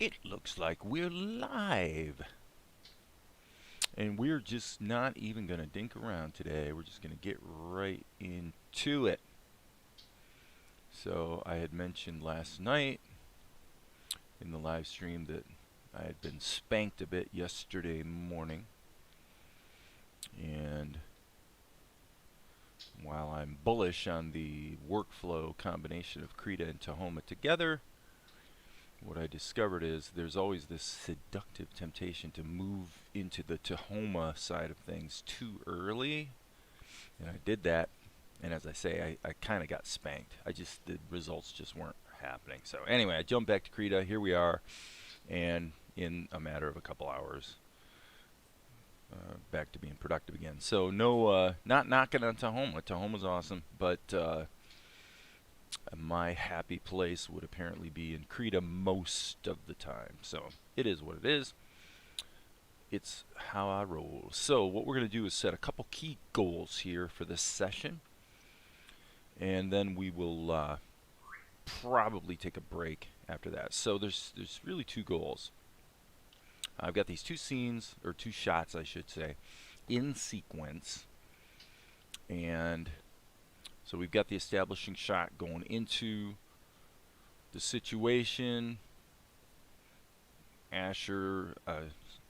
It looks like we're live. And we're just not even going to dink around today. We're just going to get right into it. So I had mentioned last night in the live stream that I had been spanked a bit yesterday morning. And while I'm bullish on the workflow combination of Krita and Tahoma together, what I discovered is there's always this seductive temptation to move into the Tahoma side of things too early. And I did that. And as I say, I kind of got spanked. The results just weren't happening. So anyway, I jumped back to Krita. Here we are. And in a matter of a couple hours, back to being productive again. So no, not knocking on Tahoma. Tahoma's awesome. But my happy place would apparently be in Krita most of the time. So it is what it is. It's how I roll. So what we're going to do is set a couple key goals here for this session. And then we will probably take a break after that. So there's really two goals. I've got these two scenes, or two shots I should say, in sequence. And so we've got the establishing shot going into the situation. Asher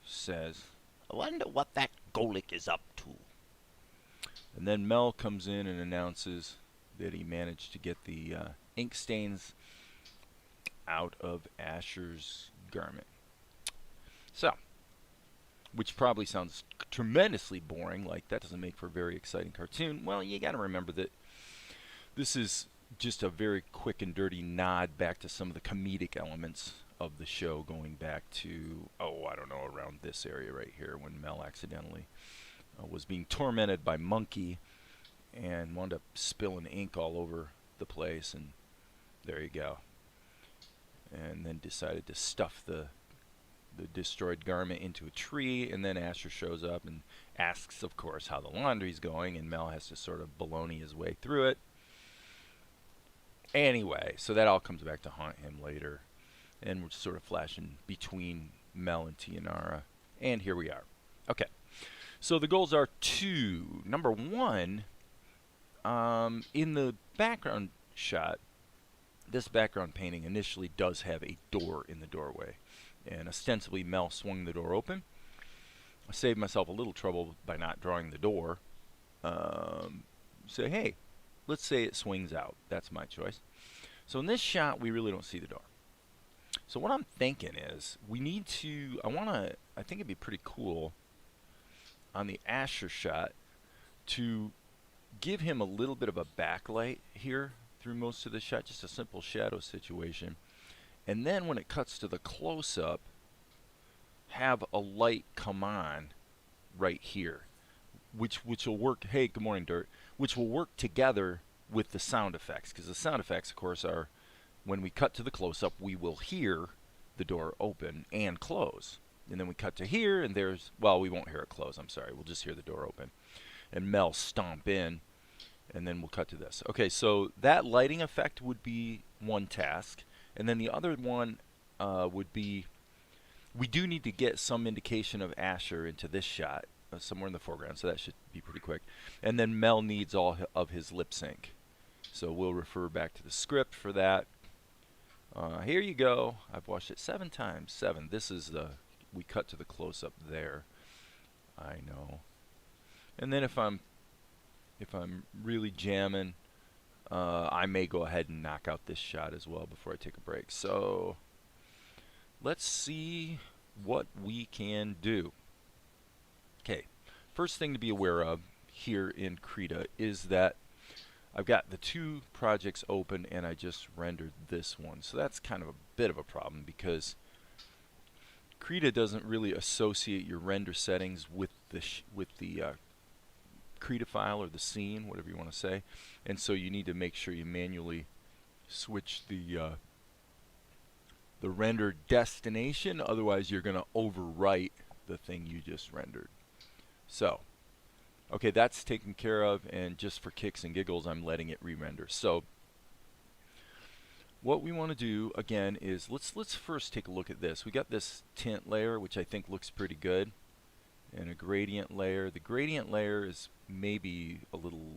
says, "I wonder what that Golik is up to." And then Mel comes in and announces that he managed to get the ink stains out of Asher's garment. So, which probably sounds tremendously boring, like that doesn't make for a very exciting cartoon. Well, you got to remember that this is just a very quick and dirty nod back to some of the comedic elements of the show, going back to, I don't know, around this area right here when Mel accidentally was being tormented by Monkey and wound up spilling ink all over the place, and there you go. And then decided to stuff the destroyed garment into a tree, and then Asher shows up and asks, of course, how the laundry's going, and Mel has to sort of baloney his way through it. Anyway, so that all comes back to haunt him later, and we're sort of flashing between Mel and Tianara, and here we are. Okay, so the goals are two. Number one, in the background shot, this background painting initially does have a door in the doorway, and ostensibly Mel swung the door open. I saved myself a little trouble by not drawing the door. Say, hey, let's say it swings out. That's my choice. So in this shot, we really don't see the door. So what I'm thinking is we need to, I think it'd be pretty cool on the Asher shot to give him a little bit of a backlight here through most of the shot, just a simple shadow situation. And then when it cuts to the close-up, have a light come on right here, which will work. Hey, good morning, Dirt. Which will work together with the sound effects, because the sound effects, of course, are when we cut to the close-up, we will hear the door open and close. And then we cut to here, and we won't hear it close. I'm sorry. We'll just hear the door open. And Mel stomp in, and then we'll cut to this. Okay, so that lighting effect would be one task. And then the other one would be, we do need to get some indication of Asher into this shot, somewhere in the foreground, so that should be pretty quick. And then Mel needs all of his lip sync. So we'll refer back to the script for that. Here you go. I've watched it 7 times. 7. This is we cut to the close-up there. I know. And then if I'm really jamming, I may go ahead and knock out this shot as well before I take a break. So let's see what we can do. Okay, first thing to be aware of here in Krita is that I've got the two projects open and I just rendered this one. So that's kind of a bit of a problem because Krita doesn't really associate your render settings with the Krita file or the scene, whatever you want to say. And so you need to make sure you manually switch the render destination, otherwise you're going to overwrite the thing you just rendered. So, okay, that's taken care of, and just for kicks and giggles, I'm letting it re-render. So, what we want to do again is let's first take a look at this. We got this tint layer, which I think looks pretty good, and a gradient layer. The gradient layer is maybe a little,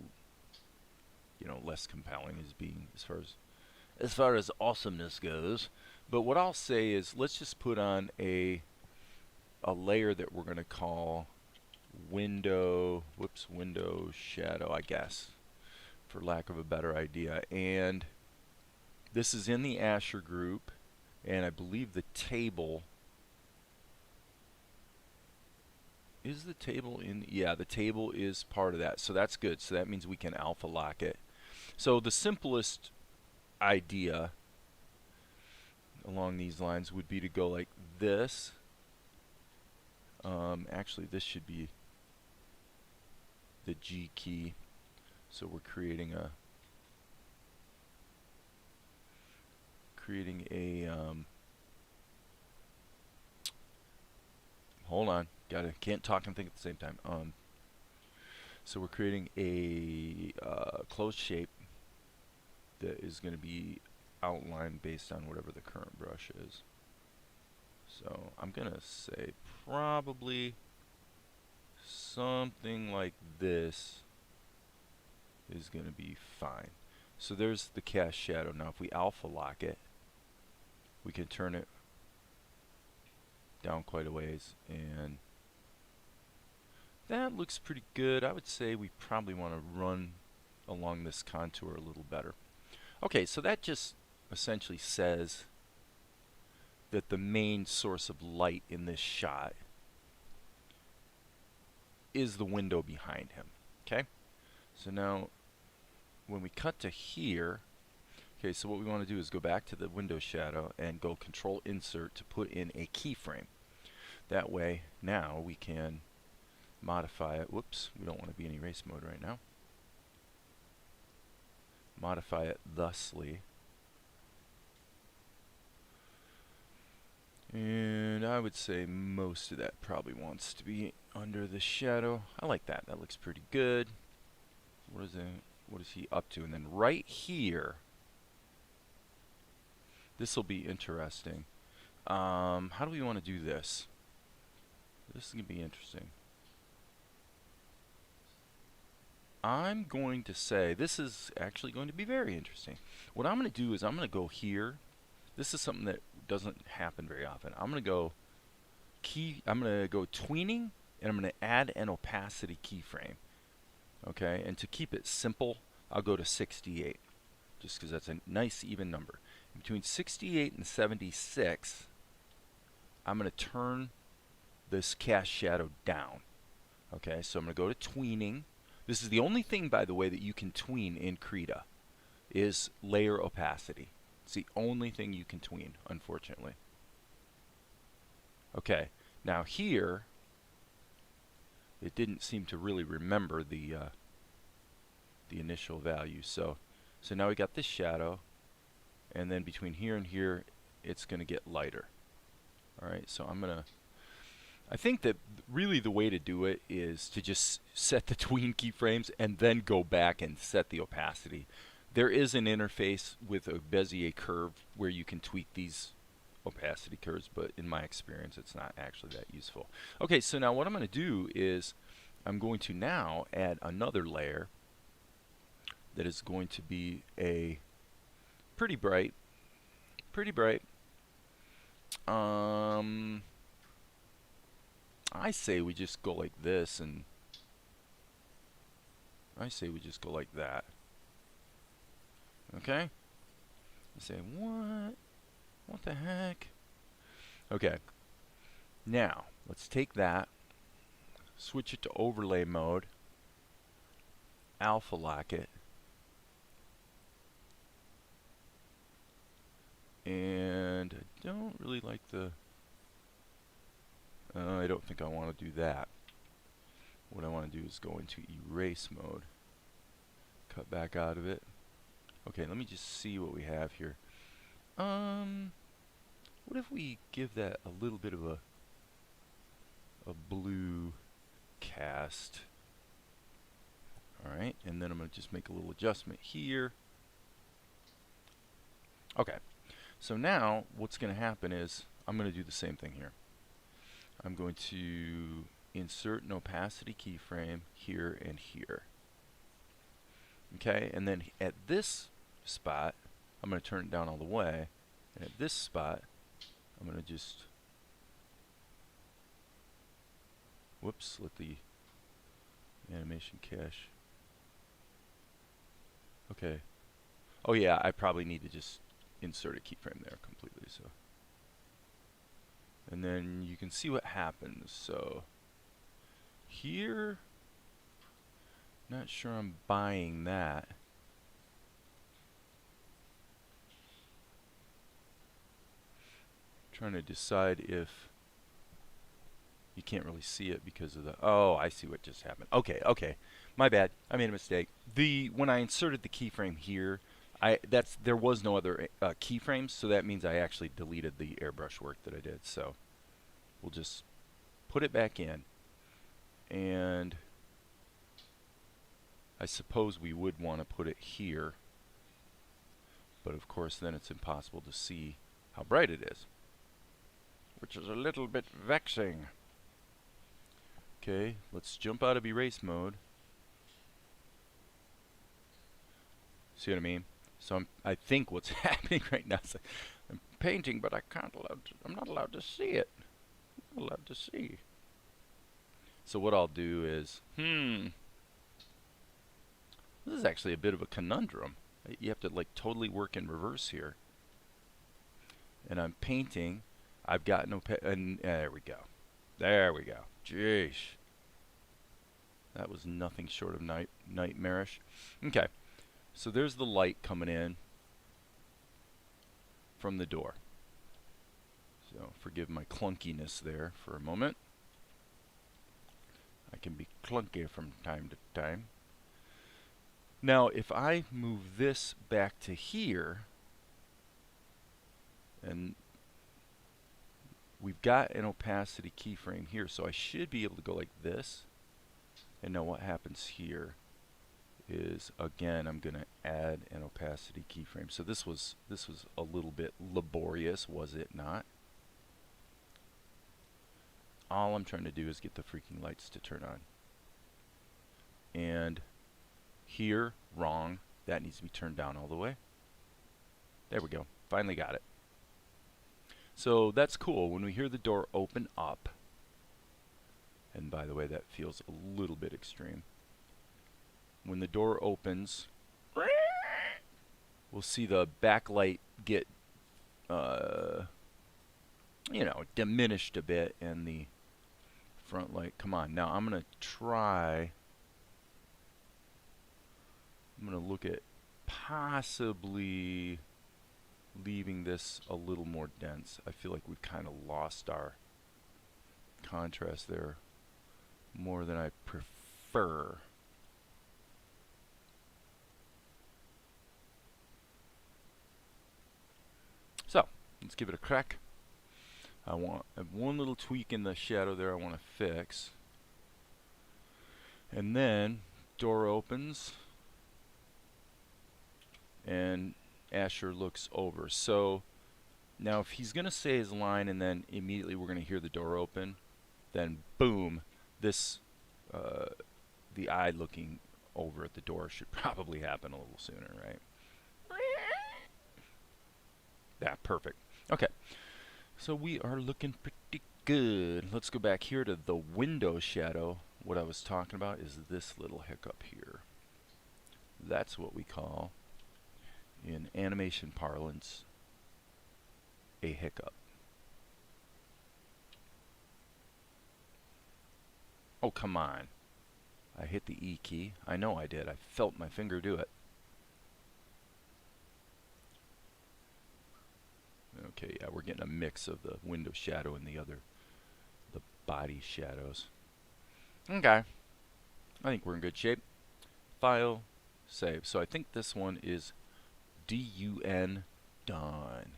you know, less compelling as being as far as awesomeness goes. But what I'll say is let's just put on a layer that we're going to call window shadow, I guess, for lack of a better idea. And this is in the Asher group, and I believe the table is the table in, yeah, the table is part of that, so that's good. So that means we can alpha lock it. So the simplest idea along these lines would be to go like this. Actually, this should be the G key. So we're creating a hold on, can't talk and think at the same time. So we're creating a closed shape that is going to be outlined based on whatever the current brush is. So I'm going to say probably something like this is going to be fine. So there's the cast shadow. Now if we alpha lock it, we can turn it down quite a ways, and that looks pretty good. I would say we probably want to run along this contour a little better. Okay, so that just essentially says that the main source of light in this shot is the window behind him. Okay, so now when we cut to here, okay, so what we want to do is go back to the window shadow and go Control Insert to put in a keyframe. That way now we can modify it. Whoops, we don't want to be in erase mode right now. Modify it thusly. And I would say most of that probably wants to be under the shadow. I like that. That looks pretty good. What is he up to? And then right here, this will be interesting. How do we want to do this? This is going to be interesting. I'm going to say this is actually going to be very interesting. What I'm going to do is I'm going to go here. This is something that doesn't happen very often. I'm going to go tweening, and I'm going to add an opacity keyframe. Okay, and to keep it simple, I'll go to 68, just because that's a nice even number. And between 68 and 76, I'm going to turn this cast shadow down. Okay, so I'm going to go to tweening. This is the only thing, by the way, that you can tween in Krita, is layer opacity. It's the only thing you can tween, unfortunately. Okay, now here, it didn't seem to really remember the initial value. So now we got this shadow, and then between here and here, it's going to get lighter. All right, so I think that really the way to do it is to just set the tween keyframes and then go back and set the opacity. There is an interface with a Bezier curve where you can tweak these opacity curves, but in my experience, it's not actually that useful. Okay, so now what I'm going to do is I'm going to now add another layer that is going to be a pretty bright. I say we just go like this, and I say we just go like that. Okay? You say, what? What the heck? Okay. Now, let's take that, switch it to overlay mode, alpha lock it, and I don't really like the... I don't think I want to do that. What I want to do is go into erase mode, cut back out of it. Okay, let me just see what we have here. What if we give that a little bit of a blue cast? Alright, and then I'm going to just make a little adjustment here. Okay, so now what's going to happen is I'm going to do the same thing here. I'm going to insert an opacity keyframe here and here. Okay, and then at this spot, I'm going to turn it down all the way. And at this spot, I'm going to just, whoops, let the animation cache. Okay. Oh yeah, I probably need to just insert a keyframe there completely. So, and then you can see what happens. So here, not sure I'm buying that. Trying to decide if you can't really see it because of the, oh, I see what just happened. Okay, okay, my bad. I made a mistake. When I inserted the keyframe here, there was no other keyframes, so that means I actually deleted the airbrush work that I did. So we'll just put it back in, and I suppose we would want to put it here, but of course then it's impossible to see how bright it is, which is a little bit vexing. Okay, let's jump out of erase mode. See what I mean? So I think what's happening right now is I'm painting, but I'm not allowed to see it. I'm not allowed to see. So what I'll do is, this is actually a bit of a conundrum. You have to like totally work in reverse here. And I'm painting. I've got no, and there we go. There we go. Jeez. That was nothing short of nightmarish. Okay. So there's the light coming in from the door. So forgive my clunkiness there for a moment. I can be clunky from time to time. Now if I move this back to here, and we've got an opacity keyframe here, so I should be able to go like this. And now what happens here is, again, I'm going to add an opacity keyframe. So this was a little bit laborious, was it not? All I'm trying to do is get the freaking lights to turn on. And here, wrong. That needs to be turned down all the way. There we go. Finally got it. So that's cool. When we hear the door open up, and by the way, that feels a little bit extreme. When the door opens, we'll see the backlight get, diminished a bit, and the front light. Come on, now I'm going to try. I'm going to look at possibly leaving this a little more dense. I feel like we've kind of lost our contrast there more than I prefer. So let's give it a crack. I have one little tweak in the shadow there I want to fix, and then door opens and Asher looks over. So now if he's going to say his line and then immediately we're going to hear the door open, then boom, this the eye looking over at the door should probably happen a little sooner, right? Yeah, perfect. Okay, so we are looking pretty good. Let's go back here to the window shadow. What I was talking about is this little hiccup here. That's what we call, in animation parlance, a hiccup. Oh, come on. I hit the E key. I know I did. I felt my finger do it. Okay, yeah, we're getting a mix of the window shadow and the body shadows. Okay. I think we're in good shape. File, save. So I think this one is DUN done.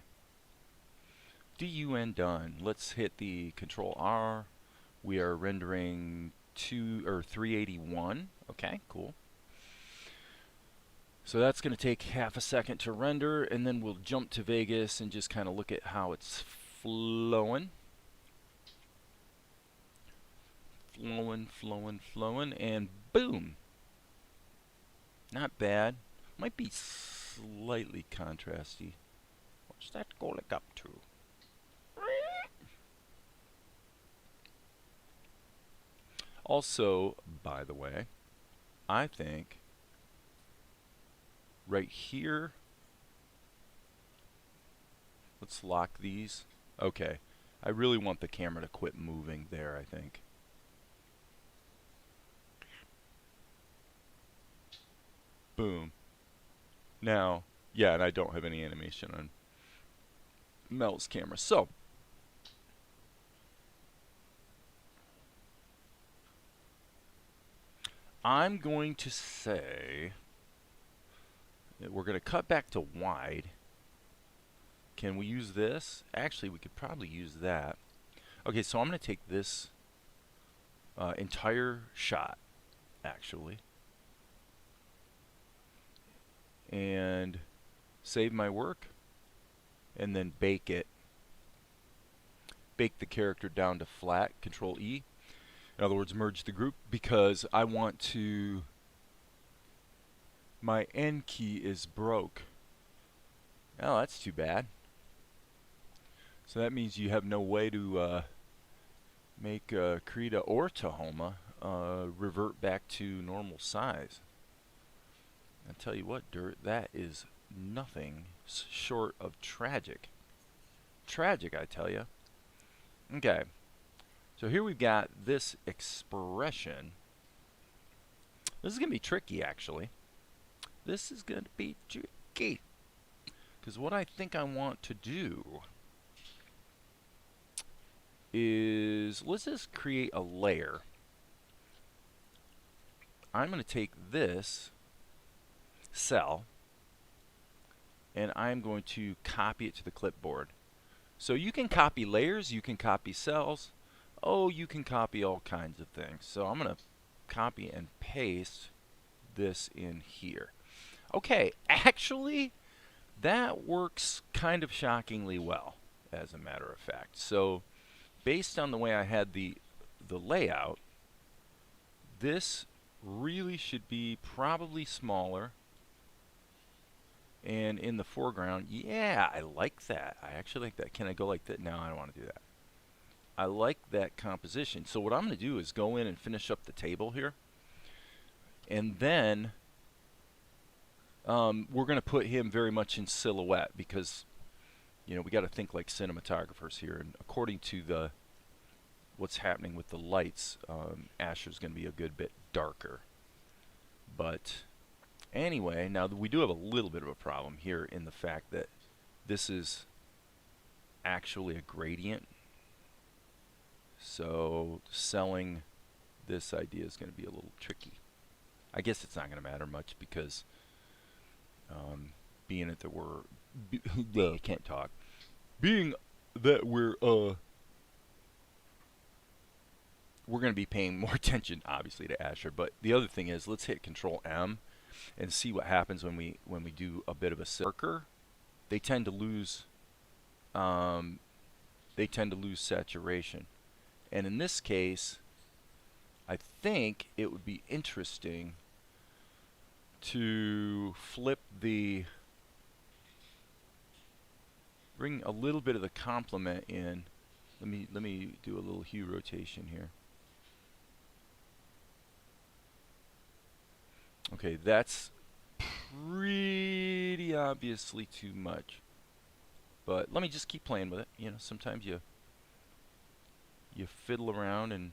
DUN done. Let's hit the Control R. We are rendering 381. Okay, cool. So that's going to take half a second to render, and then we'll jump to Vegas and just kind of look at how it's flowing. Flowing, and boom. Not bad. Might be slightly contrasty. What's that going up to? Also, by the way, I think right here, let's lock these. Okay, I really want the camera to quit moving there, I think. Boom. Now, yeah, and I don't have any animation on Mel's camera. So, I'm going to say that we're going to cut back to wide. Can we use this? Actually, we could probably use that. Okay, so I'm going to take this entire shot, actually, and save my work, and then bake it. Bake the character down to flat, Control E. In other words, merge the group, because I want to, my N key is broke. Oh, that's too bad. So that means you have no way to make Krita or Tahoma revert back to normal size. I tell you what, Dirt, that is nothing short of tragic. Tragic, I tell you. Okay. So here we've got this expression. This is going to be tricky, actually. This is going to be tricky. Because what I think I want to do is, let's just create a layer. I'm going to take this cell, and I'm going to copy it to the clipboard. So you can copy layers, you can copy cells. Oh, you can copy all kinds of things. So I'm going to copy and paste this in here. Okay, actually, that works kind of shockingly well, as a matter of fact. So based on the way I had the layout, this really should be probably smaller. And in the foreground, yeah, I like that. I actually like that. Can I go like that? No, I don't want to do that. I like that composition. So what I'm going to do is go in and finish up the table here. And then we're going to put him very much in silhouette, because, you know, we got to think like cinematographers here. And according to what's happening with the lights, Asher's going to be a good bit darker. But anyway, now we do have a little bit of a problem here in the fact that this is actually a gradient. So selling this idea is going to be a little tricky. I guess it's not going to matter much, because being that we're I can't talk. Being that we're going to be paying more attention, obviously, to Asher. But the other thing is, let's hit Control M and see what happens when we do a bit of a circle. They tend to lose saturation. And in this case, I think it would be interesting to bring a little bit of the complement in. Let me do a little hue rotation here. Okay, that's pretty obviously too much. But let me just keep playing with it. You know, sometimes you fiddle around, and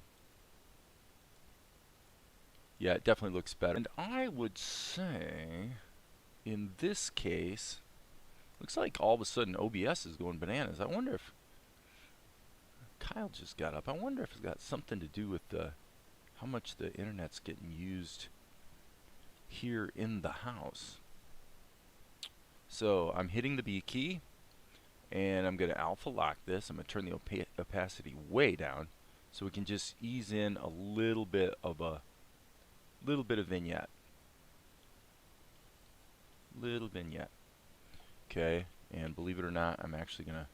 yeah, it definitely looks better. And I would say, in this case, looks like all of a sudden OBS is going bananas. I wonder if Kyle just got up. I wonder if it's got something to do with how much the internet's getting used here in the house. So I'm hitting the B key, and I'm going to alpha lock this. I'm going to turn the opacity way down, so we can just ease in a little bit of vignette. Little vignette. Okay, and believe it or not, I'm actually going to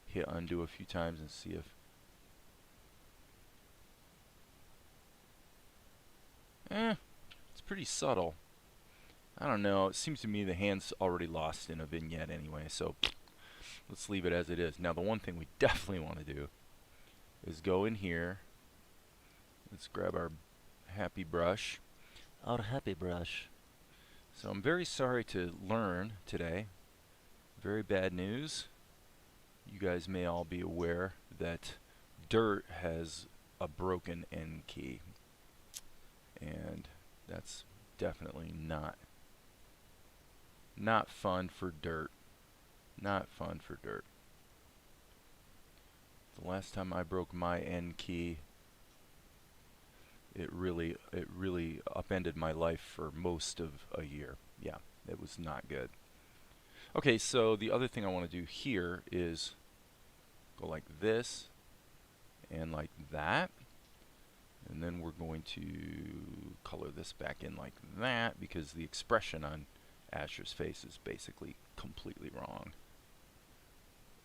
hit undo a few times and see if... it's pretty subtle. I don't know, it seems to me the hand's already lost in a vignette anyway, so let's leave it as it is. Now the one thing we definitely want to do is go in here. Let's grab our happy brush. Our happy brush. So I'm very sorry to learn today. Very bad news. You guys may all be aware that dirt has a broken end key. And that's definitely not fun for dirt. Not fun for dirt. The last time I broke my end key, it really upended my life for most of a year. Yeah, it was not good. Okay, so the other thing I want to do here is go like this and like that. And then we're going to color this back in like that because the expression on Asher's face is basically completely wrong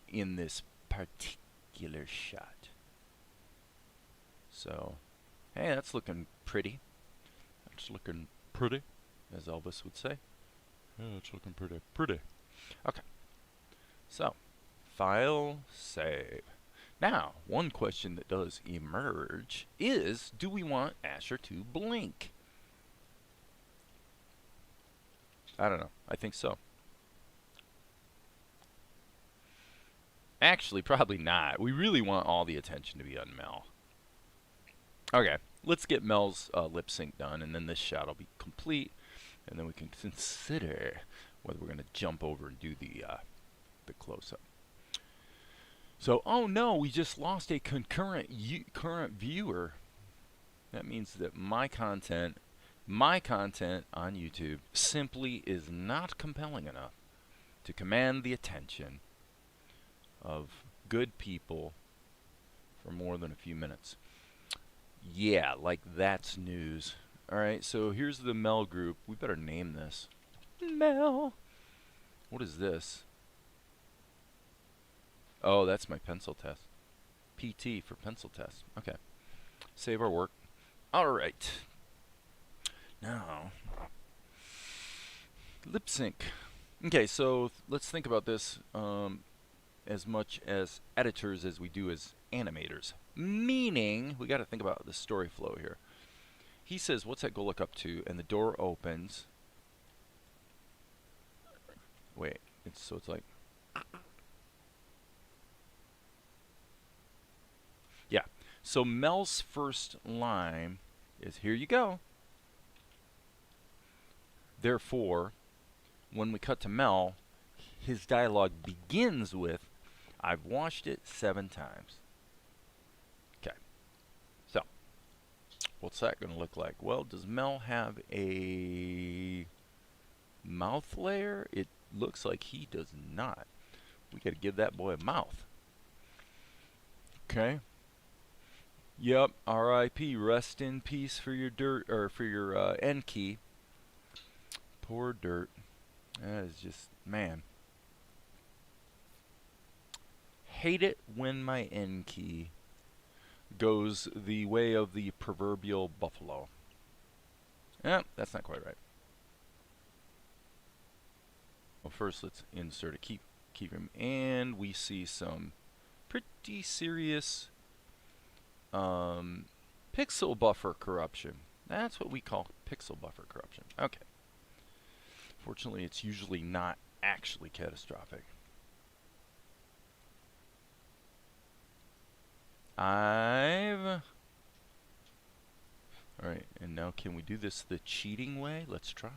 in this particular shot. So, hey, that's looking pretty. That's looking pretty, as Elvis would say. Yeah, it's looking pretty. Okay. So, file, save. Now, one question that does emerge is, do we want Asher to blink? I don't know. I think so. Actually, probably not. We really want all the attention to be on Mel. Okay, let's get Mel's lip sync done, and then this shot will be complete, and then we can consider whether we're going to jump over and do the close-up. So, oh no, we just lost a current viewer. That means that my content on YouTube simply is not compelling enough to command the attention of good people for more than a few minutes. Yeah, like that's news. Alright, so here's the Mel group. We better name this. Mel. What is this? Oh, that's my pencil test. PT for pencil test. Okay. Save our work. Alright. Now, lip sync. Okay, so let's think about this as much as editors as we do as animators. Meaning, we got to think about the story flow here. He says, what's that go look up to? And the door opens. Wait, it's like... Yeah, so Mel's first line is, here you go. Therefore, when we cut to Mel, his dialogue begins with, I've washed it 7 times. Okay. So, what's that going to look like? Well, does Mel have a mouth layer? It looks like he does not. We got to give that boy a mouth. Okay. Yep, R.I.P. Rest in peace for your dirt, or for your end key. Poor dirt. That is just, man. Hate it when my end key goes the way of the proverbial buffalo. That's not quite right. Well, first let's insert a keyframe, and we see some pretty serious pixel buffer corruption. That's what we call pixel buffer corruption. Okay. Fortunately, it's usually not actually catastrophic. Alright, and now can we do this the cheating way? Let's try.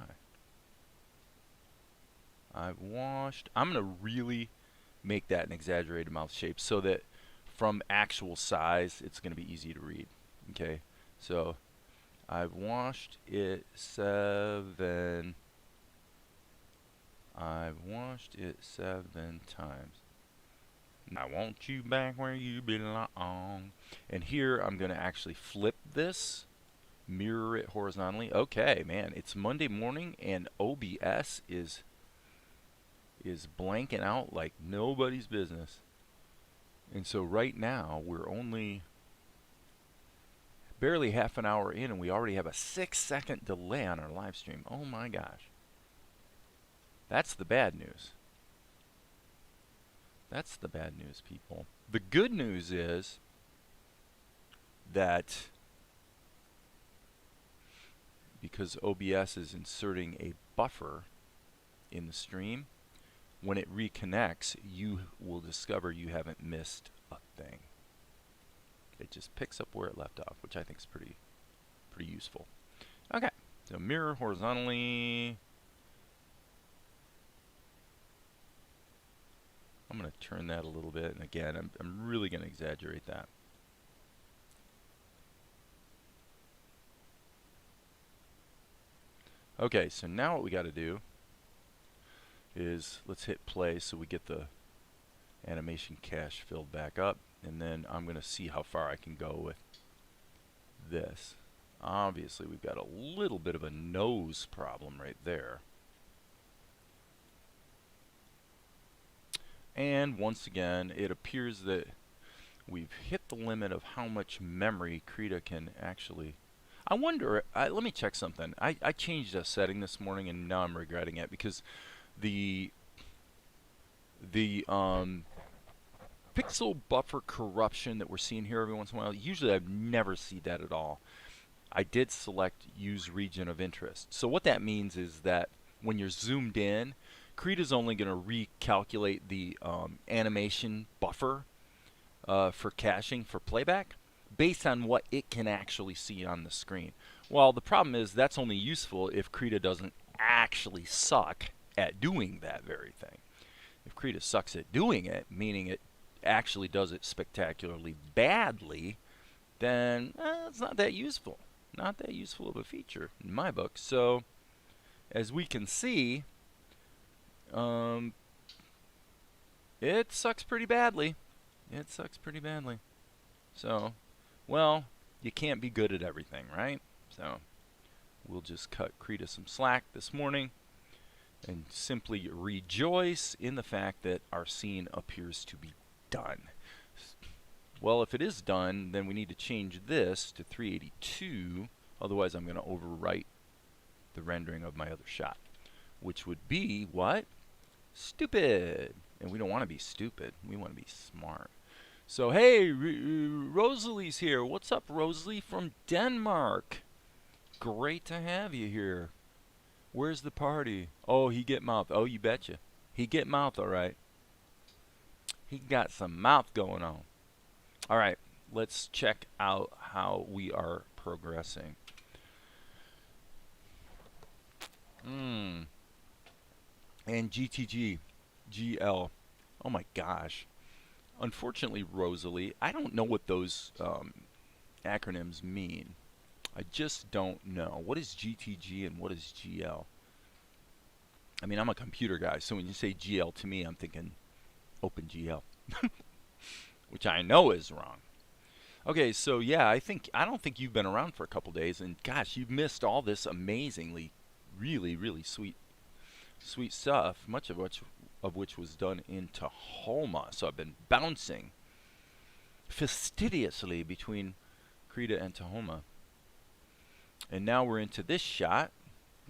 I've washed. I'm going to really make that an exaggerated mouth shape so that from actual size, it's going to be easy to read. Okay, so I've washed it 7. I've washed it 7 times. I want you back where you belong. And here I'm going to actually flip this, mirror it horizontally. Okay, man, it's Monday morning and OBS is is blanking out like nobody's business. And so right now, we're only barely half an hour in, and we already have a 6-second delay on our live stream. Oh my gosh. That's the bad news. That's the bad news, people. The good news is that because OBS is inserting a buffer in the stream, when it reconnects, you will discover you haven't missed a thing. It just picks up where it left off, which I think is pretty useful. Okay, so mirror horizontally. I'm going to turn that a little bit, and again, I'm really going to exaggerate that. Okay, so now what we got to do is let's hit play so we get the animation cache filled back up, and then I'm going to see how far I can go with this. Obviously, we've got a little bit of a nose problem right there. And once again, it appears that we've hit the limit of how much memory Krita can actually... I wonder, let me check something. I changed a setting this morning, and now I'm regretting it, because the pixel buffer corruption that we're seeing here every once in a while, usually I've never seen that at all. I did select use region of interest. So what that means is that when you're zoomed in, Krita's only going to recalculate the animation buffer for caching for playback based on what it can actually see on the screen. Well, the problem is that's only useful if Krita doesn't actually suck at doing that very thing. If Krita sucks at doing it, meaning it actually does it spectacularly badly, then it's not that useful. Not that useful of a feature in my book. So, as we can see, it sucks pretty badly. It sucks pretty badly. So, well, you can't be good at everything, right? So, we'll just cut Krita some slack this morning and simply rejoice in the fact that our scene appears to be done. Well, if it is done, then we need to change this to 382. Otherwise, I'm going to overwrite the rendering of my other shot, which would be what? Stupid. And we don't want to be stupid. We want to be smart. So, hey, Rosalie's here. What's up, Rosalie from Denmark? Great to have you here. Where's the party? Oh, he get mouth. Oh, you betcha. He get mouth, all right. He got some mouth going on. All right, let's check out how we are progressing. And GTG, GL. Oh my gosh. Unfortunately, Rosalie, I don't know what those acronyms mean. I just don't know. What is GTG and what is GL? I mean, I'm a computer guy, so when you say GL to me, I'm thinking OpenGL, which I know is wrong. Okay, so yeah, I don't think you've been around for a couple days, and gosh, you've missed all this amazingly, really sweet stuff. Much of which was done in Tahoma. So I've been bouncing fastidiously between Krita and Tahoma, and now we're into this shot,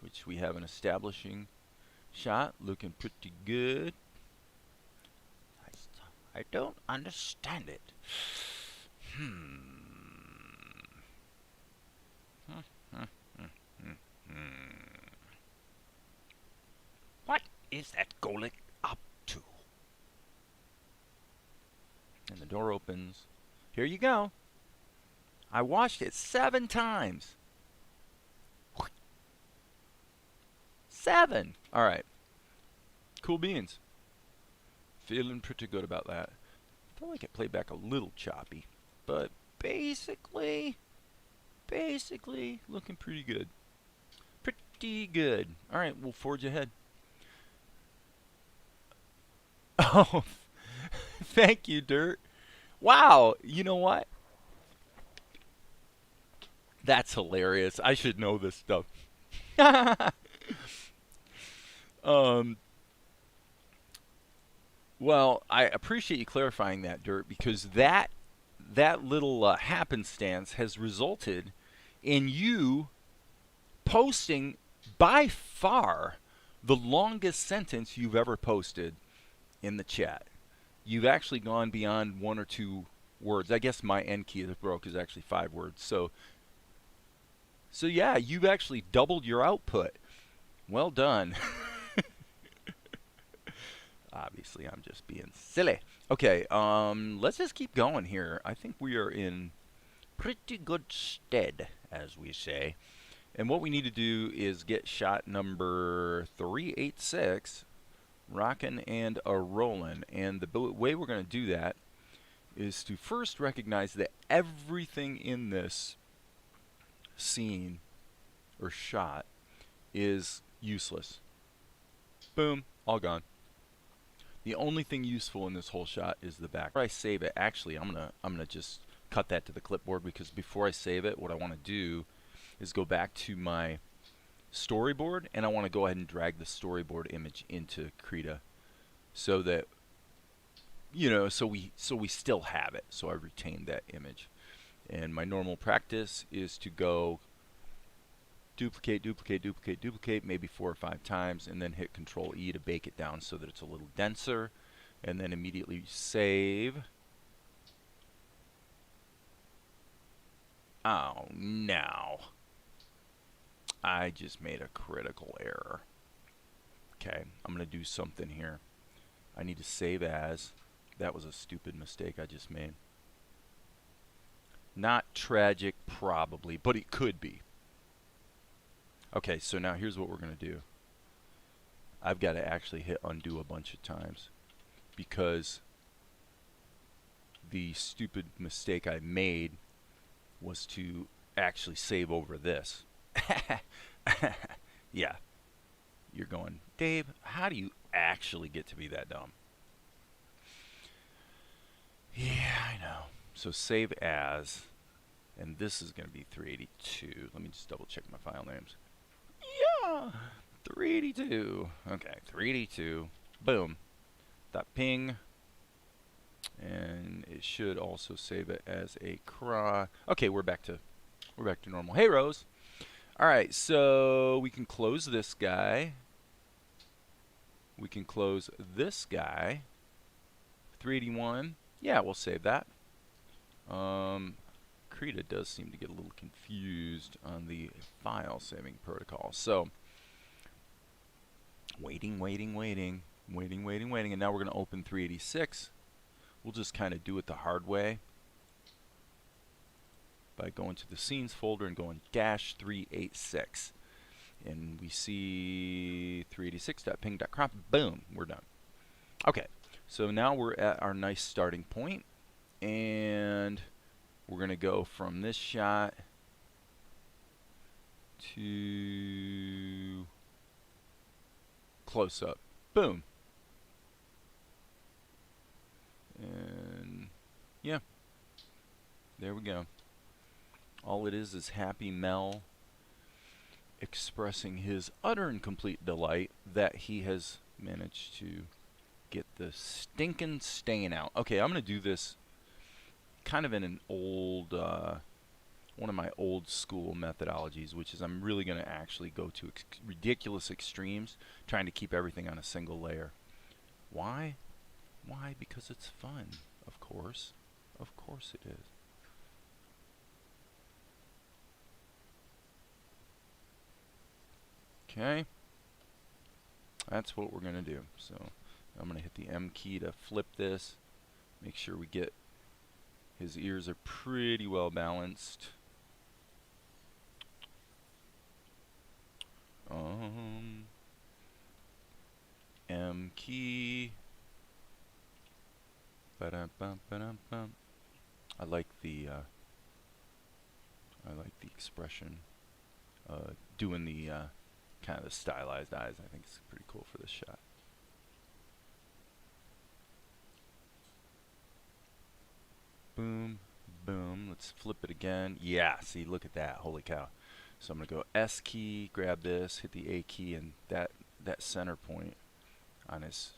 which we have an establishing shot, looking pretty good. I don't understand it. What is that Golek up to? And the door opens. Here you go. I washed it 7 times. 7. All right. Cool beans. Feeling pretty good about that. I feel like it played back a little choppy, but basically looking pretty good. Pretty good. All right, we'll forge ahead. Oh, thank you, Dirt. Wow, you know what? That's hilarious. I should know this stuff. Well, I appreciate you clarifying that, Dirt, because that little happenstance has resulted in you posting by far the longest sentence you've ever posted in the chat. You've actually gone beyond 1 or 2 words. I guess my end key that broke is actually 5 words. So yeah, you've actually doubled your output. Well done. Obviously, I'm just being silly. Okay, let's just keep going here. I think we are in pretty good stead, as we say. And what we need to do is get shot number 386 rockin' and a rollin'. And the way we're going to do that is to first recognize that everything in this scene or shot is useless. Boom, all gone. The only thing useful in this whole shot is the back. Before I save it, actually, I'm gonna just cut that to the clipboard, because before I save it, what I want to do is go back to my storyboard, and I want to go ahead and drag the storyboard image into Krita, so that so we still have it, so I retain that image. And my normal practice is to go duplicate, duplicate, duplicate, duplicate, maybe 4 or 5 times, and then hit Control E to bake it down so that it's a little denser, and then immediately save. Oh, no. I just made a critical error. Okay, I'm going to do something here. I need to save as. That was a stupid mistake I just made. Not tragic, probably, but it could be. Okay, so now here's what we're going to do. I've got to actually hit undo a bunch of times, because the stupid mistake I made was to actually save over this. Yeah. You're going, Dave, how do you actually get to be that dumb? Yeah, I know. So save as, and this is going to be 382. Let me just double check my file names. Yeah, 382. Okay, 382. Boom. Dot ping. And it should also save it as a cra. Okay, we're back to normal. Hey, Rose. All right, so we can close this guy. We can close this guy. 381. Yeah, we'll save that. Krita does seem to get a little confused on the file saving protocol. So, waiting, waiting, waiting, waiting, waiting, waiting, and now we're going to open 386. We'll just kind of do it the hard way by going to the scenes folder and going -386. And we see 386.ping.crop. Boom, we're done. Okay, so now we're at our nice starting point, and we're going to go from this shot to close up. Boom. And yeah, there we go. All it is Happy Mel expressing his utter and complete delight that he has managed to get the stinking stain out. Okay, I'm going to do this kind of in an old, one of my old school methodologies, which is I'm really going to actually go to ridiculous extremes, trying to keep everything on a single layer. Why? Why? Because it's fun, of course. Of course it is. Okay. That's what we're going to do. So I'm going to hit the M key to flip this. Make sure we get his ears are pretty well balanced. M key. Ba-dum-bum-ba-dum-bum. I like the expression. Doing the kind of the stylized eyes. I think it's pretty cool for this shot. Boom, boom. Let's flip it again. Yeah, see, look at that. Holy cow. So I'm going to go S key, grab this, hit the A key, and that center point on his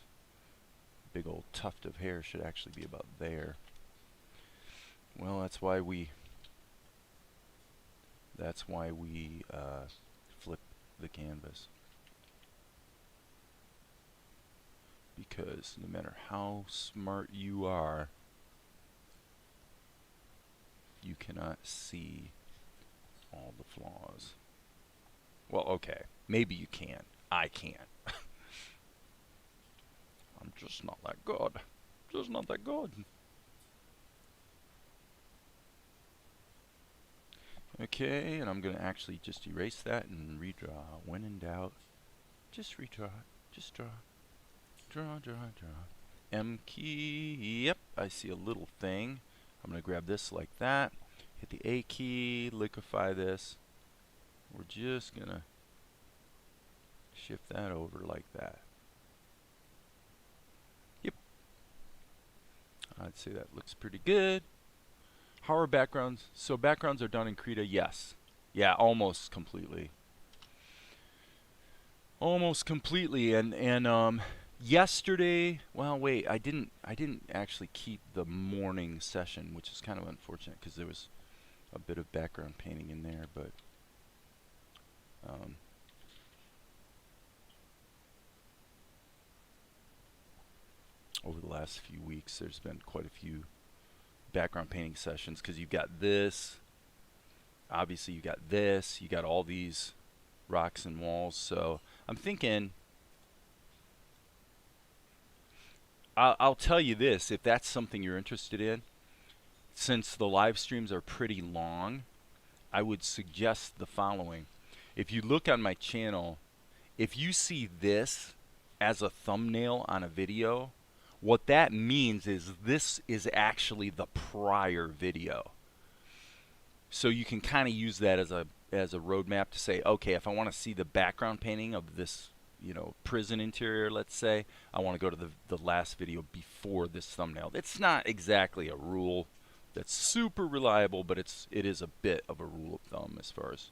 big old tuft of hair should actually be about there. Well, that's why we flip the canvas. Because no matter how smart you are, you cannot see all the flaws. Well, okay, maybe you can. I can't. I'm just not that good. Just not that good. Okay, and I'm going to actually just erase that and redraw. When in doubt, just redraw. Just draw. Draw, draw, draw. M key. Yep, I see a little thing. I'm going to grab this like that. Hit the A key, liquefy this. We're just going to shift that over like that. Yep. I'd say that looks pretty good. How are backgrounds? So backgrounds are done in Krita, yes. Yeah, almost completely. Almost completely. And yesterday, well, wait, I didn't actually keep the morning session, which is kind of unfortunate because there was a bit of background painting in there, but over the last few weeks there's been quite a few background painting sessions because you've got this, obviously you got this, you got all these rocks and walls. So I'm thinking I'll tell you this, if that's something you're interested in, since the live streams are pretty long, I would suggest the following. If you look on my channel, if you see this as a thumbnail on a video, what that means is this is actually the prior video. So you can kind of use that as a roadmap to say, okay, if I want to see the background painting of this, you know, prison interior, let's say, I want to go to the last video before this thumbnail. It's not exactly a rule that's super reliable, but it is a bit of a rule of thumb as far as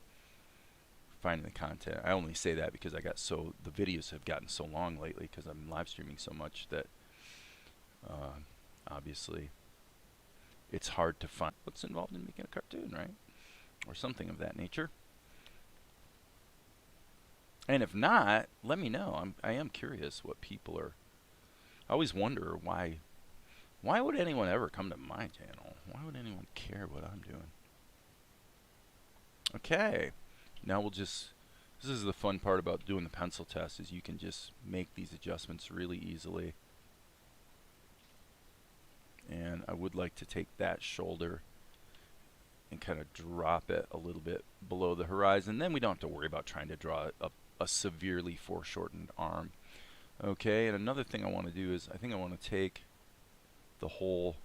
finding the content. I only say that because the videos have gotten so long lately because I'm live streaming so much that obviously it's hard to find what's involved in making a cartoon, right? Or something of that nature. And if not, let me know. I am curious what people are. I always wonder why would anyone ever come to my channel? Why would anyone care what I'm doing? Okay, now this is the fun part about doing the pencil test, is you can just make these adjustments really easily. And I would like to take that shoulder and kind of drop it a little bit below the horizon. Then we don't have to worry about trying to draw a severely foreshortened arm. Okay, and another thing I want to do is I think I want to take the whole,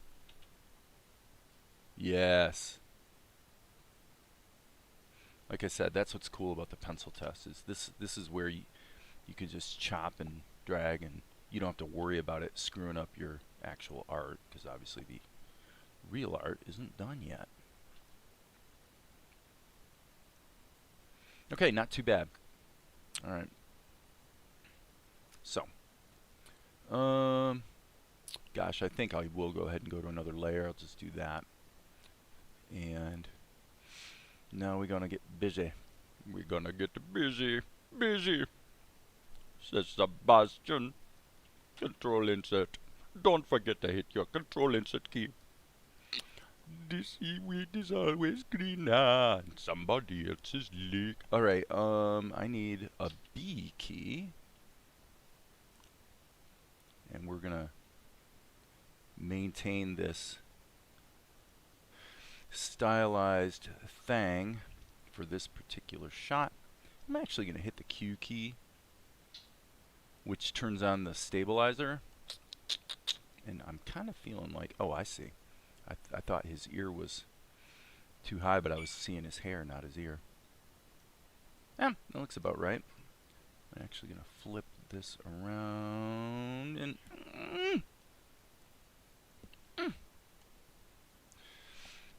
yes. Like I said, that's what's cool about the pencil test, is this is where you can just chop and drag, and you don't have to worry about it screwing up your actual art, because obviously the real art isn't done yet. Okay, not too bad. All right. So, gosh, I think I will go ahead and go to another layer. I'll just do that. And now we're gonna get busy. We're gonna get busy. Busy, says Sebastian. Control insert. Don't forget to hit your control insert key. This seaweed is always greener and somebody else's lake. Alright, I need a B key. And we're gonna maintain this stylized thing for this particular shot. I'm actually gonna hit the Q key, which turns on the stabilizer. And I'm kind of feeling like, oh, I see. I thought his ear was too high, but I was seeing his hair, not his ear. Yeah, that looks about right. I'm actually going to flip this around and...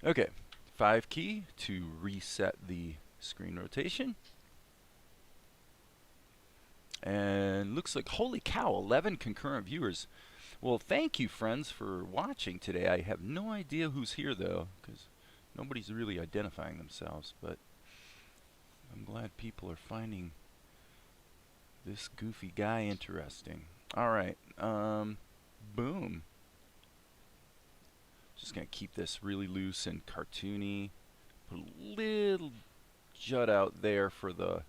Okay, 5 key to reset the screen rotation. And looks like, holy cow, 11 concurrent viewers. Well, thank you, friends, for watching today. I have no idea who's here, though, because nobody's really identifying themselves, but I'm glad people are finding this goofy guy interesting. Alright, boom. Just going to keep this really loose and cartoony. Put a little jut out there for the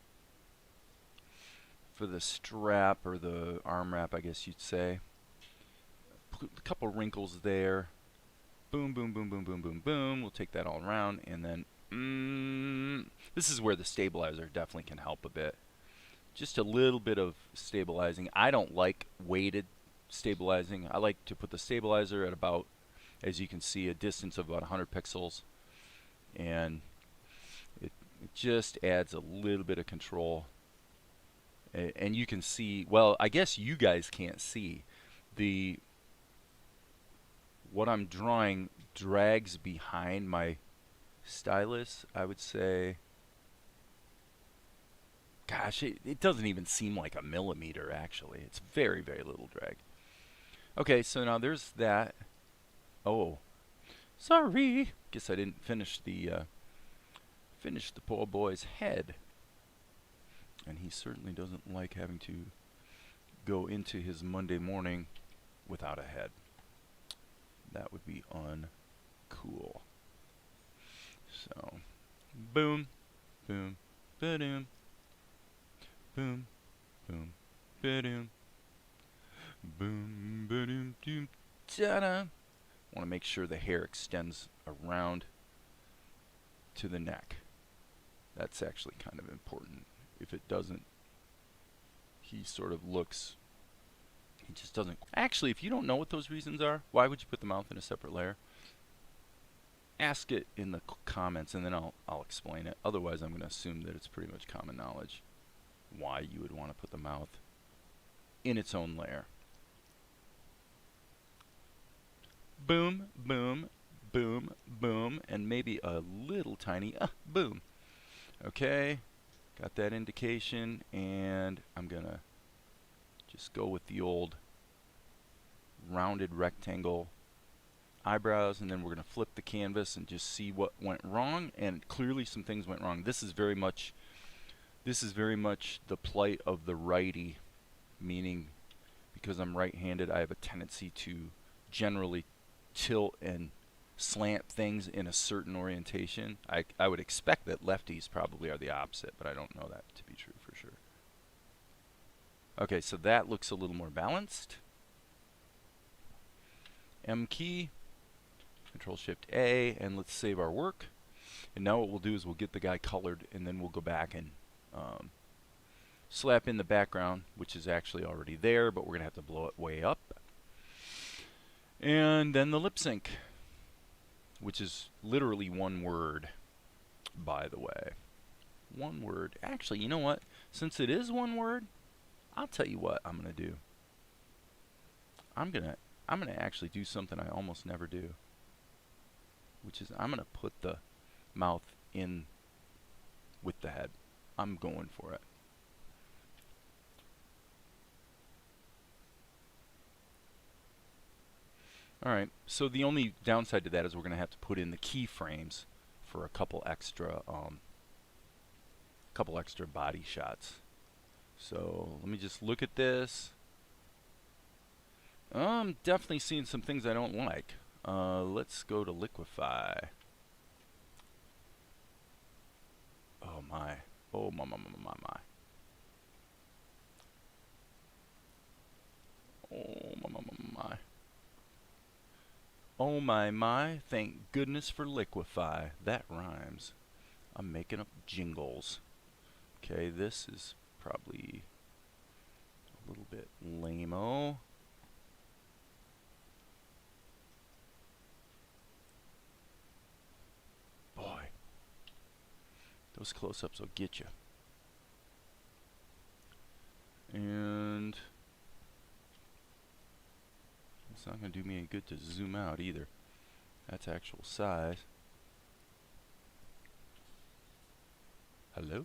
strap, or the arm wrap, I guess you'd say. Put a couple wrinkles there. Boom, boom, boom, boom, boom, boom, boom. We'll take that all around, and then this is where the stabilizer definitely can help a bit. Just a little bit of stabilizing. I don't like weighted stabilizing. I like to put the stabilizer at about, as you can see, a distance of about 100 pixels, and it just adds a little bit of control. And you can see, well, I guess you guys can't see, what I'm drawing drags behind my stylus, I would say. Gosh, it doesn't even seem like a millimeter, actually. It's very, very little drag. Okay, so now there's that. Oh, sorry. Guess I didn't finish the poor boy's head. And he certainly doesn't like having to go into his Monday morning without a head. That would be uncool. So, boom, boom, ba-doom. Boom, boom, ba-doom. Boom, ba-doom, doom, ta-da. Want to make sure the hair extends around to the neck. That's actually kind of important. If it doesn't, he sort of looks, he just doesn't. Actually, if you don't know what those reasons are, why would you put the mouth in a separate layer? Ask it in the comments, and then I'll explain it. Otherwise, I'm going to assume that it's pretty much common knowledge why you would want to put the mouth in its own layer. Boom, boom, boom, boom, and maybe a little tiny boom. Okay, got that indication, and I'm going to just go with the old rounded rectangle eyebrows, and then we're going to flip the canvas and just see what went wrong. And clearly some things went wrong. This is very much the plight of the righty, meaning because I'm right-handed, I have a tendency to generally tilt and slant things in a certain orientation. I would expect that lefties probably are the opposite, but I don't know that to be true for sure. Okay, so that looks a little more balanced. M key, Control-Shift-A, and let's save our work. And now what we'll do is we'll get the guy colored, and then we'll go back and slap in the background, which is actually already there, but we're going to have to blow it way up. And then the lip sync, which is literally one word, by the way. One word. Actually, you know what? Since it is one word, I'll tell you what I'm going to do. I'm going to actually do something I almost never do, which is I'm going to put the mouth in with the head. I'm going for it. Alright, so the only downside to that is we're going to have to put in the keyframes for a couple extra body shots. So let me just look at this. I'm definitely seeing some things I don't like. Let's go to liquefy. Oh my. Oh my. Oh my. Oh my. Thank goodness for liquefy. That rhymes. I'm making up jingles. Okay, this is probably a little bit lame-o. Boy, those close-ups will get you. And it's not going to do me any good to zoom out either. That's actual size. Hello?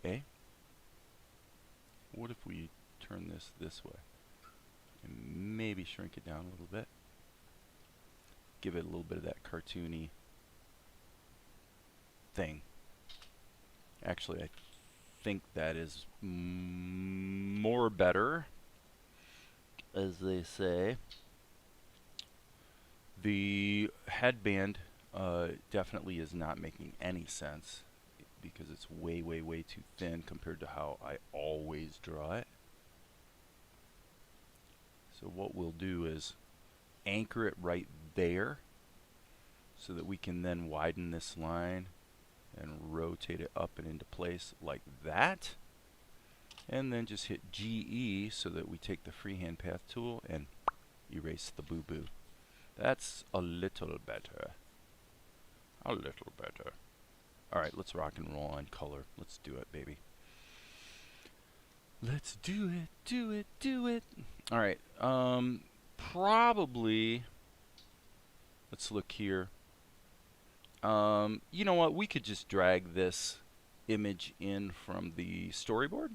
Eh? What if we turn this way? maybe shrink it down a little bit. Give it a little bit of that cartoony thing. Actually, I think that is more better, as they say. The headband definitely is not making any sense because it's way, way, way too thin compared to how I always draw it. So what we'll do is anchor it right there so that we can then widen this line and rotate it up and into place like that. And then just hit GE so that we take the freehand path tool and erase the boo-boo. That's a little better. A little better. Alright, let's rock and roll on color. Let's do it, baby. Let's do it, do it, do it. Alright, probably, let's look here. You know what, we could just drag this image in from the storyboard.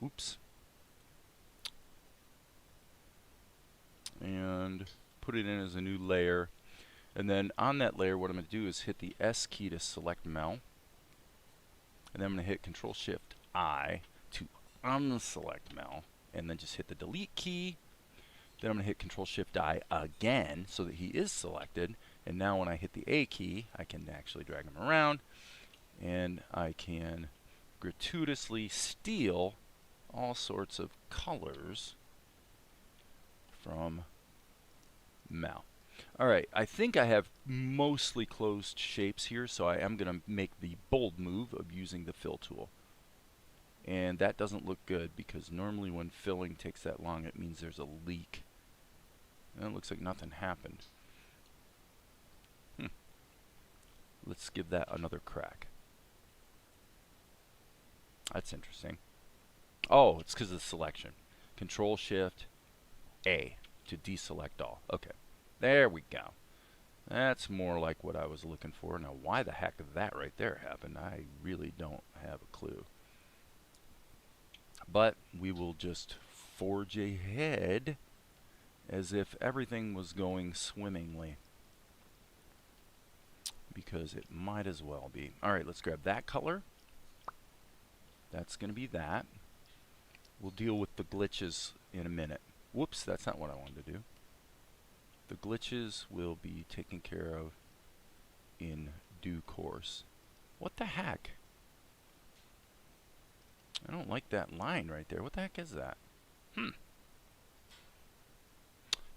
Oops. And put it in as a new layer. And then on that layer, what I'm going to do is hit the S key to select Mel. And then I'm going to hit Control-Shift-I to unselect Mel. And then just hit the Delete key. Then I'm going to hit Control-Shift-I again so that he is selected. And now when I hit the A key, I can actually drag him around. And I can gratuitously steal all sorts of colors from Mel. Alright, I think I have mostly closed shapes here, so I am going to make the bold move of using the fill tool. And that doesn't look good because normally when filling takes that long, it means there's a leak. And it looks like nothing happened. Let's give that another crack. That's interesting. Oh, it's because of the selection. Control-Shift-A to deselect all. Okay. There we go. That's more like what I was looking for. Now, why the heck did that right there happen? I really don't have a clue. But we will just forge ahead as if everything was going swimmingly. Because it might as well be. Alright, let's grab that color. That's going to be that. We'll deal with the glitches in a minute. Whoops, that's not what I wanted to do. The glitches will be taken care of in due course. What the heck? I don't like that line right there. What the heck is that?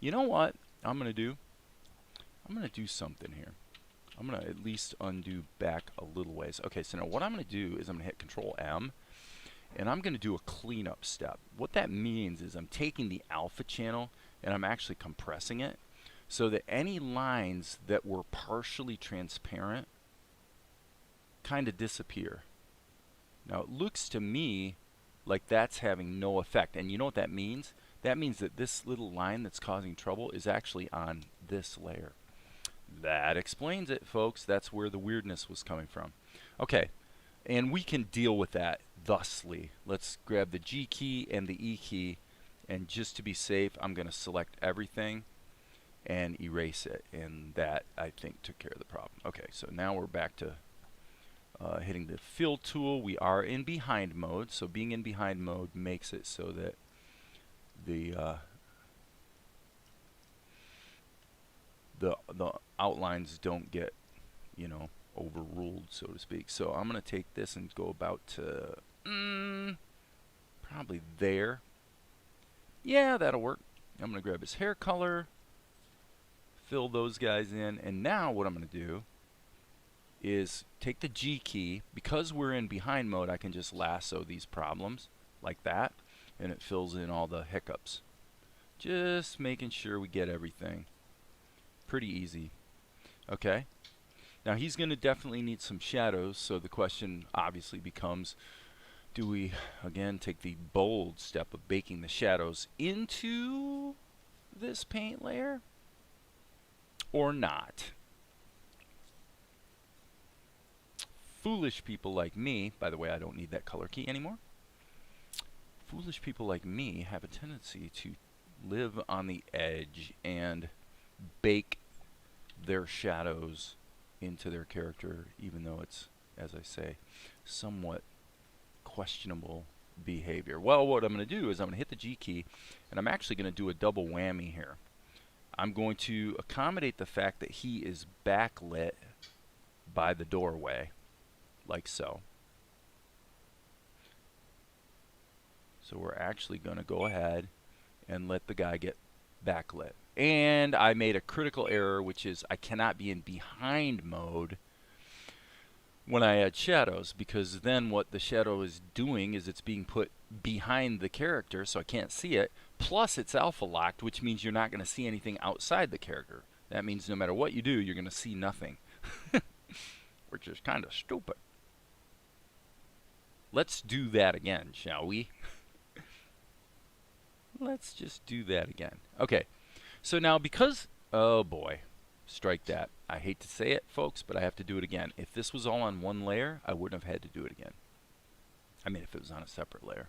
You know what I'm going to do? I'm going to do something here. I'm going to at least undo back a little ways. Okay, so now what I'm going to do is I'm going to hit Control-M. And I'm going to do a cleanup step. What that means is I'm taking the alpha channel and I'm actually compressing it so that any lines that were partially transparent kind of disappear. Now it looks to me like that's having no effect. And you know what that means? That means that this little line that's causing trouble is actually on this layer. That explains it, folks. That's where the weirdness was coming from. Okay. And we can deal with that thusly. Let's grab the G key and the E key, and just to be safe, I'm going to select everything and erase it. And that, I think, took care of the problem. Okay, so now we're back to hitting the fill tool. We are in behind mode, so being in behind mode makes it so that the outlines don't get, you know, overruled, so to speak. So I'm going to take this and go about to probably there. Yeah, that'll work. I'm going to grab his hair color, fill those guys in, and now what I'm going to do is take the G key. Because we're in behind mode, I can just lasso these problems like that, and it fills in all the hiccups. Just making sure we get everything. Pretty easy. Okay. Now he's going to definitely need some shadows, so the question obviously becomes, do we again take the bold step of baking the shadows into this paint layer or not? Foolish people like me, by the way, I don't need that color key anymore. foolish people like me have a tendency to live on the edge and bake their shadows into their character, even though it's, as I say, somewhat questionable behavior. Well, what I'm going to do is I'm going to hit the G key, and I'm actually going to do a double whammy here. I'm going to accommodate the fact that he is backlit by the doorway, like so. So we're actually going to go ahead and let the guy get backlit. And I made a critical error, which is I cannot be in behind mode when I add shadows, because then what the shadow is doing is it's being put behind the character, so I can't see it. Plus it's alpha locked, which means you're not going to see anything outside the character. That means no matter what you do, you're going to see nothing, which is kind of stupid. Let's do that again, shall we? Let's just do that again. Okay, so now because, oh boy, strike that. I hate to say it, folks, but I have to do it again. If this was all on one layer, I wouldn't have had to do it again. I mean, if it was on a separate layer,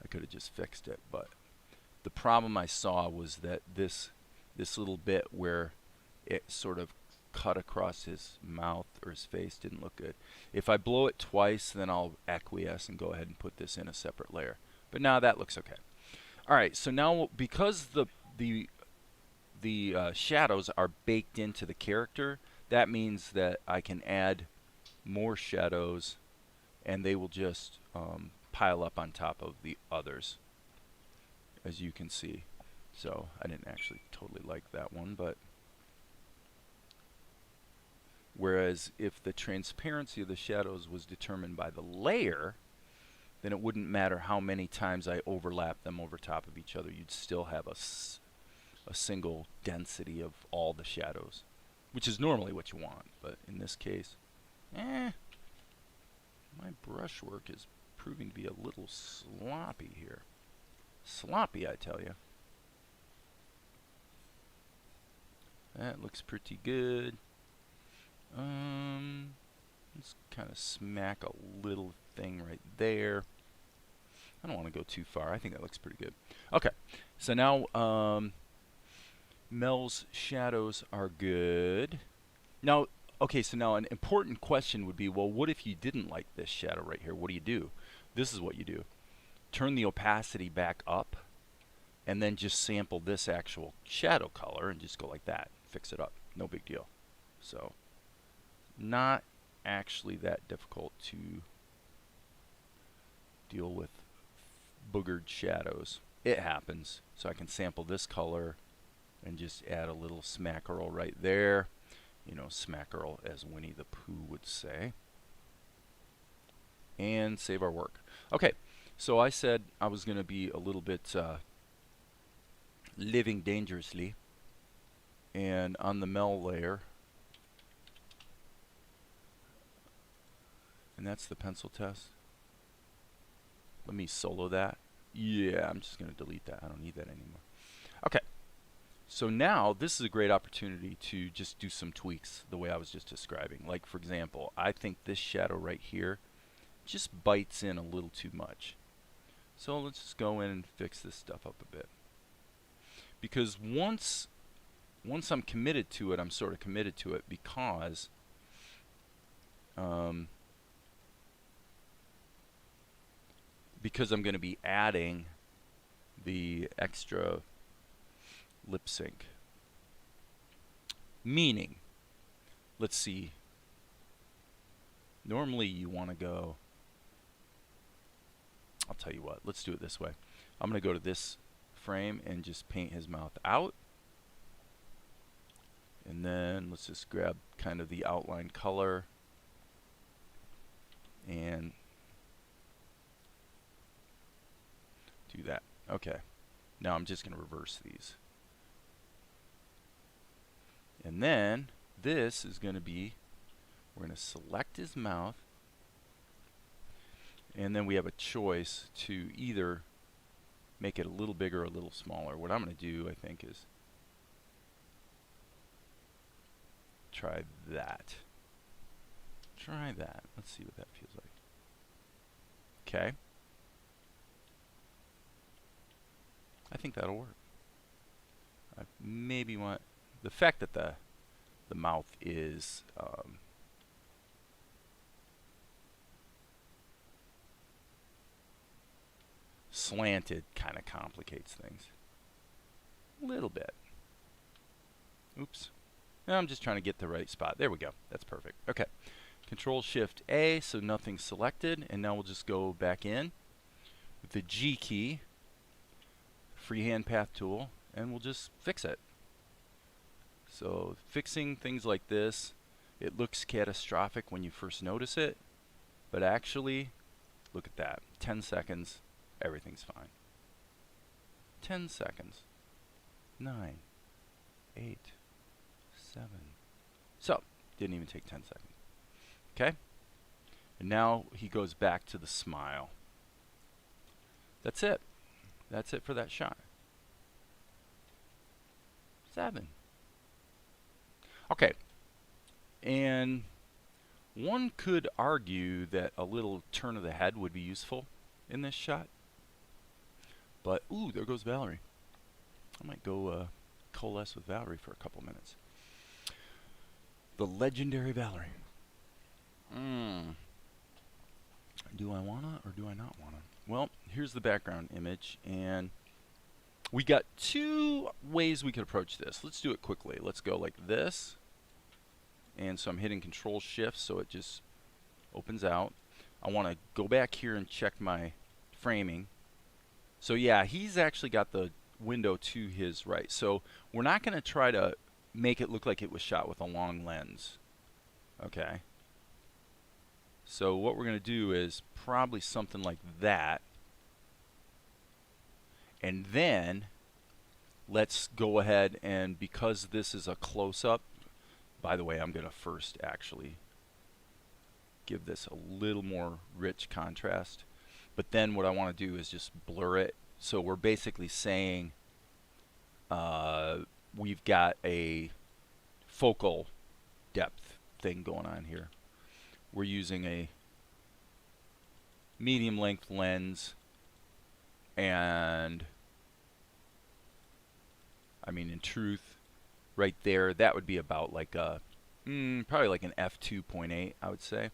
I could have just fixed it. But the problem I saw was that this little bit where it sort of cut across his mouth or his face didn't look good. If I blow it twice, then I'll acquiesce and go ahead and put this in a separate layer. But now that looks okay. All right, so now because the shadows are baked into the character, that means that I can add more shadows and they will just pile up on top of the others, as you can see. So I didn't actually totally like that one, but whereas if the transparency of the shadows was determined by the layer, then it wouldn't matter how many times I overlap them over top of each other. You'd still have a single density of all the shadows, which is normally what you want. But in this case, my brushwork is proving to be a little sloppy here. Sloppy, I tell you. That looks pretty good. Let's kind of smack a little thing right there. I don't want to go too far. I think that looks pretty good. Okay, so now Mel's shadows are good. Now, okay, so now an important question would be, well, what if you didn't like this shadow right here? What do you do? This is what you do. Turn the opacity back up, and then just sample this actual shadow color and just go like that. Fix it up. No big deal. So, not actually that difficult to deal with boogered shadows. It happens. So I can sample this color and just add a little smackerel right there. You know, smackerel as Winnie the Pooh would say. And save our work. Okay, so I said I was going to be a little bit living dangerously. And on the Mel layer, and that's the pencil test. Let me solo that. Yeah, I'm just going to delete that. I don't need that anymore. Okay. So now this is a great opportunity to just do some tweaks the way I was just describing. Like, for example, I think this shadow right here just bites in a little too much. So let's just go in and fix this stuff up a bit. Because once I'm committed to it, I'm sort of committed to it because I'm going to be adding the extra lip sync. Meaning, let's see, normally you want to go, I'll tell you what, let's do it this way. I'm going to go to this frame and just paint his mouth out. And then let's just grab kind of the outline color and do that. Okay. Now I'm just going to reverse these. And then this is going to be, we're going to select his mouth, and then we have a choice to either make it a little bigger or a little smaller. What I'm going to do, I think, is try that. Try that. Let's see what that feels like. Okay. I think that'll work. I maybe want the fact that the mouth is slanted kind of complicates things a little bit. Oops. No, I'm just trying to get the right spot. There we go. That's perfect. Okay. Control Shift A, so nothing's selected, and now we'll just go back in with the G key, freehand path tool, and we'll just fix it. So fixing things like this, it looks catastrophic when you first notice it, but actually, look at that. 10 seconds, everything's fine. 10 seconds. 9, 8, 7. So, didn't even take 10 seconds. Okay? And now he goes back to the smile. That's it. That's it for that shot. 7. Okay. And one could argue that a little turn of the head would be useful in this shot. But, ooh, there goes Valerie. I might go coalesce with Valerie for a couple minutes. The legendary Valerie. Do I wanna or do I not wanna? Well, here's the background image, and we got 2 ways we could approach this. Let's do it quickly. Let's go like this, and so I'm hitting Control Shift so it just opens out. I want to go back here and check my framing. So yeah, he's actually got the window to his right. So we're not going to try to make it look like it was shot with a long lens. Okay. So what we're going to do is probably something like that. And then let's go ahead and, because this is a close-up, by the way, I'm going to first actually give this a little more rich contrast. But then what I want to do is just blur it. So we're basically saying we've got a focal depth thing going on here. We're using a medium length lens, and I mean, in truth, right there, that would be about like a probably like an f2.8, I would say.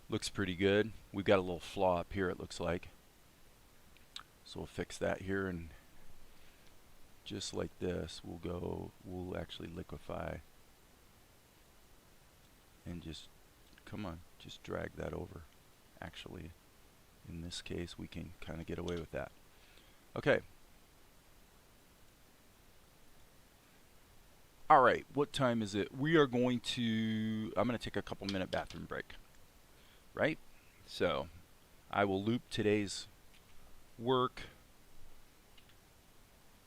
Looks pretty good. We've got a little flaw up here, it looks like. So we'll fix that here, and just like this, we'll actually liquefy and just, come on, just drag that over. Actually, in this case, we can kind of get away with that. Okay. All right, what time is it? We are going to, I'm going to take a couple minute bathroom break. Right? So, I will loop today's work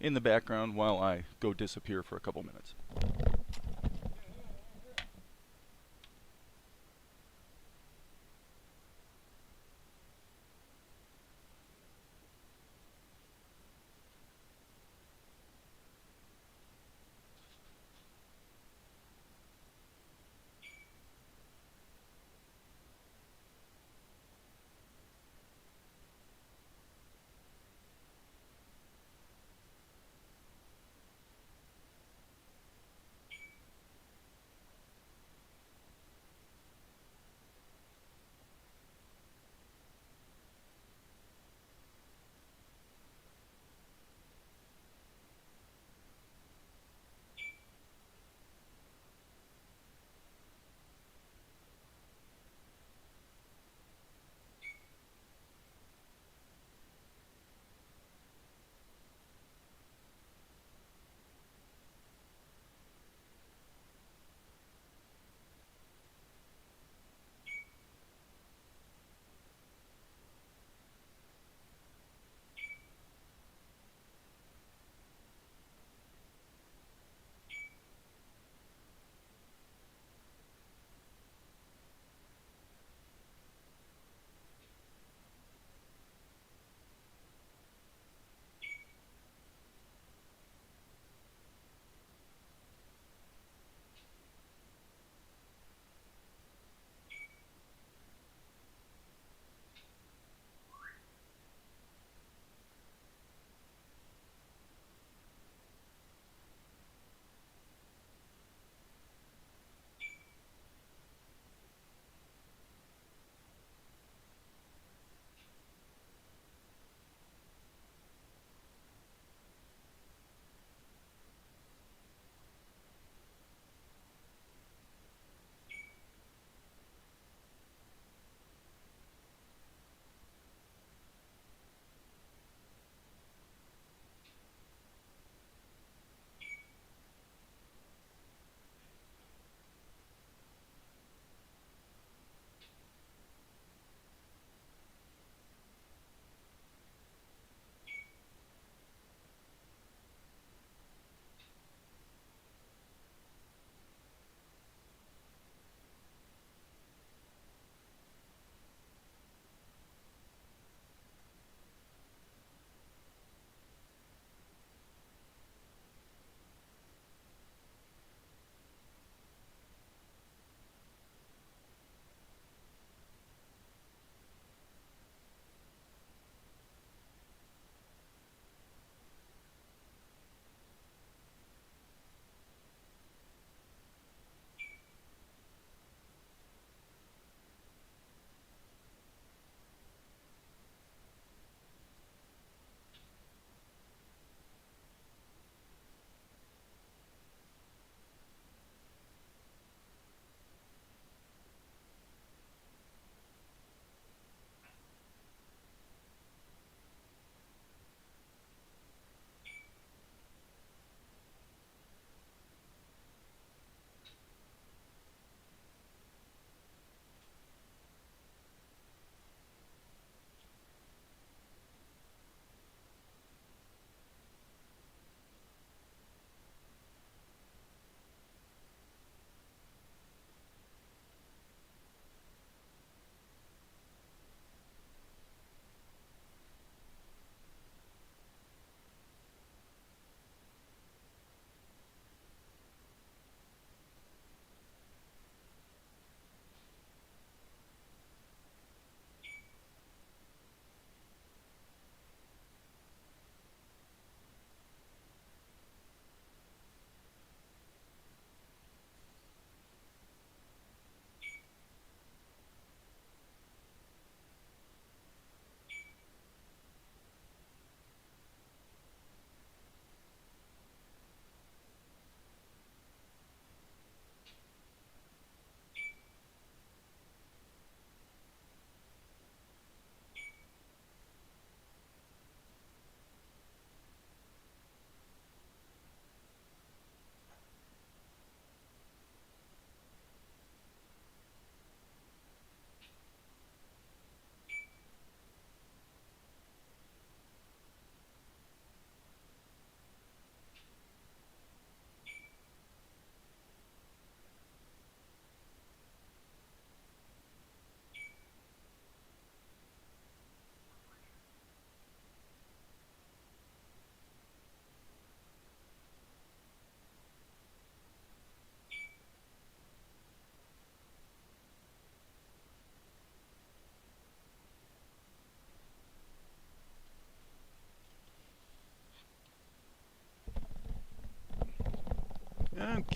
in the background while I go disappear for a couple minutes.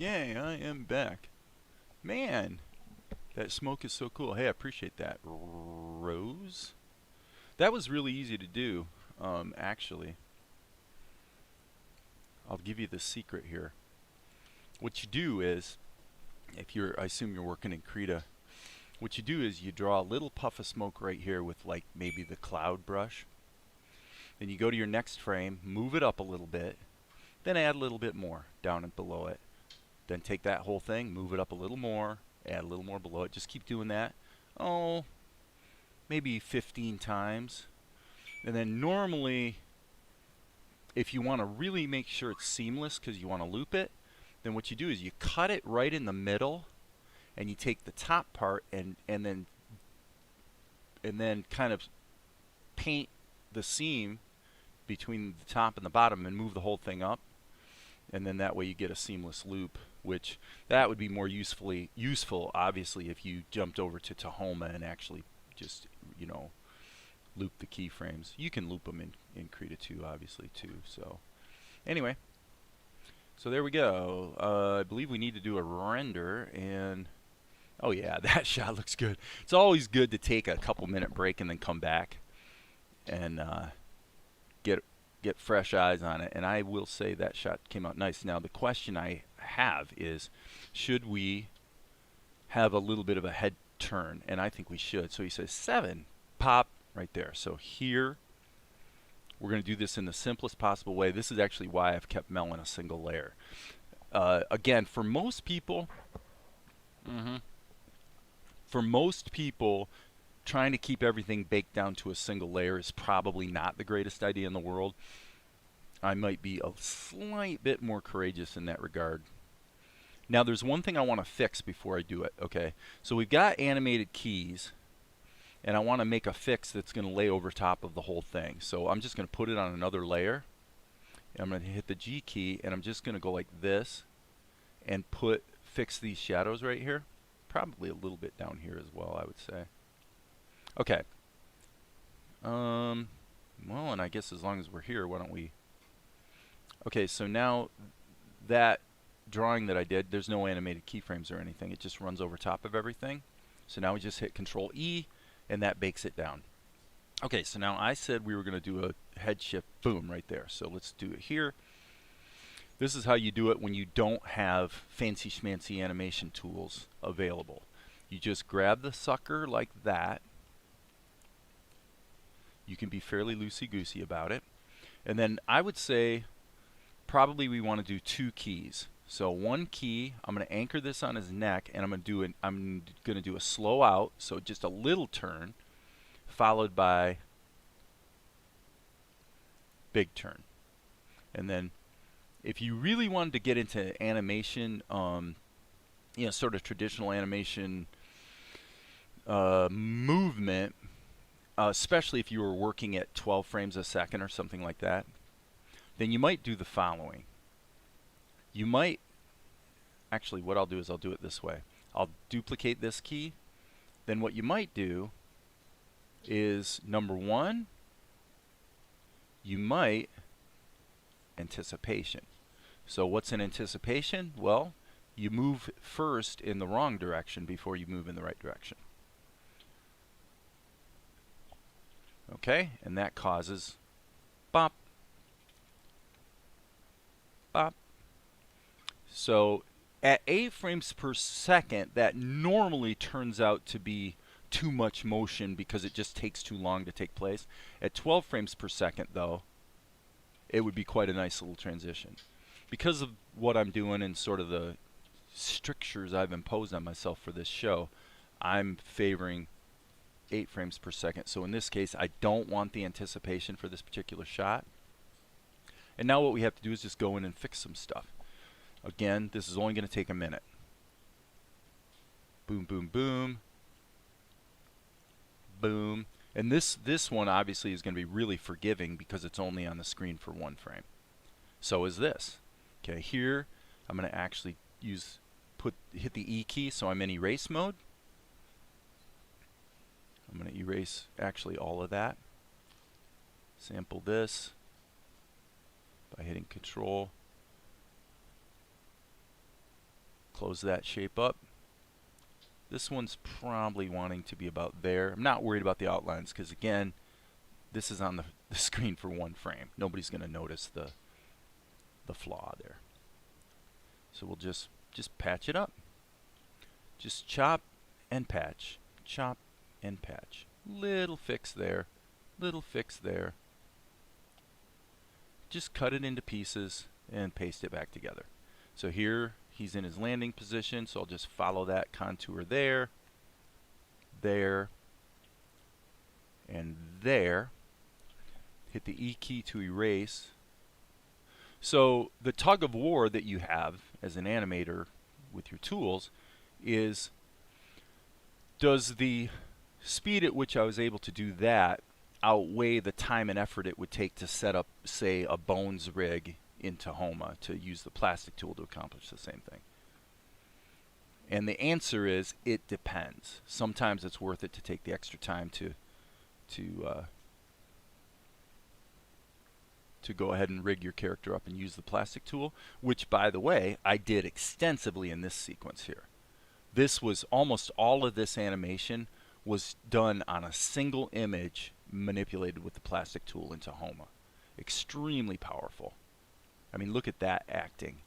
Okay, I am back. Man, that smoke is so cool. Hey, I appreciate that. Rose? That was really easy to do, actually. I'll give you the secret here. What you do is, I assume you're working in Krita, what you do is you draw a little puff of smoke right here with like maybe the cloud brush. Then you go to your next frame, move it up a little bit, then add a little bit more down and below it. Then take that whole thing, move it up a little more, add a little more below it. Just keep doing that. Oh, maybe 15 times. And then normally, if you want to really make sure it's seamless because you want to loop it, then what you do is you cut it right in the middle, and you take the top part and then kind of paint the seam between the top and the bottom and move the whole thing up, and then that way you get a seamless loop, which that would be more useful obviously if you jumped over to Tahoma and actually just, you know, loop the keyframes. You can loop them in Krita too, obviously too. So anyway, so there we go. I believe we need to do a render, and oh yeah, that shot looks good. It's always good to take a couple minute break and then come back and get fresh eyes on it. And I will say that shot came out nice. Now the question I have is, should we have a little bit of a head turn? And I think we should. So he says 7, pop, right there. So here we're going to do this in the simplest possible way. This is actually why I've kept Melon a single layer. Again, for most people, trying to keep everything baked down to a single layer is probably not the greatest idea in the world. I might be a slight bit more courageous in that regard. Now there's one thing I want to fix before I do it. Okay, so we've got animated keys, and I want to make a fix that's going to lay over top of the whole thing. So I'm just going to put it on another layer. I'm going to hit the G key, and I'm just going to go like this and fix these shadows right here. Probably a little bit down here as well, I would say. Okay. Well, and I guess as long as we're here, why don't we... Okay, so now that drawing that I did, there's no animated keyframes or anything. It just runs over top of everything. So now we just hit Control E, and that bakes it down. Okay, so now I said we were going to do a head shift, boom, right there. So let's do it here. This is how you do it when you don't have fancy schmancy animation tools available. You just grab the sucker like that. You can be fairly loosey-goosey about it. And then I would say probably we want to do 2 keys. So one key, I'm going to anchor this on his neck, and I'm going to do a slow out, so just a little turn, followed by big turn. And then if you really wanted to get into animation, you know, sort of traditional animation movement, especially if you were working at 12 frames a second or something like that, then you might do the following. You might, actually what I'll do is I'll do it this way. I'll duplicate this key. Then what you might do is, number 1, you might anticipation. So what's an anticipation? Well, you move first in the wrong direction before you move in the right direction. Okay, and that causes bop, bop. So at 8 frames per second, that normally turns out to be too much motion because it just takes too long to take place. At 12 frames per second, though, it would be quite a nice little transition. Because of what I'm doing and sort of the strictures I've imposed on myself for this show, I'm favoring 8 frames per second. So in this case, I don't want the anticipation for this particular shot. And now what we have to do is just go in and fix some stuff. Again, this is only going to take a minute. Boom, boom, boom. Boom. And this one obviously is going to be really forgiving because it's only on the screen for 1 frame. So is this. Okay, here I'm going to actually hit the E key, so I'm in erase mode. I'm going to erase actually all of that. Sample this by hitting Control. close that shape up. This one's probably wanting to be about there. I'm not worried about the outlines because, again, this is on the screen for one frame. Nobody's going to notice the flaw there. So we'll just patch it up. Just chop and patch. Chop and patch. Little fix there. Little fix there. Just cut it into pieces and paste it back together. So here he's in his landing position, so I'll just follow that contour there, there, and there. Hit the E key to erase. So the tug of war that you have as an animator with your tools is, does the speed at which I was able to do that outweigh the time and effort it would take to set up, say, a bones rig in Tahoma to use the plastic tool to accomplish the same thing? And the answer is, it depends. Sometimes it's worth it to take the extra time to go ahead and rig your character up and use the plastic tool, which, by the way, I did extensively in this sequence here. This was almost all of this animation was done on a single image manipulated with the plastic tool in Tahoma. Extremely powerful. I mean, look at that acting.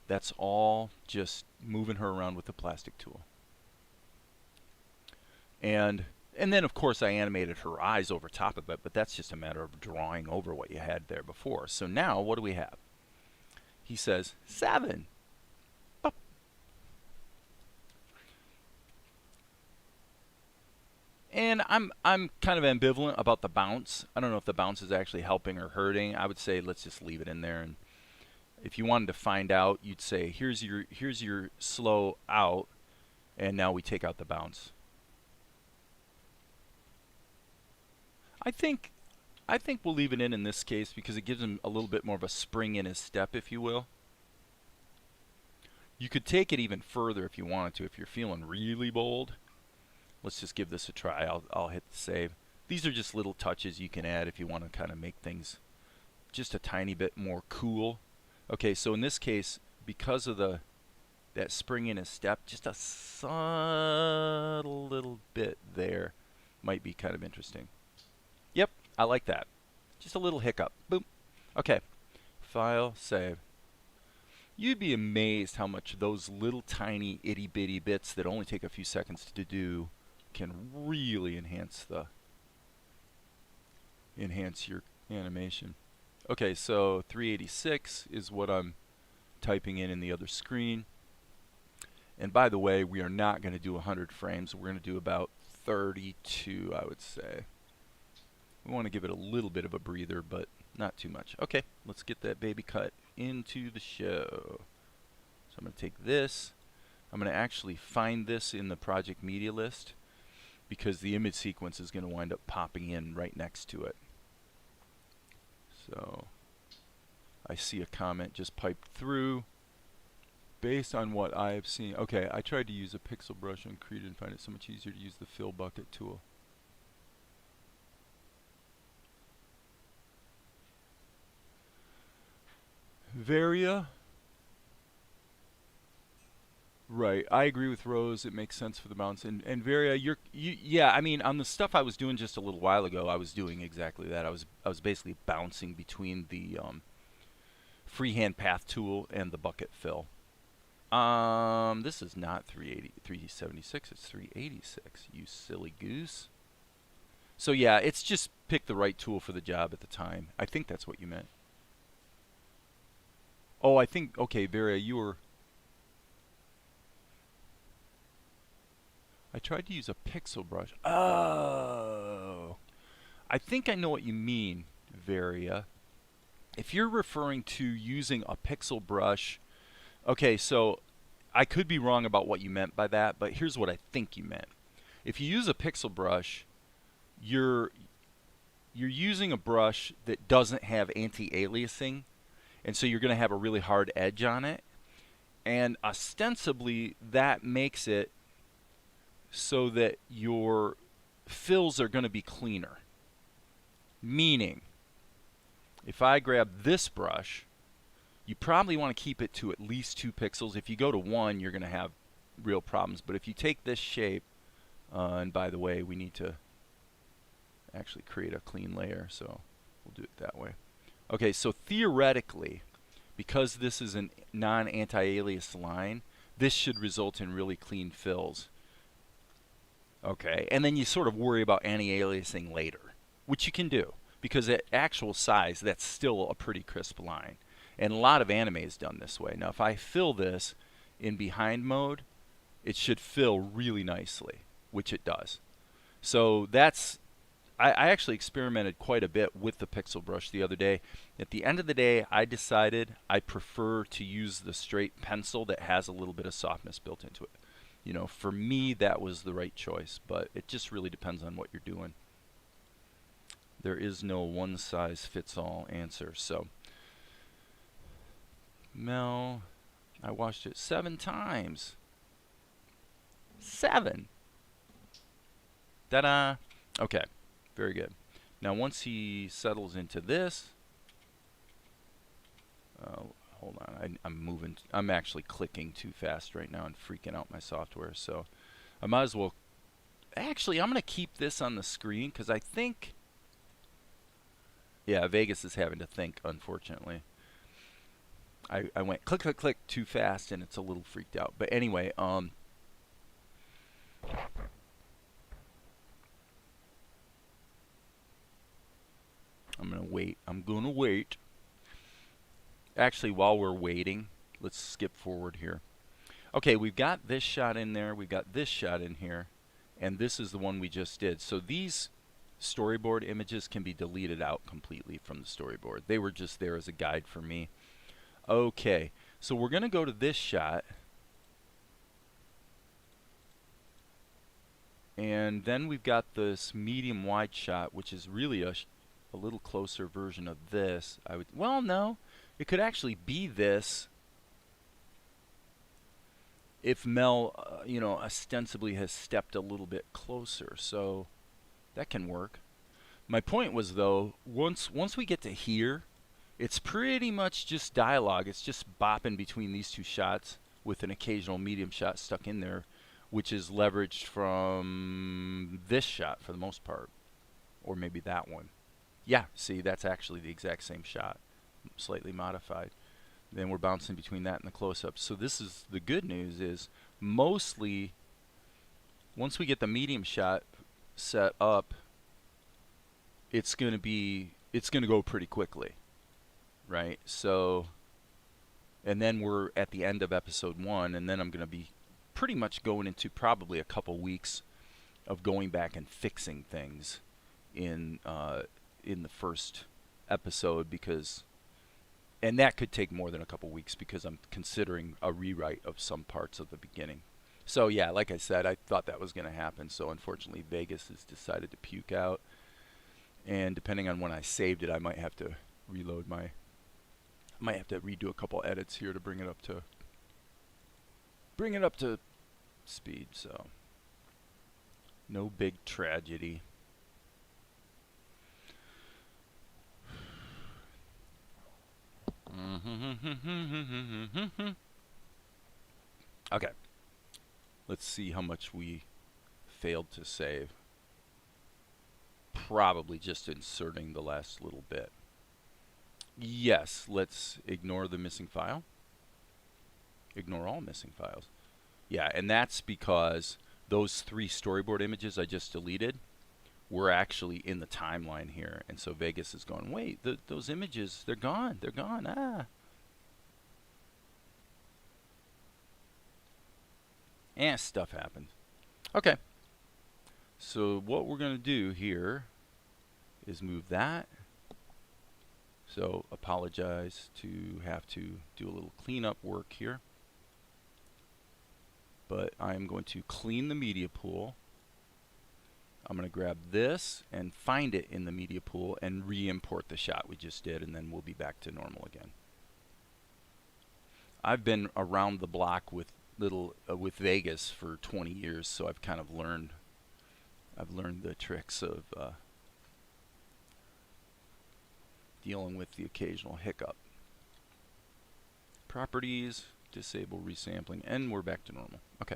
That's all just moving her around with the plastic tool. And then, of course, I animated her eyes over top of it, but that's just a matter of drawing over what you had there before. So now, what do we have? He says, 7. Boop. And I'm kind of ambivalent about the bounce. I don't know if the bounce is actually helping or hurting. I would say let's just leave it in there. And if you wanted to find out, you'd say, here's your slow out, and now we take out the bounce. I think we'll leave it in this case because it gives him a little bit more of a spring in his step, if you will. You could take it even further if you wanted to. If you're feeling really bold, let's just give this a try. I'll hit the save. These are just little touches you can add if you want to kind of make things just a tiny bit more cool. Okay, so in this case, because of that spring in his step, just a subtle little bit there might be kind of interesting. Yep, I like that. Just a little hiccup. Boom. Okay. File, save. You'd be amazed how much those little tiny itty bitty bits that only take a few seconds to do can really enhance your animation. Okay, so 386 is what I'm typing in the other screen. And by the way, we are not going to do 100 frames. We're going to do about 32, I would say. We want to give it a little bit of a breather, but not too much. Okay, let's get that baby cut into the show. So I'm going to take this. I'm going to actually find this in the project media list because the image sequence is going to wind up popping in right next to it. So I see a comment just piped through. Based on what I have seen. Okay, I tried to use a pixel brush on Krita and find it so much easier to use the fill bucket tool. Varia. Right, I agree with Rose. It makes sense for the bounce. And Varia, yeah. I mean, on the stuff I was doing just a little while ago, I was doing exactly that. I was basically bouncing between the freehand path tool and the bucket fill. This is not 376. It's 386. You silly goose. So yeah, it's just pick the right tool for the job at the time. I think that's what you meant. Oh, I think, okay, Vera, you were... I tried to use a pixel brush. Oh! I think I know what you mean, Varia. If you're referring to using a pixel brush... Okay, so I could be wrong about what you meant by that, but here's what I think you meant. If you use a pixel brush, you're using a brush that doesn't have anti-aliasing, and so you're going to have a really hard edge on it. And ostensibly, that makes it so that your fills are going to be cleaner. Meaning, if I grab this brush, You probably want to keep it to at least 2 pixels. If you go to 1, you're going to have real problems. But if you take this shape, and by the way, we need to actually create a clean layer, so we'll do it that way. Okay, so theoretically, because this is a non-anti-alias line, this should result in really clean fills. Okay, and then you sort of worry about anti-aliasing later, which you can do, because at actual size, that's still a pretty crisp line. And a lot of anime is done this way. Now, if I fill this in behind mode, it should fill really nicely, which it does. So that's, I actually experimented quite a bit with the pixel brush the other day. At the end of the day, I decided I prefer to use the straight pencil that has a little bit of softness built into it. You know, for me, that was the right choice, but it just really depends on what you're doing. There is no one-size-fits-all answer. So, Mel, I watched it 7 times. 7! Ta-da! Okay, very good. Now, once he settles into this, hold on, I'm moving. I'm actually clicking too fast right now and freaking out my software. So I might as well. Actually, I'm going to keep this on the screen because I think. Yeah, Vegas is having to think, unfortunately. I went click, click, click too fast and it's a little freaked out. But anyway, I'm going to wait. I'm going to wait. Actually, while we're waiting, let's skip forward here. Okay, we've got this shot in there, we've got this shot in here, and this is the one we just did. So these storyboard images can be deleted out completely from the storyboard. They were just there as a guide for me. Okay, so we're going to go to this shot, and then we've got this medium wide shot, which is really a little closer version of this. Well, no. It could actually be this if Mel, you know, ostensibly has stepped a little bit closer. So that can work. My point was, though, once we get to here, it's pretty much just dialogue. It's just bopping between these two shots with an occasional medium shot stuck in there, which is leveraged from this shot for the most part. Or maybe that one. Yeah, see, that's actually the exact same shot, slightly modified. Then we're bouncing between that and the close-up. So this is the good news is mostly once we get the medium shot set up, it's going to go pretty quickly, right? So, and then we're at the end of episode 1, and then I'm going to be pretty much going into probably a couple weeks of going back and fixing things in the first episode, because, and that could take more than a couple weeks because I'm considering a rewrite of some parts of the beginning. So yeah, like I said, I thought that was going to happen. So unfortunately, Vegas has decided to puke out, and depending on when I saved it, I might have to reload my. I might have to redo a couple edits here to bring it up to speed. So no big tragedy. Okay. Let's see how much we failed to save. Probably just inserting the last little bit. Yes, let's ignore the missing file. Ignore all missing files. Yeah, and that's because those 3 storyboard images I just deleted were actually in the timeline here. And so Vegas is going, wait, those images, they're gone. They're gone. Ah. And stuff happens. Okay. So what we're going to do here is move that. So apologize to have to do a little cleanup work here. But I'm going to clean the media pool. I'm going to grab this and find it in the media pool and re-import the shot we just did, and then we'll be back to normal again. I've been around the block with with Vegas for 20 years, so I've kind of learned the tricks of dealing with the occasional hiccup. Properties, disable resampling, and we're back to normal. Okay.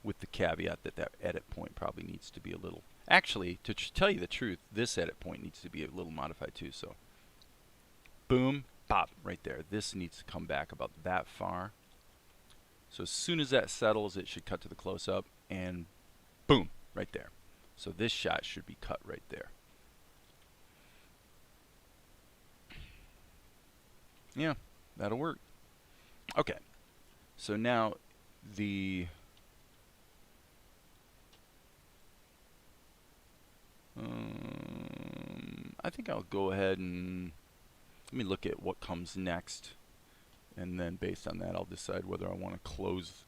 With the caveat that that edit point probably needs to be a little... Actually, to tell you the truth, this edit point needs to be a little modified too. So, boom, pop, right there. This needs to come back about that far. So as soon as that settles, it should cut to the close-up, and boom, right there. So this shot should be cut right there. Yeah, that'll work. Okay, so now the... I think I'll go ahead and let me look at what comes next, and then based on that I'll decide whether I want to close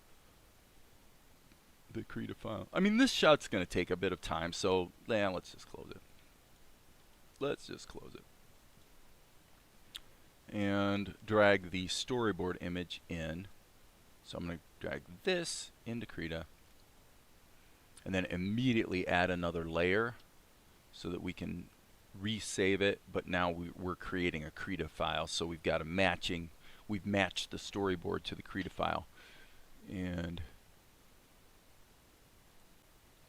the Krita file. I mean, this shot's going to take a bit of time, so yeah, let's just close it. Let's just close it. And drag the storyboard image in. So I'm going to drag this into Krita, and then immediately add another layer so that we can resave it, but now we're creating a Krita file, so we've got a matching, we've matched the storyboard to the Krita file. And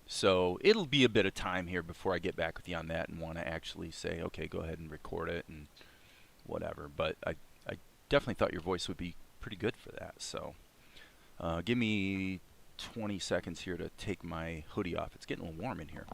so it'll be a bit of time here before I get back with you on that and want to actually say, okay, go ahead and record it and whatever. But I definitely thought your voice would be pretty good for that. So give me 20 seconds here to take my hoodie off. It's getting a little warm in here.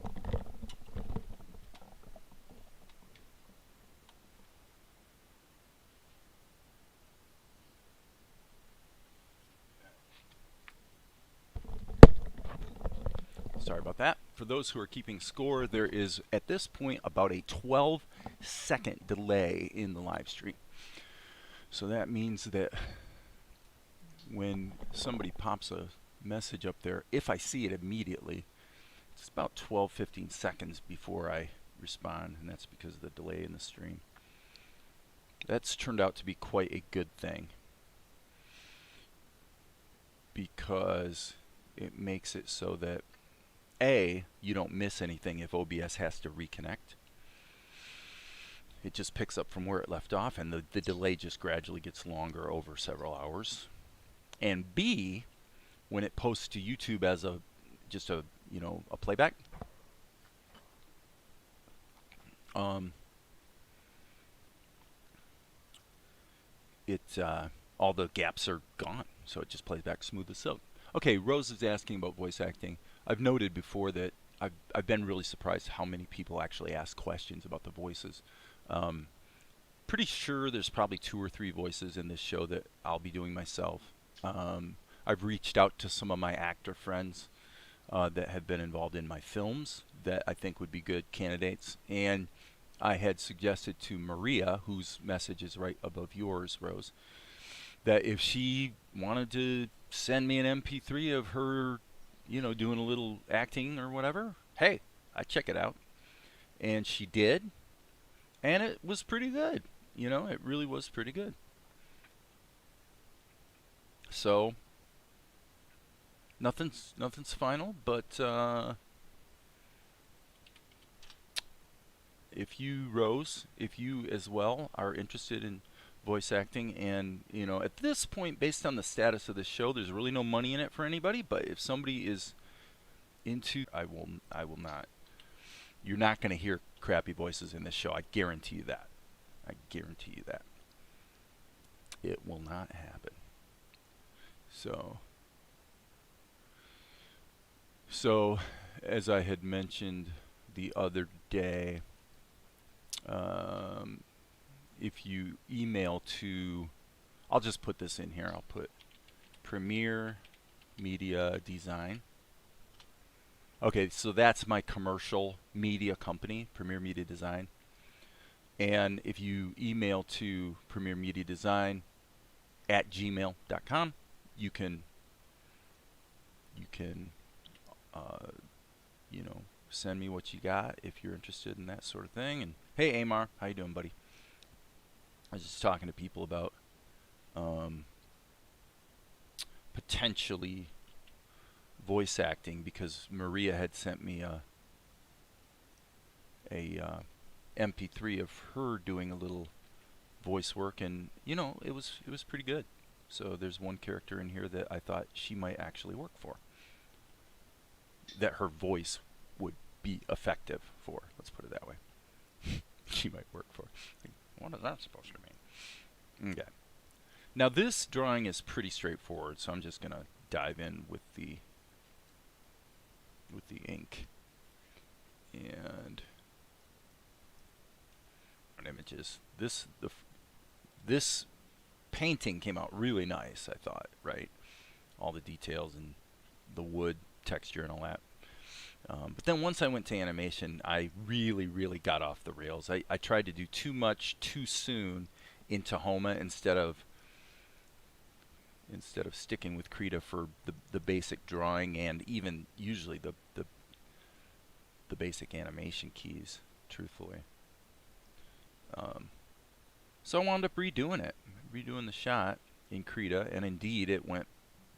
Sorry about that. For those who are keeping score, there is at this point about a 12-second delay in the live stream. So that means that when somebody pops a message up there, if I see it immediately, it's about 12-15 seconds before I respond, and that's because of the delay in the stream. That's turned out to be quite a good thing, because it makes it so that you don't miss anything if OBS has to reconnect. It just picks up from where it left off, and the delay just gradually gets longer over several hours. And B, when it posts to YouTube as just a playback, all the gaps are gone, so it just plays back smooth as silk. Okay, Rose is asking about voice acting. I've noted before that I've been really surprised how many people actually ask questions about the voices. Pretty sure there's probably 2 or 3 voices in this show that I'll be doing myself. I've reached out to some of my actor friends that have been involved in my films that I think would be good candidates. And I had suggested to Maria, whose message is right above yours, Rose, that if she wanted to send me an MP3 of her, doing a little acting or whatever, hey, I'd check it out. And she did, and it was pretty good. It really was pretty good. So nothing's final, but if you, Rose, if you as well are interested in voice acting, and at this point, based on the status of the show, there's really no money in it for anybody, but if somebody is into, I will not, you're not going to hear crappy voices in this show. I guarantee you that. I guarantee you that. It will not happen. So as I had mentioned the other day, if you email to, I'll just put this in here, I'll put Premier Media Design. Okay, so that's my commercial media company, Premier Media Design. And if you email to premiermediadesign@gmail.com, you can send me what you got if you're interested in that sort of thing. And hey, Amar, how you doing, buddy? I was just talking to people about potentially voice acting, because Maria had sent me a MP3 of her doing a little voice work, and you know, it was pretty good. So there's one character in here that I thought she might actually work for. That her voice would be effective for. Let's put it that way. She might work for. What is that supposed to mean? Okay. Now this drawing is pretty straightforward, so I'm just gonna dive in with the ink and images. This painting came out really nice, I thought, right? All the details and the wood texture and all that. But then once I went to animation, I really got off the rails. I tried to do too much too soon in Tahoma instead of sticking with Krita for the basic drawing and even usually the basic animation keys, truthfully. So I wound up redoing the shot in Krita, and indeed it went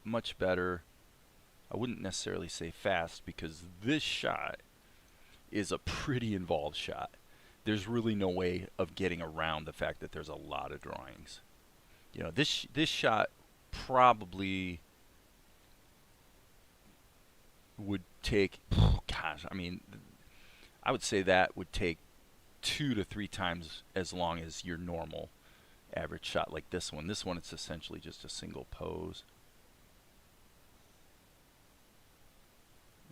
much better. I wouldn't necessarily say fast, because this shot is a pretty involved shot. There's really no way of getting around the fact that there's a lot of drawings. You know, this shot probably would take, gosh, I mean, I would say that would take 2 to 3 times as long as your normal average shot like this one. This one, it's essentially just a single pose.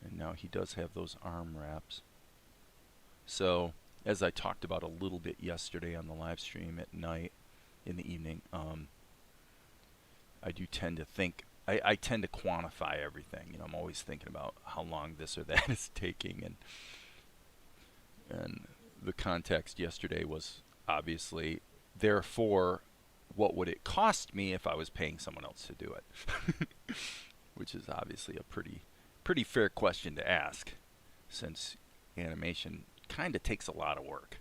And now he does have those arm wraps. So, as I talked about a little bit yesterday on the live stream at night, in the evening, I do tend to think, I tend to quantify everything. You know, I'm always thinking about how long this or that is taking, and the context yesterday was obviously, therefore, what would it cost me if I was paying someone else to do it? Which is obviously a pretty fair question to ask, since animation kind of takes a lot of work,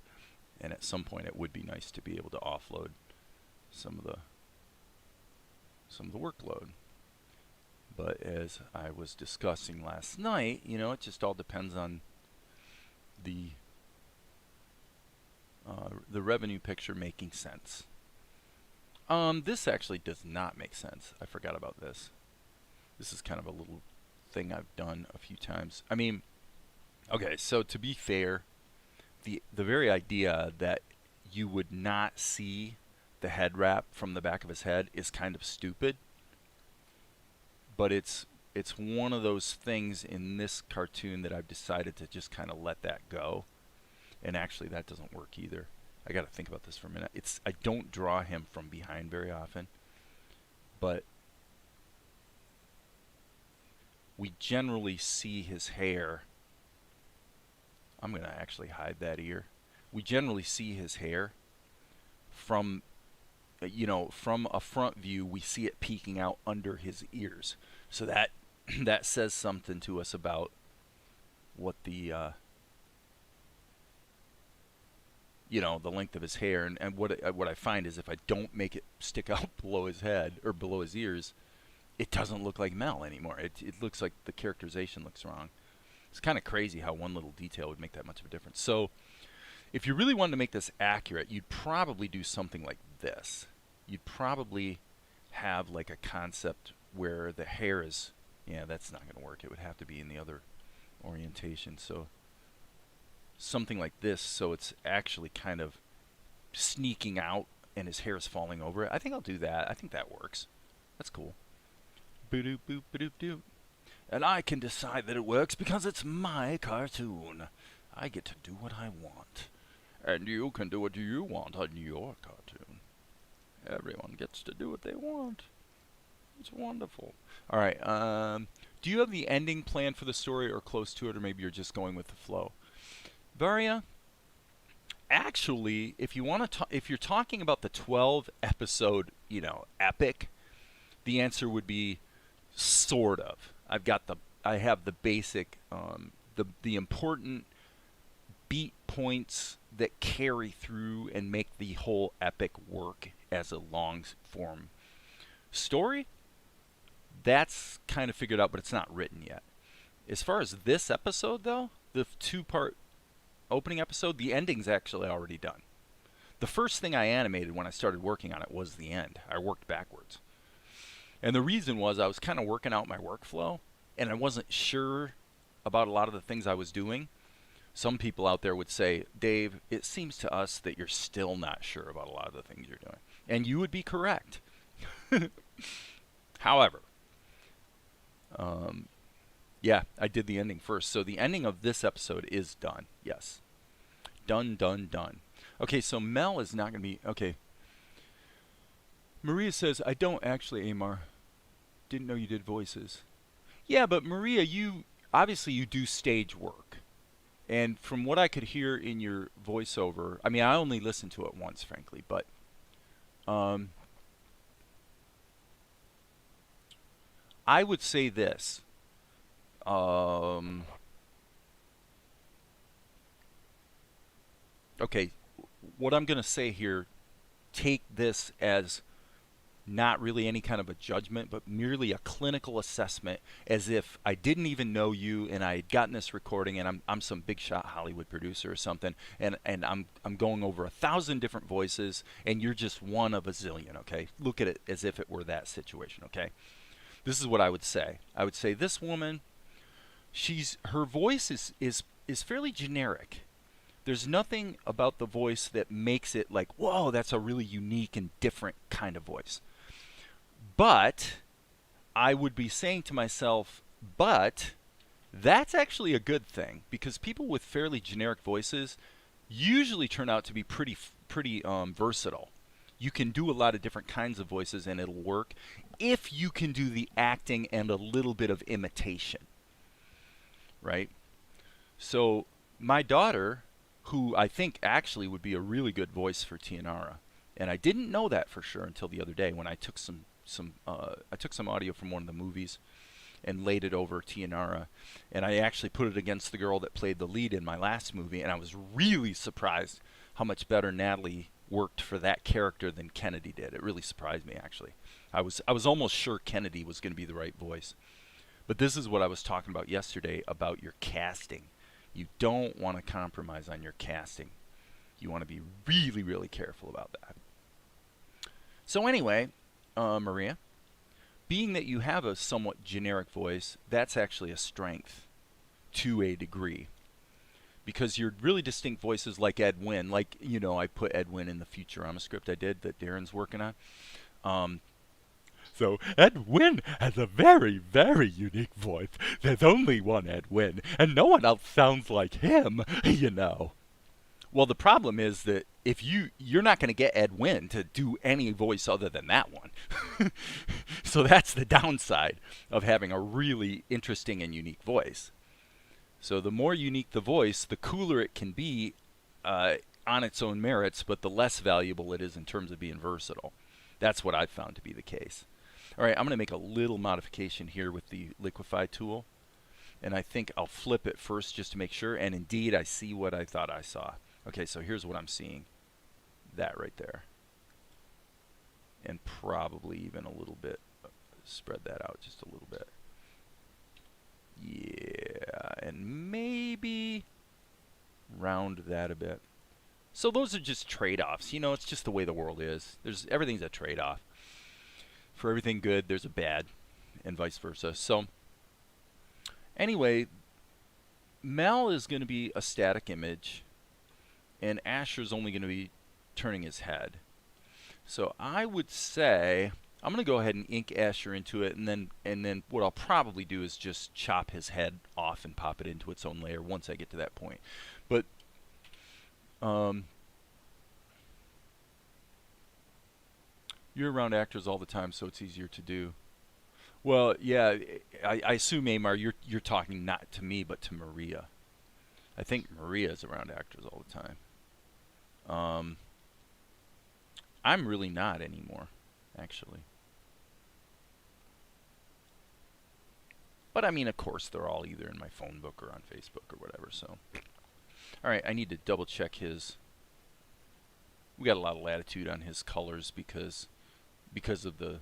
and at some point it would be nice to be able to offload some of the workload. But as I was discussing last night, you know, it just all depends on the revenue picture making sense. This actually does not make sense. I forgot about this. This is kind of a little thing I've done a few times. I mean, okay, so to be fair, the very idea that you would not see the head wrap from the back of his head is kind of stupid. But it's one of those things in this cartoon that I've decided to just kind of let that go. And actually that doesn't work either. I got to think about this for a minute. I don't draw him from behind very often, but we generally see his hair. I'm going to actually hide that ear. We generally see his hair from, you know, from a front view. We see it peeking out under his ears. So that that says something to us about what the you know, the length of his hair, and what I find is if I don't make it stick out below his head or below his ears, it doesn't look like Mel anymore. It looks like the characterization looks wrong. It's kind of crazy how one little detail would make that much of a difference. So if you really wanted to make this accurate, you'd probably do something like this. You'd probably have like a concept where the hair is, yeah, that's not going to work. It would have to be in the other orientation. So something like this, so it's actually kind of sneaking out and his hair is falling over it. I think I'll do that. I think that works. That's cool. Boop boop boop doop. And I can decide that it works because it's my cartoon. I get to do what I want. And you can do what you want on your cartoon. Everyone gets to do what they want. It's wonderful. All right. Do you have the ending planned for the story or close to it, or maybe you're just going with the flow? Varia, actually, if you want to, if you're talking about the 12 episode, you know, epic, the answer would be sort of. I have the basic, the important beat points that carry through and make the whole epic work as a long form story. That's kind of figured out, but it's not written yet. As far as this episode, though, the 2-part opening episode, the ending's actually already done. The first thing I animated when I started working on it was the end. I worked backwards. And the reason was I was kind of working out my workflow, and I wasn't sure about a lot of the things I was doing. Some people out there would say, Dave, it seems to us that you're still not sure about a lot of the things you're doing. And you would be correct. However, yeah, I did the ending first. So the ending of this episode is done. Yes. Done, done, done. Okay, so Mel is not going to be... Okay. Maria says, I don't actually, Amar. Didn't know you did voices. Yeah, but Maria, you... Obviously, you do stage work. And from what I could hear in your voiceover... I mean, I only listened to it once, frankly, but... I would say this. Okay, what I'm going to say here, take this as not really any kind of a judgment, but merely a clinical assessment, as if I didn't even know you and I had gotten this recording and I'm some big shot Hollywood producer or something, and I'm going over 1,000 different voices and you're just one of a zillion, okay? Look at it as if it were that situation, okay? This is what I would say. I would say this woman, her voice is fairly generic. There's nothing about the voice that makes it like, whoa, that's a really unique and different kind of voice. But I would be saying to myself, but that's actually a good thing, because people with fairly generic voices usually turn out to be pretty versatile. You can do a lot of different kinds of voices and it'll work if you can do the acting and a little bit of imitation, right? So my daughter, who I think actually would be a really good voice for Tianara, and I didn't know that for sure until the other day when I took some audio from one of the movies and laid it over Tianara, and I actually put it against the girl that played the lead in my last movie, and I was really surprised how much better Natalie worked for that character than Kennedy did. It really surprised me, actually. I was almost sure Kennedy was going to be the right voice. But this is what I was talking about yesterday about your casting. You don't want to compromise on your casting. You want to be really, really careful about that. So anyway, Maria, being that you have a somewhat generic voice, that's actually a strength to a degree. Because your really distinct voices like Ed Wynn, like, you know, I put Ed Wynn in the Futurama script I did that Darren's working on. So Ed Wynn has a very, very unique voice. There's only one Ed Wynn, and no one else sounds like him, you know. Well, the problem is that if you're not going to get Ed Wynn to do any voice other than that one. So that's the downside of having a really interesting and unique voice. So the more unique the voice, the cooler it can be on its own merits, but the less valuable it is in terms of being versatile. That's what I've found to be the case. All right, I'm going to make a little modification here with the liquify tool. And I think I'll flip it first just to make sure. And indeed, I see what I thought I saw. Okay, so here's what I'm seeing. That right there. And probably even a little bit. Spread that out just a little bit. Yeah, and maybe round that a bit. So those are just trade-offs. You know, it's just the way the world is. Everything's a trade-off. For everything good, there's a bad, and vice versa. So anyway, Mel is going to be a static image, and Asher's only going to be turning his head. So I would say I'm going to go ahead and ink Asher into it, and then what I'll probably do is just chop his head off and pop it into its own layer once I get to that point. But you're around actors all the time, so it's easier to do. Well, yeah, I assume, Amar, you're talking not to me, but to Maria. I think Maria's around actors all the time. I'm really not anymore, actually. But I mean, of course, they're all either in my phone book or on Facebook or whatever, so. All right, I need to double check his. We got a lot of latitude on his colors because of the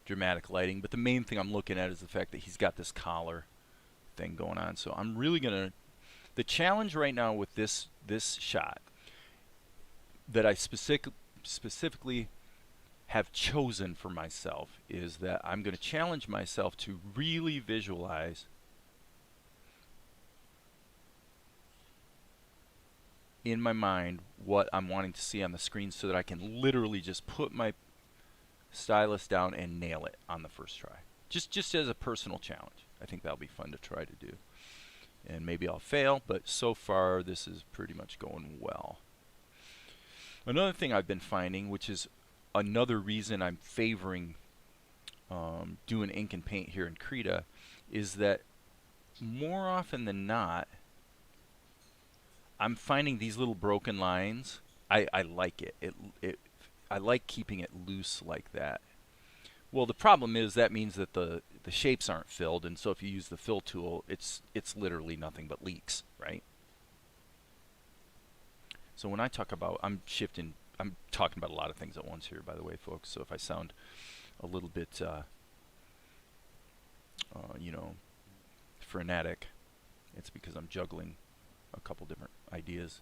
dramatic lighting, but the main thing I'm looking at is the fact that he's got this collar thing going on. So I'm really gonna, the challenge right now with this shot, that I specifically have chosen for myself is that I'm going to challenge myself to really visualize in my mind what I'm wanting to see on the screen so that I can literally just put my stylus down and nail it on the first try. Just as a personal challenge. I think that'll be fun to try to do. And maybe I'll fail, but so far this is pretty much going well. Another thing I've been finding, which is another reason I'm favoring doing ink and paint here in Krita, is that more often than not, I'm finding these little broken lines. I like it. I like keeping it loose like that. Well, the problem is that means that the shapes aren't filled, and so if you use the fill tool, it's literally nothing but leaks, right? So when I talk about, I'm talking about a lot of things at once here, by the way, folks. So if I sound a little bit, you know, frenetic, it's because I'm juggling a couple different ideas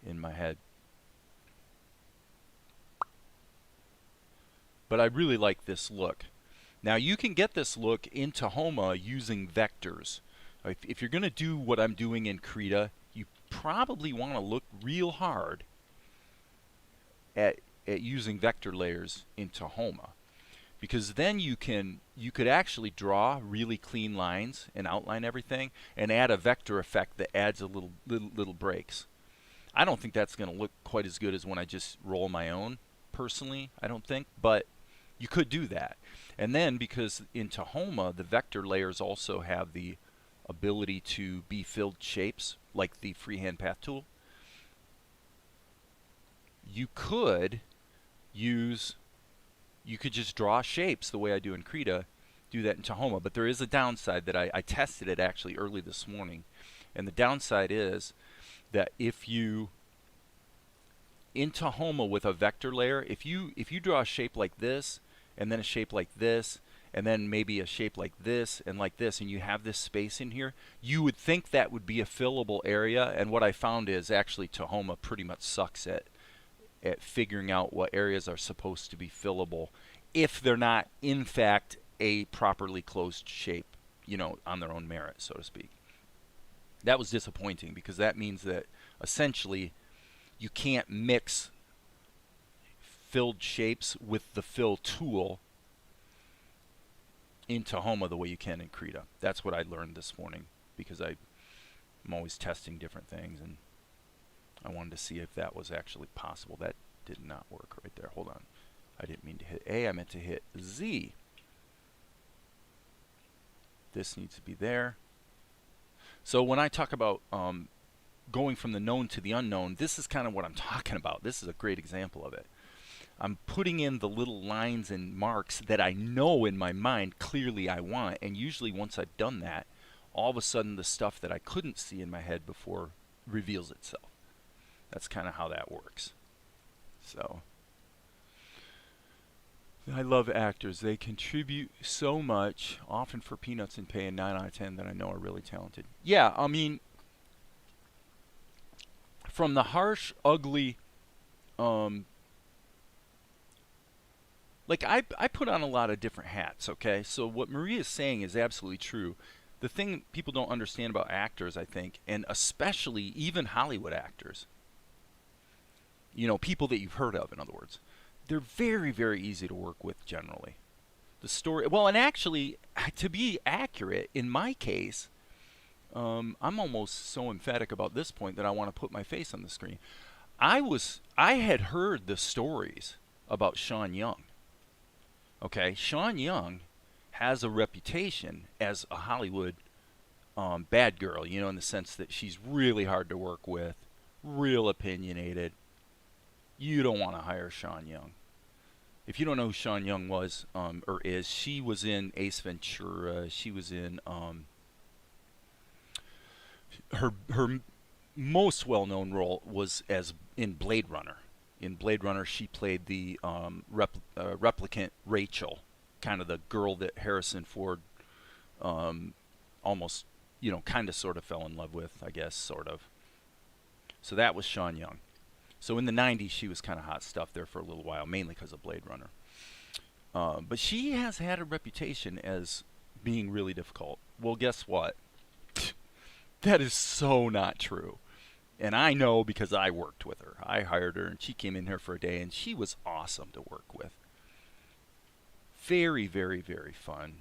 in my head. But I really like this look. Now you can get this look in Tahoma using vectors. If you're going to do what I'm doing in Krita, you probably want to look real hard at using vector layers in Tahoma, because then you could actually draw really clean lines and outline everything and add a vector effect that adds a little breaks. I don't think that's going to look quite as good as when I just roll my own, personally, I don't think, but you could do that. And then because in Tahoma the vector layers also have the ability to be filled shapes like the freehand path tool, you could just draw shapes the way I do in Krita, do that in Tahoma. But there is a downside that I tested it actually early this morning, and the downside is that if you in Tahoma with a vector layer, if you draw a shape like this and then a shape like this and then maybe a shape like this and you have this space in here, you would think that would be a fillable area, and what I found is actually Tahoma pretty much sucks at figuring out what areas are supposed to be fillable if they're not in fact a properly closed shape, you know, on their own merit, so to speak. That was disappointing because that means that essentially you can't mix filled shapes with the fill tool in Tahoma the way you can in Krita. That's what I learned this morning because I'm always testing different things, and I wanted to see if that was actually possible. That did not work right there. Hold on. I didn't mean to hit A. I meant to hit Z. This needs to be there. So when I talk about going from the known to the unknown, this is kind of what I'm talking about. This is a great example of it. I'm putting in the little lines and marks that I know in my mind clearly I want, and usually once I've done that, all of a sudden the stuff that I couldn't see in my head before reveals itself. That's kind of how that works. So I love actors. They contribute so much, often for peanuts, and paying 9 out of 10 that I know are really talented. Yeah, I mean, from the harsh, ugly, like I put on a lot of different hats, okay? So what Maria is saying is absolutely true. The thing people don't understand about actors, I think, and especially even Hollywood actors, you know, people that you've heard of, in other words, they're very, very easy to work with generally. The story, well, and actually, to be accurate, in my case, I'm almost so emphatic about this point that I want to put my face on the screen. I had heard the stories about Sean Young. Okay, Sean Young has a reputation as a Hollywood bad girl, you know, in the sense that she's really hard to work with, real opinionated. You don't want to hire Sean Young. If you don't know who Sean Young was or is, she was in Ace Ventura. She was in her most well-known role was as in Blade Runner. In Blade Runner, she played the replicant Rachel, kind of the girl that Harrison Ford almost, you know, kind of sort of fell in love with, I guess, sort of. So that was Sean Young. So in the 90s, she was kind of hot stuff there for a little while, mainly because of Blade Runner. But she has had a reputation as being really difficult. Well, guess what? That is so not true. And I know because I worked with her. I hired her, and she came in here for a day, and she was awesome to work with. Very, very, very fun.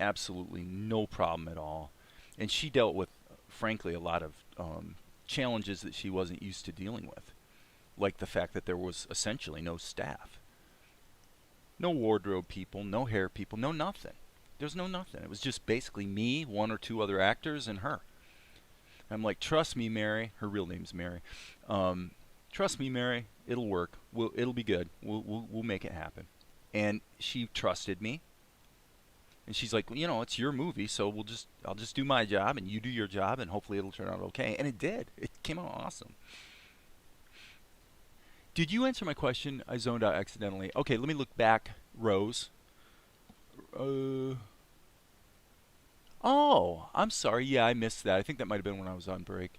Absolutely no problem at all. And she dealt with, frankly, a lot of challenges that she wasn't used to dealing with. Like the fact that there was essentially no staff. No wardrobe people, no hair people, no nothing. There's no nothing. It was just basically me, one or two other actors, and her. I'm like, trust me, Mary. Her real name's Mary. Trust me, Mary. It'll work. It'll be good. We'll make it happen. And she trusted me. And she's like, well, you know, it's your movie, so I'll just do my job, and you do your job, and hopefully it'll turn out okay. And it did. It came out awesome. Did you answer my question? I zoned out accidentally. Okay, let me look back. Rose. Oh, I'm sorry. Yeah, I missed that. I think that might have been when I was on break.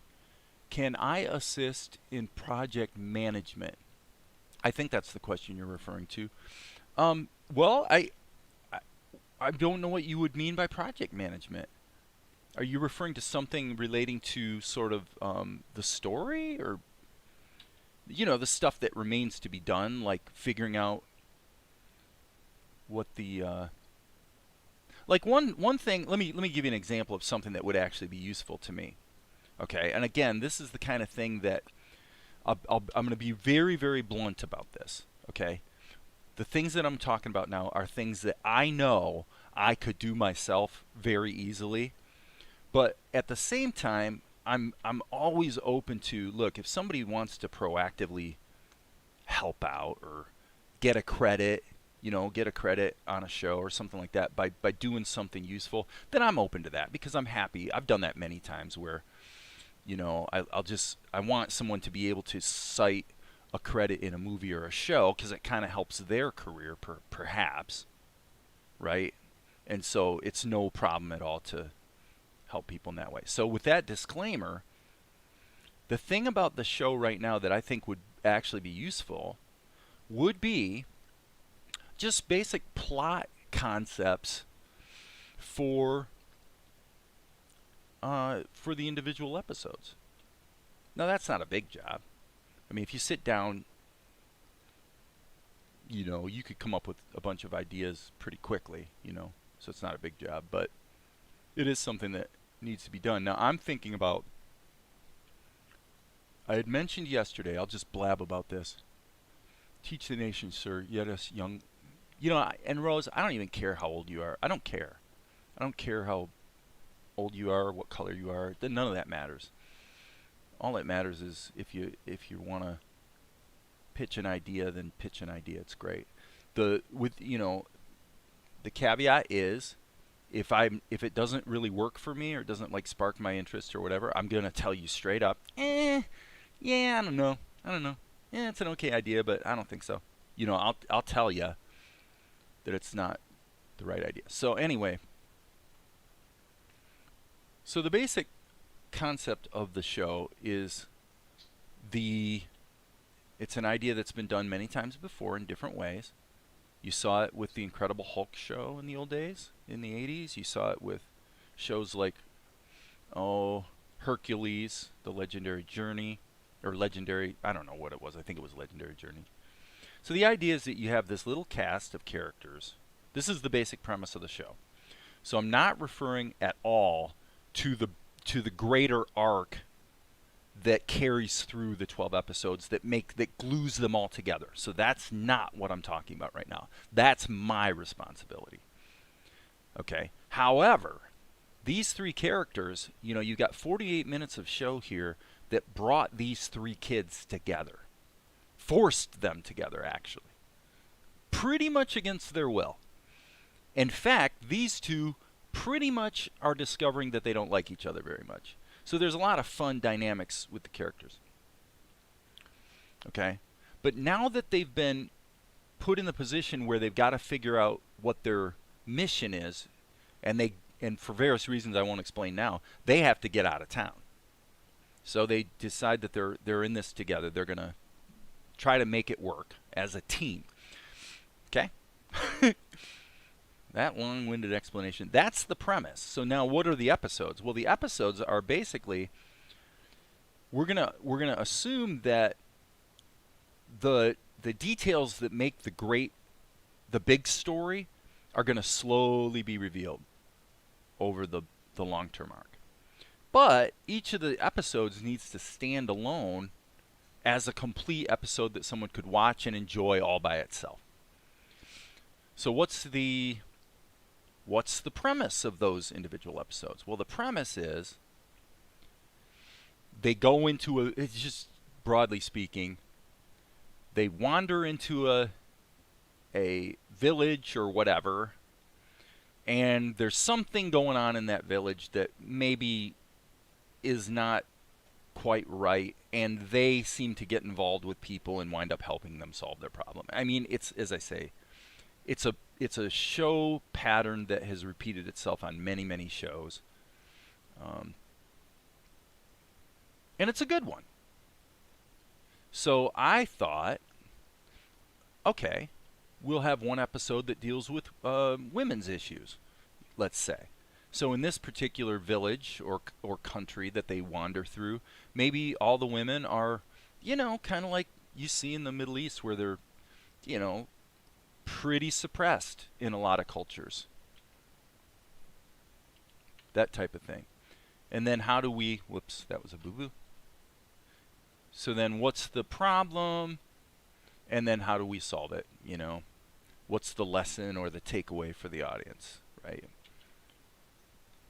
Can I assist in project management? I think that's the question you're referring to. Well, I don't know what you would mean by project management. Are you referring to something relating to sort of the story, or the stuff that remains to be done, like figuring out what the like one thing. Let me give you an example of something that would actually be useful to me. Okay, and again, this is the kind of thing that I'm going to be very, very blunt about this. Okay, the things that I'm talking about now are things that I know I could do myself very easily, but at the same time, I'm always open to, look, if somebody wants to proactively help out or get a credit, get a credit on a show or something like that by doing something useful, then I'm open to that, because I'm happy. I've done that many times where, I want someone to be able to cite a credit in a movie or a show, because it kind of helps their career, perhaps, right? And so it's no problem at all to help people in that way. So with that disclaimer, the thing about the show right now that I think would actually be useful would be just basic plot concepts for the individual episodes. Now, that's not a big job. I mean, if you sit down, you could come up with a bunch of ideas pretty quickly, so it's not a big job, but it is something that needs to be done. Now, I'm thinking about, I had mentioned yesterday, I'll just blab about this. Teach the nation, sir, yet us young. And Rose, I don't even care how old you are. I don't care. I don't care how old you are, what color you are. None of that matters. All that matters is if you want to pitch an idea, then pitch an idea. It's great. The caveat is, if it doesn't really work for me, or it doesn't spark my interest or whatever, I'm gonna tell you straight up, yeah, I don't know. Yeah, it's an okay idea, but I don't think so. I'll tell you that it's not the right idea. So anyway, so the basic concept of the show is it's an idea that's been done many times before in different ways. You saw it with the Incredible Hulk show in the old days, in the 80s. You saw it with shows like, Hercules, The Legendary Journey, or Legendary, I don't know what it was. I think it was Legendary Journey. So the idea is that you have this little cast of characters. This is the basic premise of the show. So I'm not referring at all to the greater arc that carries through the 12 episodes that glues them all together. So that's not what I'm talking about right now. That's my responsibility. Okay. However, these three characters, you got 48 minutes of show here that brought these three kids together. Forced them together, actually. Pretty much against their will. In fact, these two pretty much are discovering that they don't like each other very much. So there's a lot of fun dynamics with the characters. Okay? But now that they've been put in the position where they've got to figure out what their mission is, and for various reasons I won't explain now, they have to get out of town. So they decide that they're in this together. They're going to try to make it work as a team. Okay? That long-winded explanation. That's the premise. So now what are the episodes? Well, the episodes are basically we're gonna assume that the details that make the big story are going to slowly be revealed over the long-term arc. But each of the episodes needs to stand alone as a complete episode that someone could watch and enjoy all by itself. So what's the premise of those individual episodes? Well, the premise is they go into it's just broadly speaking, they wander into a village or whatever, and there's something going on in that village that maybe is not quite right, and they seem to get involved with people and wind up helping them solve their problem. I mean, it's, as I say, it's a show pattern that has repeated itself on many shows, and it's a good one. So I thought, okay, we'll have one episode that deals with women's issues, let's say. So in this particular village or country that they wander through, maybe all the women are, kind of like you see in the Middle East, where they're, pretty suppressed in a lot of cultures. That type of thing. And then how do we, whoops, that was a boo-boo. So then what's the problem? And then how do we solve it? What's the lesson or the takeaway for the audience, right?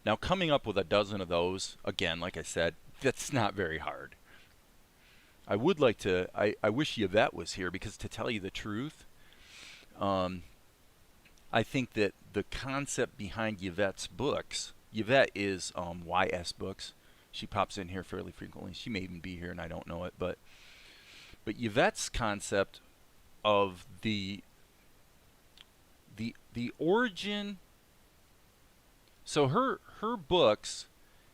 Now, coming up with a dozen of those, again, like I said, that's not very hard. I would like to, I wish Yvette was here, because to tell you the truth, I think that the concept behind Yvette's books, Yvette is YS Books. She pops in here fairly frequently. She may even be here and I don't know it, but Yvette's concept of the origin. So her books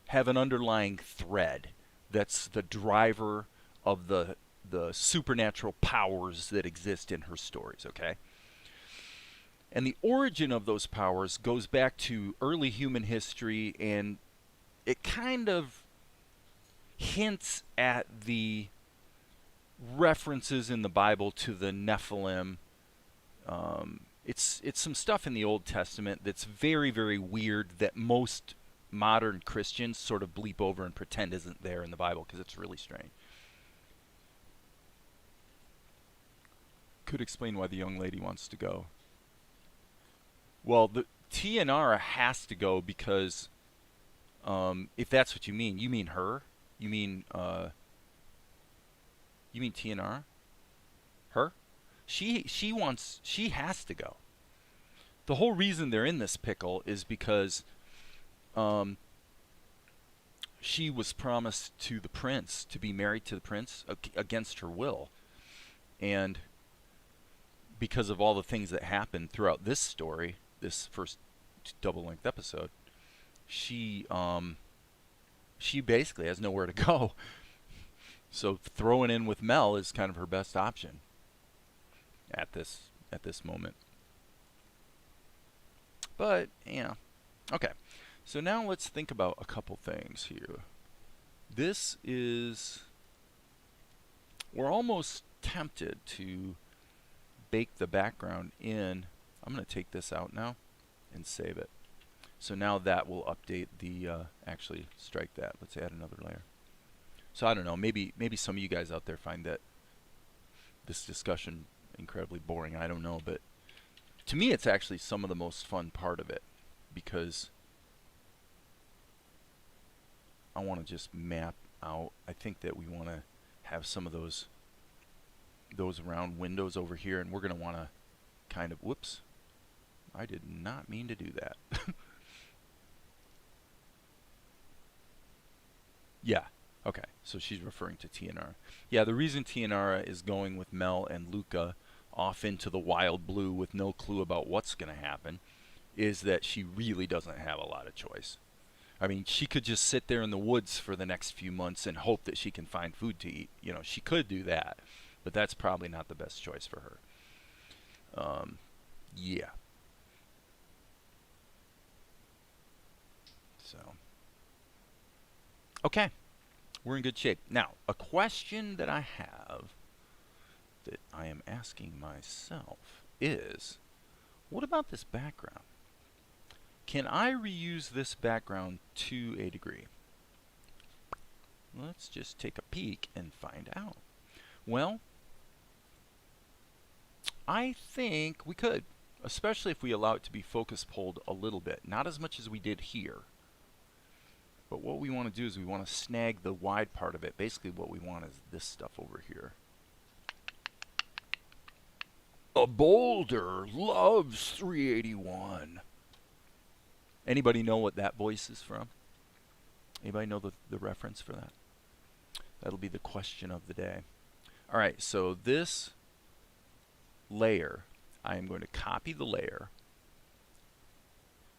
have an underlying thread that's the driver of the supernatural powers that exist in her stories, okay? And the origin of those powers goes back to early human history, and it kind of hints at the references in the Bible to the Nephilim. It's some stuff in the Old Testament that's very weird, that most modern Christians sort of bleep over and pretend isn't there in the Bible, because it's really strange. Could explain why the young lady wants to go. Well, the Tianara has to go because, if that's what you mean her? You mean Tianara? Her? She has to go. The whole reason they're in this pickle is because she was promised to the prince, to be married to the prince against her will. And because of all the things that happened throughout this story, this first double-length episode, she basically has nowhere to go. So throwing in with Mel is kind of her best option at this moment. But yeah, okay. So now let's think about a couple things here. This is, we're almost tempted to bake the background in. I'm going to take this out now and save it. So now that will update the, actually strike that. Let's add another layer. So I don't know, maybe some of you guys out there find that this discussion incredibly boring. I don't know, but to me it's actually some of the most fun part of it, because I want to just map out. I think that we want to have some of those round windows over here, and we're going to want to kind of, whoops, I did not mean to do that. Yeah, okay, so she's referring to Tianara. Yeah, the reason Tianara is going with Mel and Luca off into the wild blue with no clue about what's going to happen is that she really doesn't have a lot of choice. I mean, she could just sit there in the woods for the next few months and hope that she can find food to eat. You know, she could do that, but that's probably not the best choice for her. Yeah. So, okay, we're in good shape. Now, a question that I have that I am asking myself is, what about this background? Can I reuse this background to a degree? Let's just take a peek and find out. Well, I think we could, especially if we allow it to be focus pulled a little bit. Not as much as we did here. But what we want to do is we want to snag the wide part of it. Basically what we want is this stuff over here. A boulder loves 381. Anybody know what that voice is from? Anybody know the reference for that? That'll be the question of the day. Alright, so this layer, I am going to copy the layer.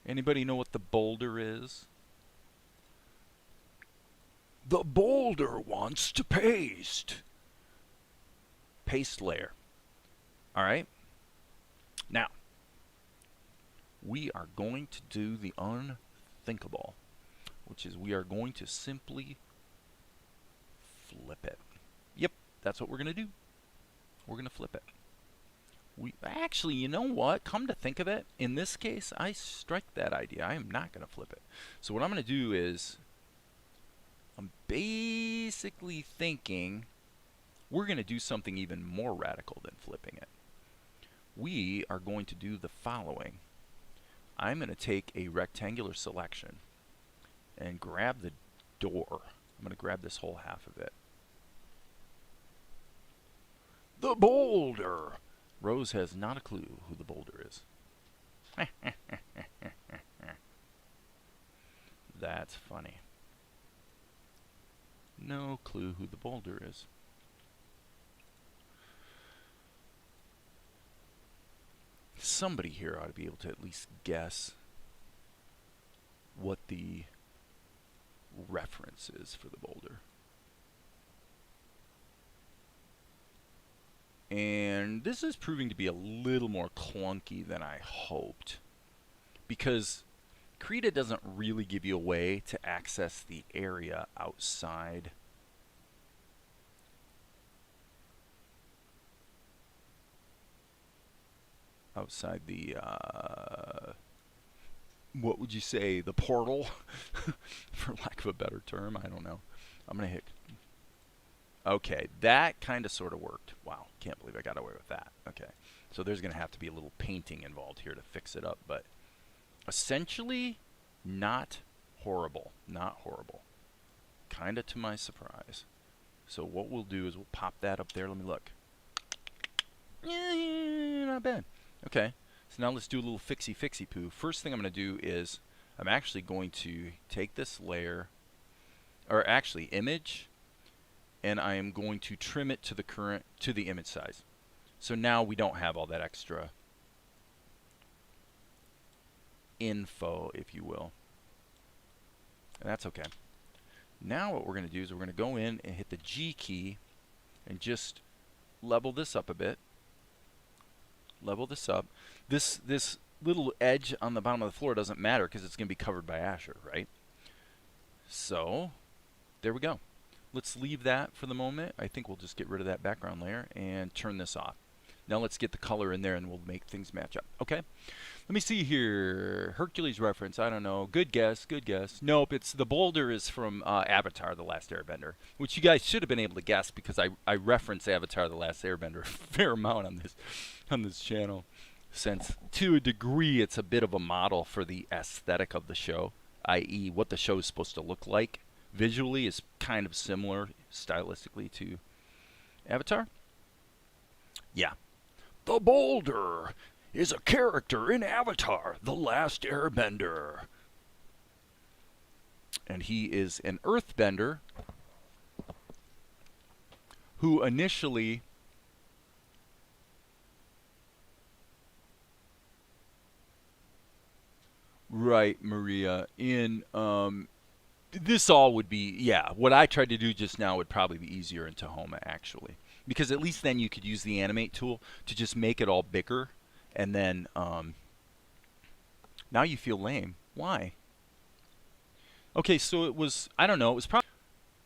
Anybody know what the boulder is? The boulder wants to paste. Paste layer. Alright. Now, we are going to do the unthinkable, which is we are going to simply flip it. Yep, that's what we're going to do. We're going to flip it. We actually, you know what? Come to think of it, in this case, I strike that idea. I am not going to flip it. So what I'm going to do is, I'm basically thinking we're going to do something even more radical than flipping it. We are going to do the following. I'm going to take a rectangular selection and grab the door. I'm going to grab this whole half of it. The boulder! Rose has not a clue who the boulder is. That's funny. No clue who the boulder is. Somebody here ought to be able to at least guess what the reference is for the boulder. And this is proving to be a little more clunky than I hoped, because Krita doesn't really give you a way to access the area outside the what would you say, the portal, for lack of a better term. I don't know. I'm gonna hit. Okay, that kind of sort of worked. Wow, can't believe I got away with that. Okay, so there's gonna have to be a little painting involved here to fix it up, but essentially not horrible. Not horrible. Kind of to my surprise. So what we'll do is we'll pop that up there. Let me look. Yeah, not bad. Okay, so now let's do a little fixie poo. First thing I'm going to do is I'm actually going to take this layer, or actually image, and I am going to trim it to the image size. So now we don't have all that extra info, if you will. And that's okay. Now what we're going to do is we're going to go in and hit the G key and just level this up a bit. Level this up. This little edge on the bottom of the floor doesn't matter because it's going to be covered by Asher, right? So there we go. Let's leave that for the moment. I think we'll just get rid of that background layer and turn this off. Now let's get the color in there and we'll make things match up. Okay? Let me see here. Hercules reference. I don't know. Good guess. Good guess. Nope. It's the boulder is from Avatar: The Last Airbender, which you guys should have been able to guess because I reference Avatar: The Last Airbender a fair amount on this channel, since to a degree it's a bit of a model for the aesthetic of the show, i.e. what the show is supposed to look like visually is kind of similar stylistically to Avatar. Yeah. The boulder is a character in Avatar: The Last Airbender. And he is an earthbender who initially Right, Maria. In this all would be, yeah, what I tried to do just now would probably be easier in Tahoma actually. Because at least then you could use the animate tool to just make it all bigger, and then now you feel lame. Why? Okay, so it was, I don't know, it was probably,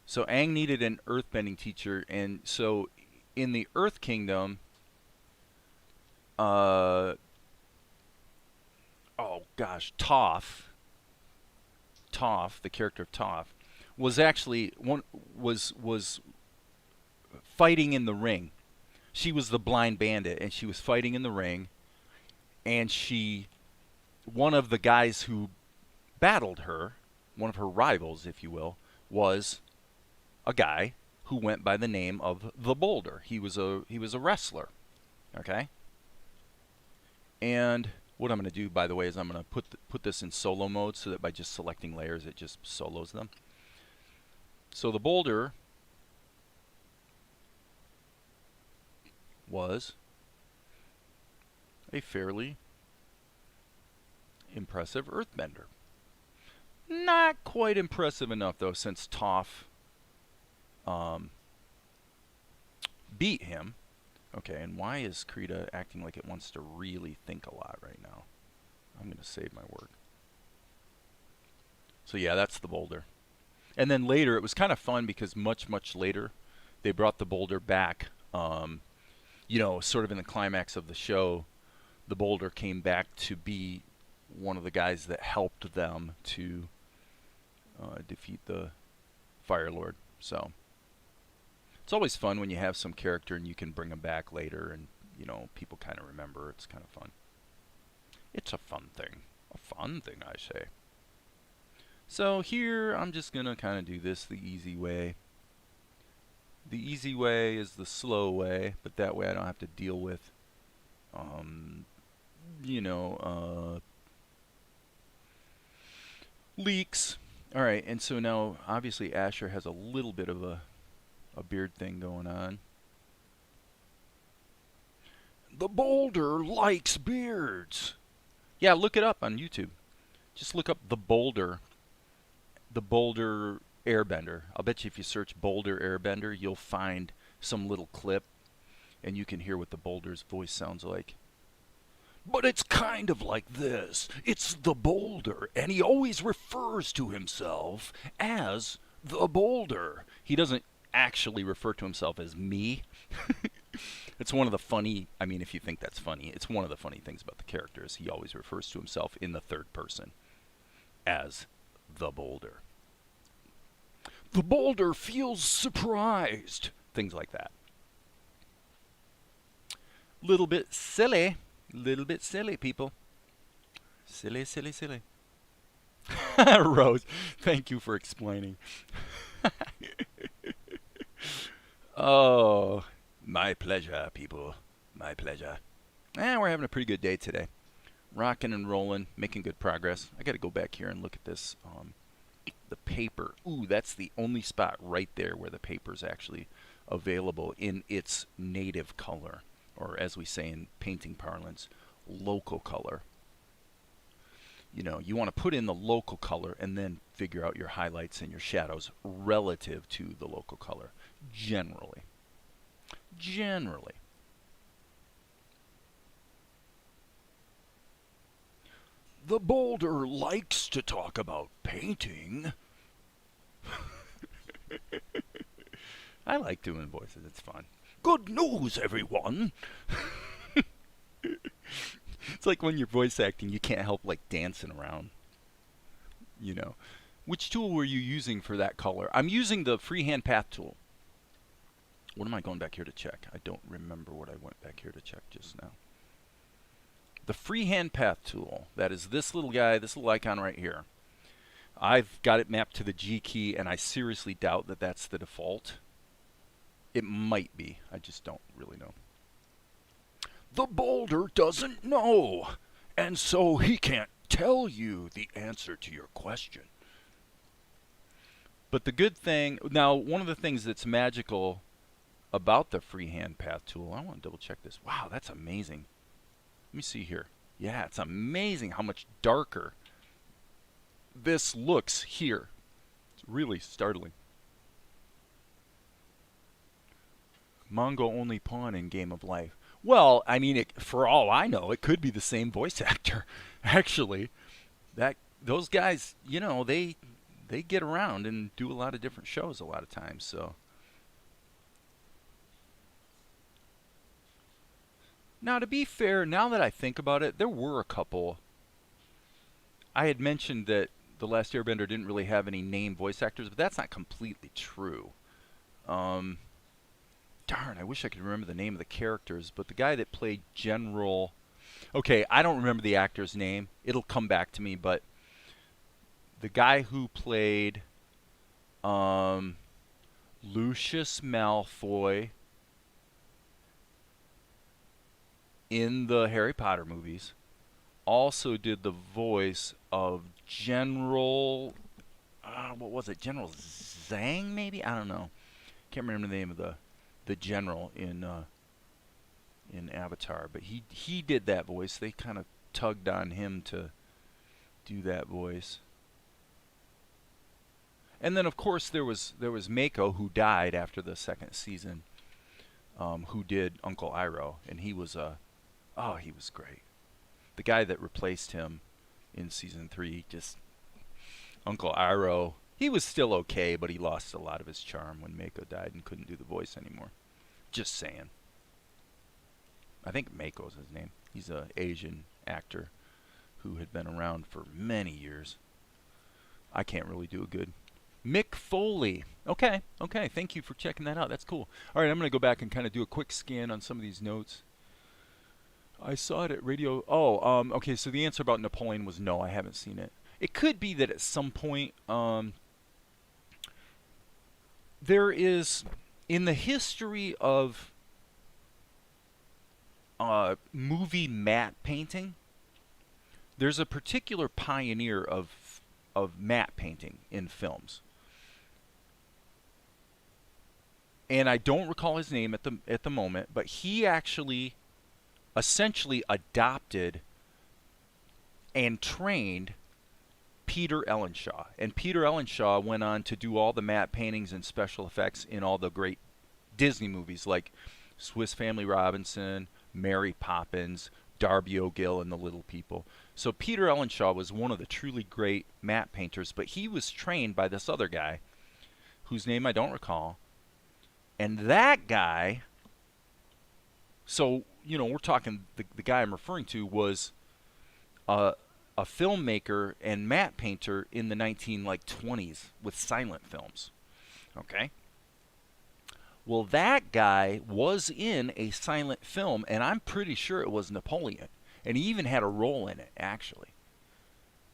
so Aang needed an earthbending teacher, and so in the Earth Kingdom, uh, oh gosh, Toph, the character of Toph, was actually was fighting in the ring. She was the blind bandit, and she was fighting in the ring, and one of the guys who battled her, one of her rivals, if you will, was a guy who went by the name of the Boulder. He was a wrestler, okay? And what I'm going to do, by the way, is I'm going to put this in solo mode so that by just selecting layers, it just solos them. So the Boulder was a fairly impressive earthbender. Not quite impressive enough, though, since Toph beat him. Okay, and why is Krita acting like it wants to really think a lot right now? I'm going to save my work. So yeah, that's the Boulder. And then later, it was kind of fun because much later, they brought the Boulder back. You know, sort of in the climax of the show, the Boulder came back to be one of the guys that helped them to defeat the Fire Lord. So it's always fun when you have some character and you can bring them back later, and you know, people kind of remember. It's kind of fun. It's a fun thing. A fun thing, I say. So here, I'm just going to kind of do this the easy way. The easy way is the slow way, but that way I don't have to deal with, you know, leaks. Alright, and so now, obviously, Asher has a little bit of a beard thing going on. The Boulder likes beards. Yeah, look it up on YouTube. Just look up the Boulder Airbender. I'll bet you if you search Boulder Airbender, you'll find some little clip, and you can hear what the Boulder's voice sounds like. But it's kind of like this. It's the Boulder, and he always refers to himself as the Boulder. He doesn't actually refer to himself as me. It's one of the funny, I mean, if you think that's funny, it's one of the funny things about the character is he always refers to himself in the third person as the Boulder. The Boulder feels surprised. Things like that. Little bit silly, people. Silly. Rose, thank you for explaining. Oh, my pleasure, people. My pleasure. We're having a pretty good day today. Rocking and rolling, making good progress. I got to go back here and look at this. The paper. Ooh, that's the only spot right there where the paper is actually available in its native color, or as we say in painting parlance, local color. You know, you want to put in the local color and then figure out your highlights and your shadows relative to the local color. Generally. The Boulder likes to talk about painting. I like doing voices. It's fun. Good news, everyone. It's like when you're voice acting, you can't help like dancing around. You know. Which tool were you using for that color? I'm using the freehand path tool. What am I going back here to check? I don't remember what I went back here to check just now. The freehand path tool, that is this little guy, this little icon right here. I've got it mapped to the G key, and I seriously doubt that that's the default. It might be. I just don't really know. The Boulder doesn't know, and so he can't tell you the answer to your question. But the good thing, now one of the things that's magical about the freehand path tool, I want to double check this. Wow, that's amazing. Let me see here. Yeah, it's amazing how much darker this looks here. It's really startling. Mongo only pawn in Game of Life. Well, I mean, for all I know, it could be the same voice actor. Actually, those guys, you know, they get around and do a lot of different shows a lot of times. So now, to be fair, now that I think about it, there were a couple. I had mentioned that The Last Airbender didn't really have any named voice actors, but that's not completely true. Um, Darn, I wish I could remember the name of the characters, but the guy that played General... Okay, I don't remember the actor's name. It'll come back to me, but the guy who played Lucius Malfoy in the Harry Potter movies also did the voice of General... what was it? General Zhang, maybe? I don't know. Can't remember the name of the general in Avatar, but he did that voice. They kind of tugged on him to do that voice. And then of course there was Mako, who died after the second season, who did Uncle Iroh, and he was he was great. The guy that replaced him in season 3, just Uncle Iroh, he was still okay, but he lost a lot of his charm when Mako died and couldn't do the voice anymore. Just saying. I think Mako's his name. He's an Asian actor who had been around for many years. I can't really do a good. Mick Foley. Okay, okay. Thank you for checking that out. That's cool. All right, I'm going to go back and kind of do a quick scan on some of these notes. I saw it at radio. Oh, okay. So the answer about Napoleon was no. I haven't seen it. It could be that at some point there is, in the history of movie matte painting, there's a particular pioneer of matte painting in films. And I don't recall his name at the moment, but he actually essentially adopted and trained Peter Ellenshaw. And Peter Ellenshaw went on to do all the matte paintings and special effects in all the great Disney movies like Swiss Family Robinson, Mary Poppins, Darby O'Gill, and the Little People. So Peter Ellenshaw was one of the truly great matte painters, but he was trained by this other guy whose name I don't recall. And that guy, so, you know, we're talking, the guy I'm referring to was a filmmaker and matte painter in the 1920s with silent films. Okay? Well, that guy was in a silent film, and I'm pretty sure it was Napoleon. And he even had a role in it, actually.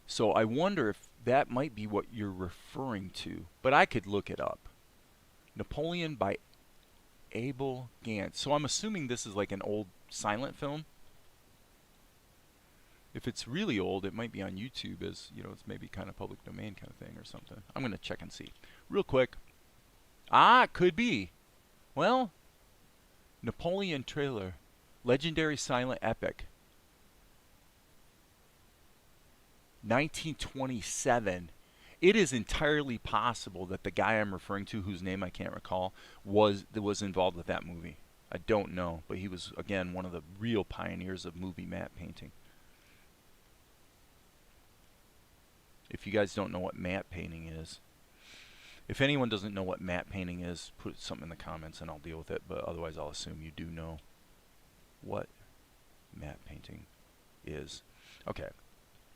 So I wonder if that might be what you're referring to. But I could look it up. Napoleon by Abel Gance. So I'm assuming this is like an old silent film. If it's really old, it might be on YouTube as, you know, it's maybe kind of public domain kind of thing or something. I'm going to check and see. Real quick. Ah, it could be. Well, Napoleon trailer. Legendary silent epic. 1927. It is entirely possible that the guy I'm referring to, whose name I can't recall, was involved with that movie. I don't know, but he was, again, one of the real pioneers of movie matte painting. If you guys don't know what matte painting is, if anyone doesn't know what matte painting is, put something in the comments and I'll deal with it, but otherwise I'll assume you do know what matte painting is. Okay,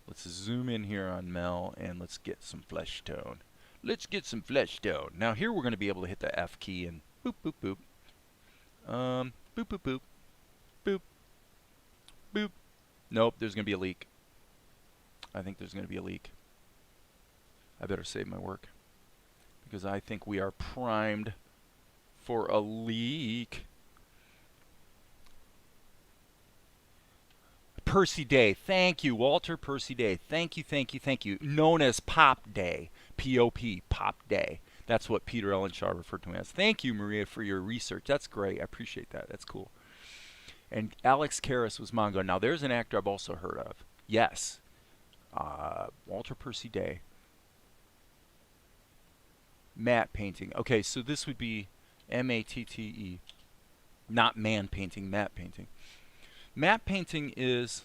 let's zoom in here on Mel and let's get some flesh tone. Let's get some flesh tone. Now here we're going to be able to hit the F key and boop, boop, boop. Boop, boop, boop. Boop. Boop. Nope, there's going to be a leak. I think there's going to be a leak. I better save my work, because I think we are primed for a leak. Percy Day. Thank you, Walter Percy Day. Thank you, thank you, thank you. Known as Pop Day. P-O-P, Pop Day. That's what Peter Ellenshaw referred to him as. Thank you, Maria, for your research. That's great. I appreciate that. That's cool. And Alex Karras was Mongo. Now, there's an actor I've also heard of. Yes. Walter Percy Day. Matte painting. Okay, so this would be M-A-T-T-E. Not man painting, matte painting. Matte painting is,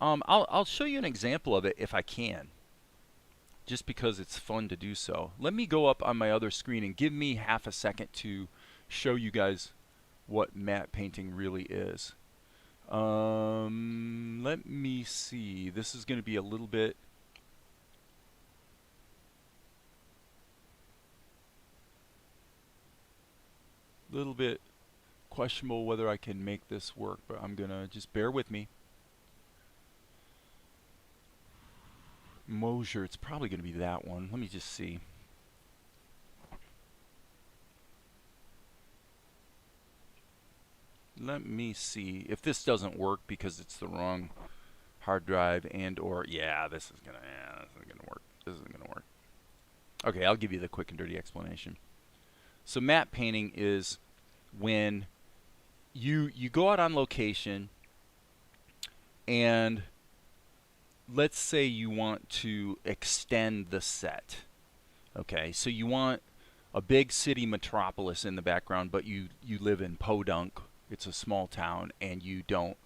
I'll show you an example of it if I can, just because it's fun to do so. Let me go up on my other screen and give me half a second to show you guys what matte painting really is. Let me see. This is going to be a little bit questionable whether I can make this work, but I'm gonna just bear with me. Mosier, it's probably gonna be that one. Let me just see. Let me see if this doesn't work because it's the wrong hard drive or yeah, this isn't gonna work. This isn't gonna work. Okay, I'll give you the quick and dirty explanation. So matte painting is when you go out on location and let's say you want to extend the set. Okay, so you want a big city metropolis in the background, but you live in Podunk. It's a small town and you don't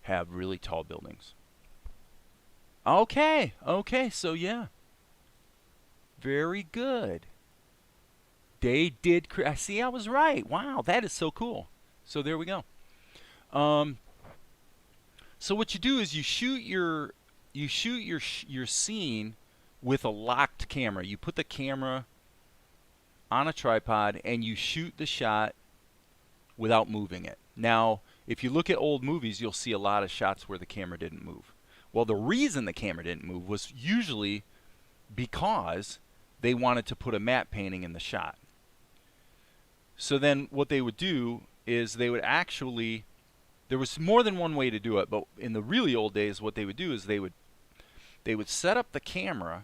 have really tall buildings. Okay, so yeah. Very good. They did. I see. I was right. Wow, that is so cool. So there we go. So what you do is you shoot your scene with a locked camera. You put the camera on a tripod and you shoot the shot without moving it. Now, if you look at old movies, you'll see a lot of shots where the camera didn't move. Well, the reason the camera didn't move was usually because they wanted to put a matte painting in the shot. So then what they would do is they would actually, there was more than one way to do it, but in the really old days what they would do is they would set up the camera,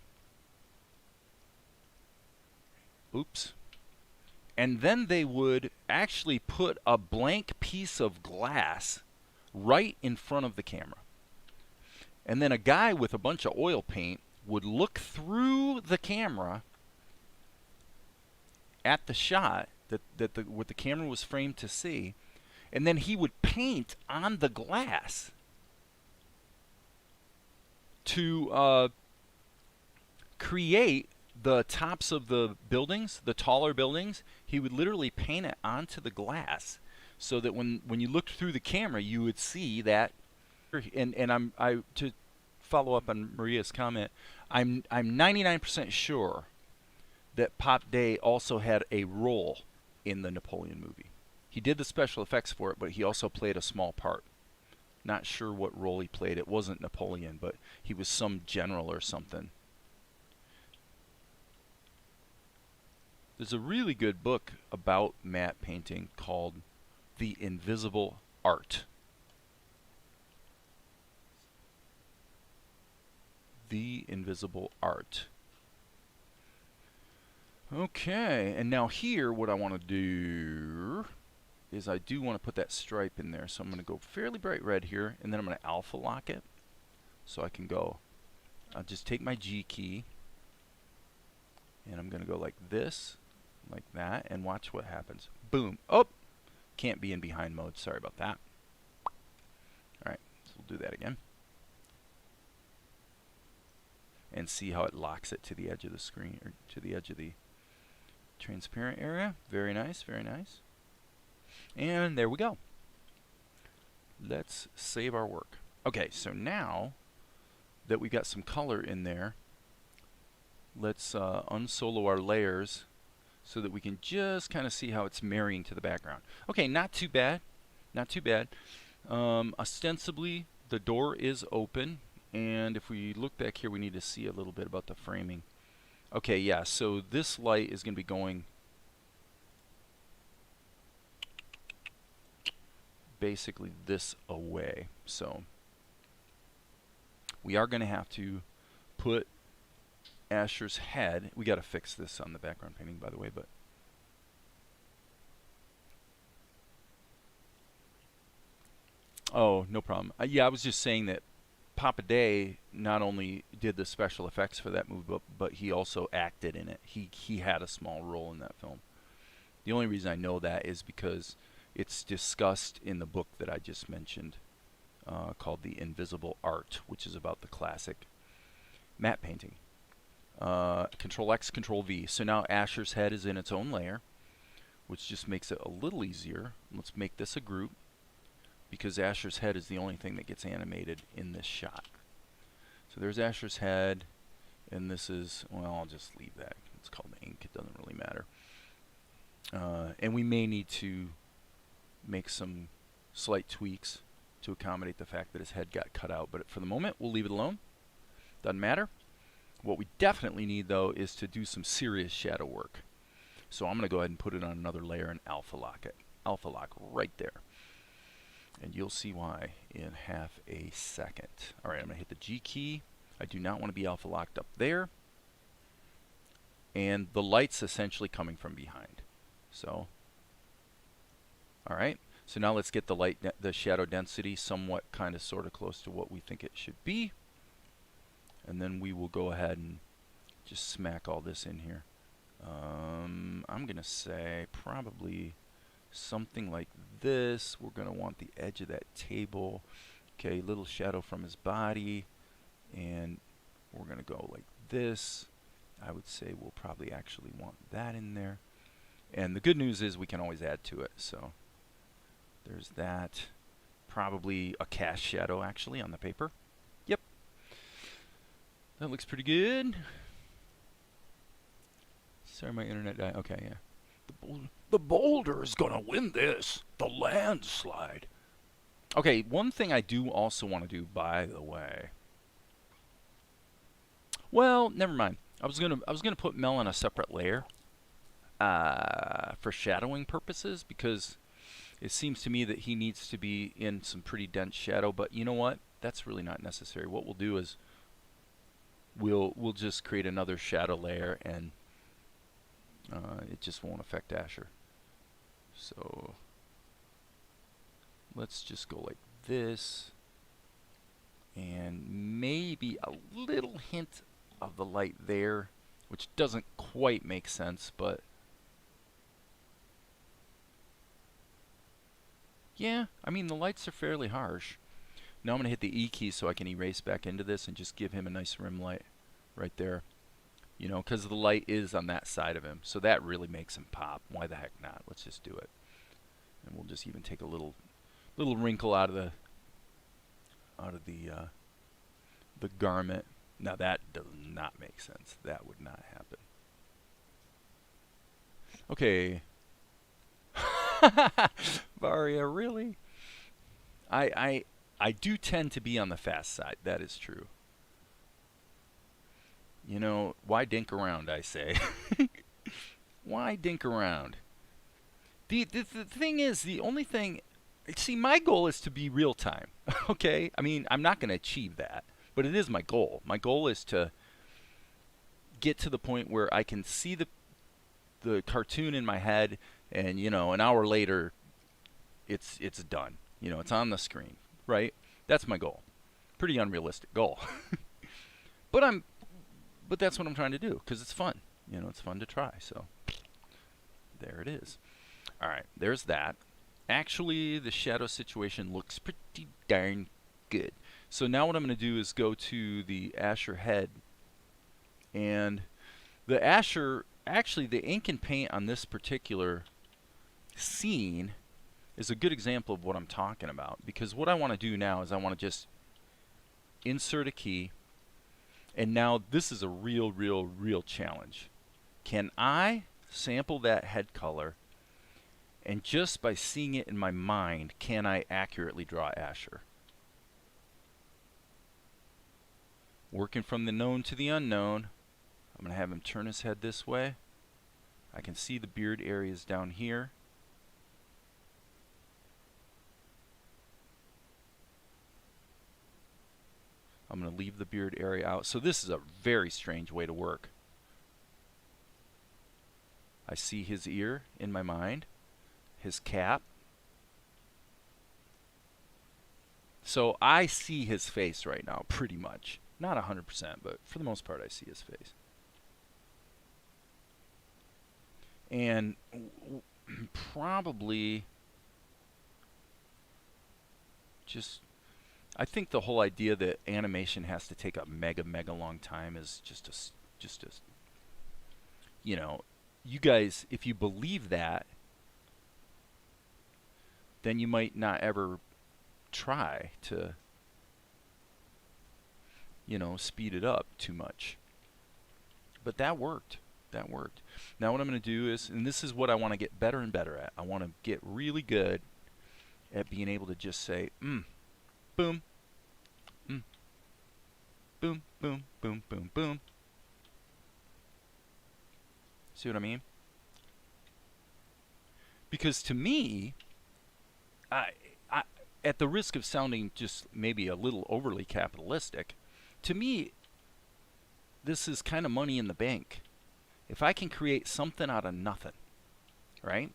and then they would actually put a blank piece of glass right in front of the camera. And then a guy with a bunch of oil paint would look through the camera at the shot what the camera was framed to see, and then he would paint on the glass to create the tops of the buildings, the taller buildings. He would literally paint it onto the glass so that when you looked through the camera, you would see that. And to follow up on Maria's comment, I'm 99% sure that Pop Day also had a role in the Napoleon movie. He did the special effects for it, but he also played a small part. Not sure what role he played. It wasn't Napoleon, but he was some general or something. There's a really good book about matte painting called The Invisible Art. The Invisible Art. Okay, and now here what I want to do is I do want to put that stripe in there. So I'm going to go fairly bright red here, and then I'm going to alpha lock it. So I can go, I'll just take my G key, and I'm going to go like this, like that, and watch what happens. Boom. Oh, can't be in behind mode. Sorry about that. Alright, so we'll do that again. And see how it locks it to the edge of the screen, or to the edge of the transparent area. Very nice, very nice. And there we go. Let's save our work. Okay, so now that we've got some color in there, let's unsolo our layers so that we can just kind of see how it's marrying to the background. Okay, not too bad. Not too bad. Ostensibly, the door is open. And if we look back here, we need to see a little bit about the framing. Okay, yeah, so this light is going to be going basically this away. So we are going to have to put Asher's head. We got to fix this on the background painting, by the way, but oh, no problem. Yeah, I was just saying that Papa Day not only did the special effects for that movie, but he also acted in it. He had a small role in that film. The only reason I know that is because it's discussed in the book that I just mentioned, called The Invisible Art, which is about the classic matte painting. Control X, Control V. So now Asher's head is in its own layer, which just makes it a little easier. Let's make this a group, because Asher's head is the only thing that gets animated in this shot. So there's Asher's head, and this is, well, I'll just leave that. It's called ink. It doesn't really matter. And we may need to make some slight tweaks to accommodate the fact that his head got cut out. But for the moment, we'll leave it alone. Doesn't matter. What we definitely need, though, is to do some serious shadow work. So I'm going to go ahead and put it on another layer and alpha lock it. Alpha lock right there. And you'll see why in half a second. All right, I'm going to hit the G key. I do not want to be alpha locked up there. And the light's essentially coming from behind. So, all right. So now let's get the shadow density somewhat kind of sort of close to what we think it should be. And then we will go ahead and just smack all this in here. I'm going to say probably something like this. We're going to want the edge of that table. Okay, little shadow from his body. And we're going to go like this. I would say we'll probably actually want that in there. And the good news is we can always add to it. So there's that. Probably a cast shadow actually on the paper. Yep. That looks pretty good. Sorry, my internet died. Okay, yeah. The boulder is gonna win this. The landslide. Okay, one thing I do also want to do, by the way. Well, never mind. I was gonna put Mel on a separate layer for shadowing purposes, because it seems to me that he needs to be in some pretty dense shadow. But you know what? That's really not necessary. What we'll do is we'll just create another shadow layer, and it just won't affect Asher. So let's just go like this, and maybe a little hint of the light there, which doesn't quite make sense, but yeah, I mean the lights are fairly harsh. Now I'm going to hit the E key so I can erase back into this and just give him a nice rim light right there. You know, because the light is on that side of him, so that really makes him pop. Why the heck not? Let's just do it. And we'll just even take a little wrinkle out of the garment. Now that does not make sense. That would not happen. Okay. Varia, really? I do tend to be on the fast side. That is true. You know, why dink around, I say. Why dink around? The thing is, the only thing... See, my goal is to be real time. Okay? I mean, I'm not going to achieve that. But it is my goal. My goal is to get to the point where I can see the cartoon in my head, and, you know, an hour later, it's done. You know, it's on the screen. Right? That's my goal. Pretty unrealistic goal. But that's what I'm trying to do, because it's fun. You know, it's fun to try. So there it is. All right, there's that. Actually, the shadow situation looks pretty darn good. So now what I'm going to do is go to the Asher head. And the Asher, actually the ink and paint on this particular scene is a good example of what I'm talking about. Because what I want to do now is I want to just insert a key. And now this is a real challenge. Can I sample that head color, and just by seeing it in my mind, can I accurately draw Asher? Working from the known to the unknown, I'm going to have him turn his head this way. I can see the beard areas down here. I'm going to leave the beard area out. So this is a very strange way to work. I see his ear in my mind, his cap. So I see his face right now, pretty much. Not 100%, but for the most part, I see his face. And probably just, I think the whole idea that animation has to take a mega long time is just a, you know, you guys, if you believe that, then you might not ever try to, you know, speed it up too much. But that worked. That worked. Now what I'm going to do is, and this is what I want to get better and better at. I want to get really good at being able to just say, boom, boom, boom, boom, boom, boom. See what I mean? Because to me, I, at the risk of sounding just maybe a little overly capitalistic, to me, this is kind of money in the bank. If I can create something out of nothing, right?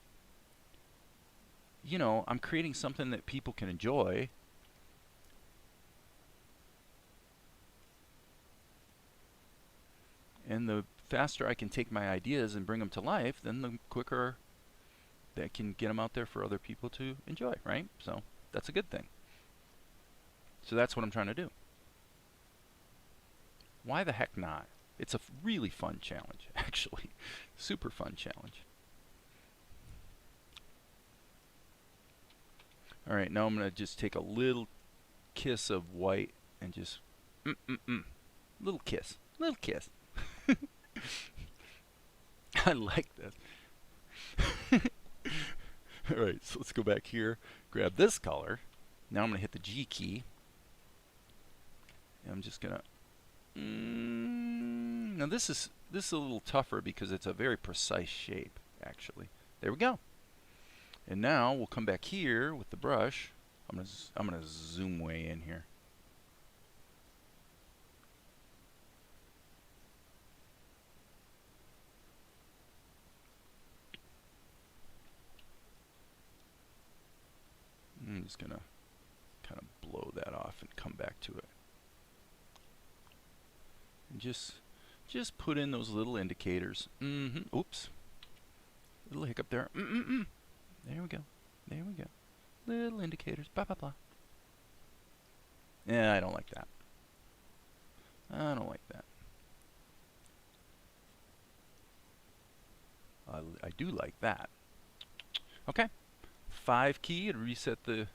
You know, I'm creating something that people can enjoy. And the faster I can take my ideas and bring them to life, then the quicker that can get them out there for other people to enjoy, right? So that's a good thing. So that's what I'm trying to do. Why the heck not? It's a really fun challenge, actually. Super fun challenge. All right, now I'm going to just take a little kiss of white and just, little kiss, little kiss. I like this. All right, so let's go back here, grab this color. Now I'm going to hit the G key. And I'm just going to, now this is a little tougher because it's a very precise shape, actually. There we go. And now we'll come back here with the brush. I'm gonna zoom way in here. I'm just gonna kind of blow that off and come back to it. And just put in those little indicators. Oops. Little hiccup there. There we go. There we go. Little indicators. Blah, blah, blah. Yeah, I don't like that. I don't like that. I do like that. Okay. 5 key to reset the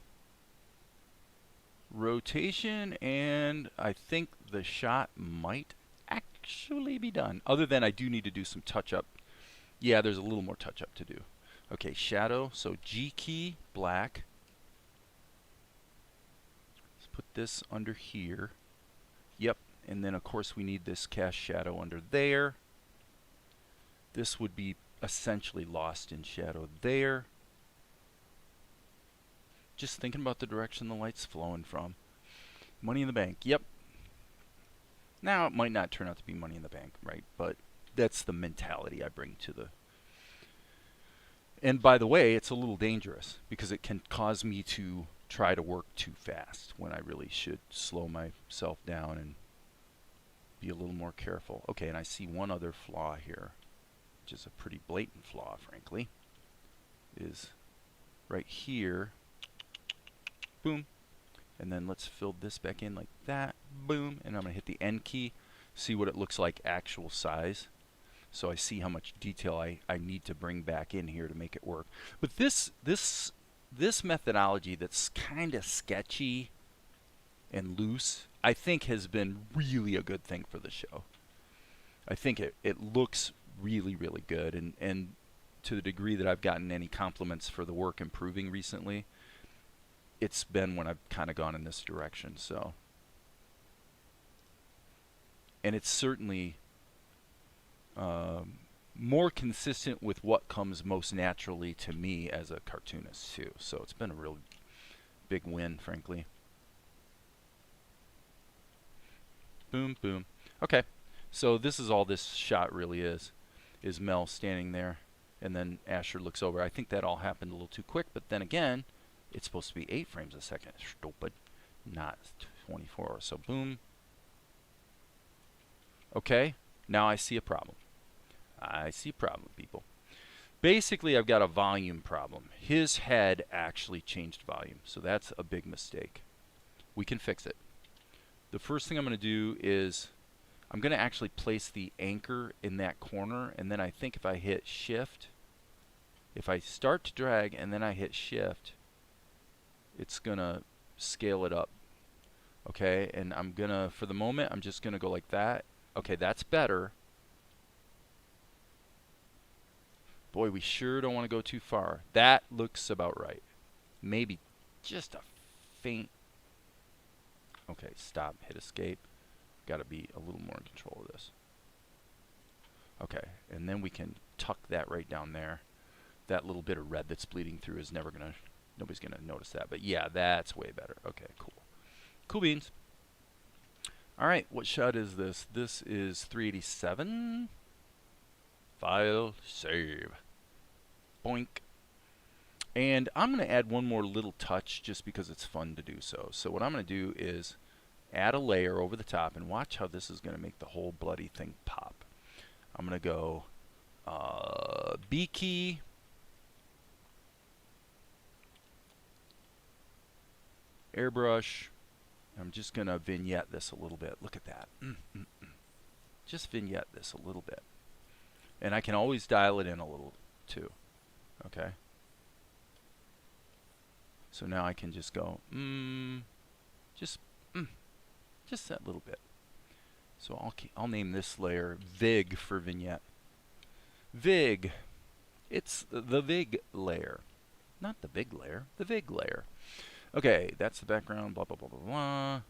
rotation, and I think the shot might actually be done. Other than I do need to do some touch-up. Yeah, there's a little more touch-up to do. Okay, shadow, so G key, black. Let's put this under here. Yep, and then of course we need this cast shadow under there. This would be essentially lost in shadow there. Just thinking about the direction the light's flowing from. Money in the bank, yep. Now it might not turn out to be money in the bank, right? But that's the mentality I bring to the... And by the way, it's a little dangerous because it can cause me to try to work too fast when I really should slow myself down and be a little more careful. Okay, and I see one other flaw here, which is a pretty blatant flaw, frankly, is right here. Boom. And then let's fill this back in like that. Boom. And I'm going to hit the N key, see what it looks like actual size. So I see how much detail I need to bring back in here to make it work. But this methodology that's kind of sketchy and loose, I think has been really a good thing for the show. I think it looks really, really good. And to the degree that I've gotten any compliments for the work improving recently, it's been when I've kind of gone in this direction. So, and it's certainly more consistent with what comes most naturally to me as a cartoonist too. So it's been a real big win, frankly. Boom, boom. Okay, so this is all this shot really is Mel standing there, and then Asher looks over. I think that all happened a little too quick, but then again, it's supposed to be 8 frames a second. Stupid. not 24. So boom. Okay, now I see a problem. I see a problem, people. Basically, I've got a volume problem. His head actually changed volume, so that's a big mistake. We can fix it. The first thing I'm going to do is I'm going to actually place the anchor in that corner, and then I think if I hit shift, if I start to drag and then I hit shift, it's going to scale it up. Okay, and I'm going to, for the moment, I'm just going to go like that. Okay, that's better. Boy, we sure don't want to go too far. That looks about right. Maybe just a faint. Okay, stop, hit escape. Got to be a little more in control of this. Okay, and then we can tuck that right down there. That little bit of red that's bleeding through is never going to, nobody's going to notice that. But yeah, that's way better. Okay, cool. Cool beans. All right, what shot is this? This is 387. File, save. Boink. And I'm going to add one more little touch just because it's fun to do so. So what I'm going to do is add a layer over the top, and watch how this is going to make the whole bloody thing pop. I'm going to go B key, airbrush. I'm just going to vignette this a little bit. Look at that. Just vignette this a little bit. And I can always dial it in a little too. Okay. So now I can just go, just that little bit. So I'll name this layer Vig for vignette. Vig. It's the Vig layer. Not the big layer, the Vig layer. Okay, that's the background, blah, blah, blah, blah, blah.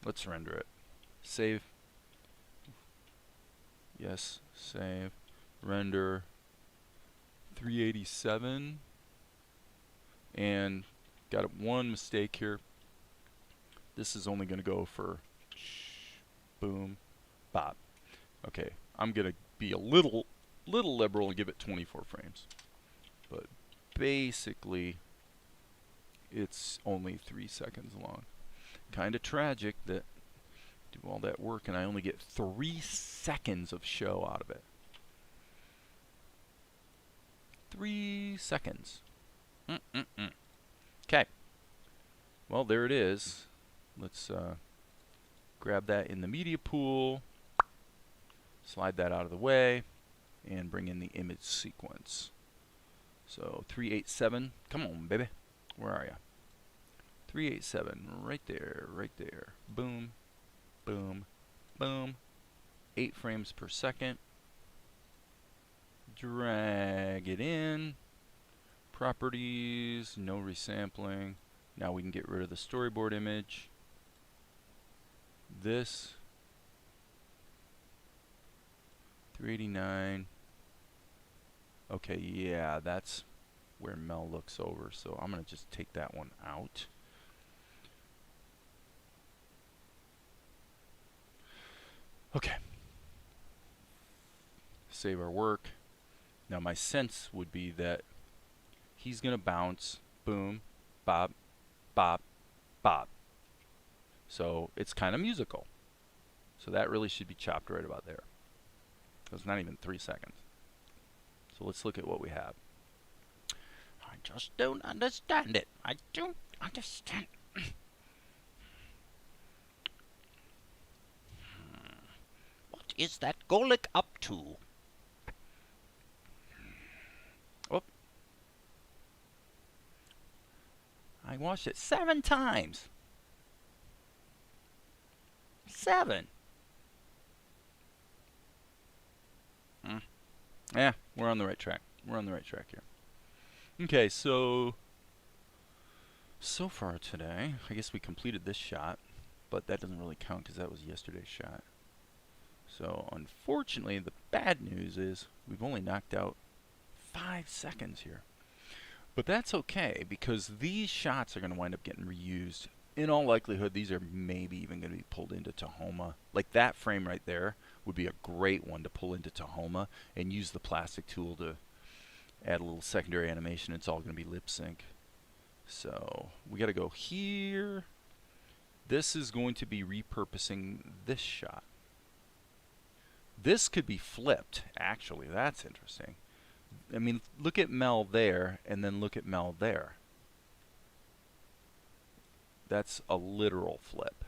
Let's render it. Save. Yes, save. Render 387. And got one mistake here. This is only going to go for boom, bop. Okay, I'm going to be a little liberal and give it 24 frames. But basically, it's only 3 seconds long. Kind of tragic that do all that work and I only get 3 seconds of show out of it. 3 seconds. Okay. Well, there it is. Let's grab that in the media pool, slide that out of the way, and bring in the image sequence. So 387, come on, baby. Where are you? 387, right there, right there. Boom, boom, boom. 8 frames per second. Drag it in. Properties, no resampling. Now we can get rid of the storyboard image. This 389. Okay, yeah, that's where Mel looks over, so I'm going to just take that one out. Okay. Save our work. Now my sense would be that he's going to bounce, boom, bop, bop, bop. So it's kind of musical. So that really should be chopped right about there. It's not even 3 seconds. So let's look at what we have. I just don't understand it. I don't understand. What is that Golik up to? Oh. I watched it 7 times. 7. Yeah, we're on the right track. We're on the right track here. Okay, so far today, I guess we completed this shot, but that doesn't really count because that was yesterday's shot. So unfortunately, the bad news is we've only knocked out 5 seconds here. But that's okay because these shots are going to wind up getting reused. In all likelihood, these are maybe even going to be pulled into Tahoma. Like that frame right there would be a great one to pull into Tahoma and use the plastic tool to add a little secondary animation. It's all going to be lip sync. So we got to go here. This is going to be repurposing this shot. This could be flipped, actually. That's interesting. I mean, look at Mel there, and then look at Mel there. That's a literal flip.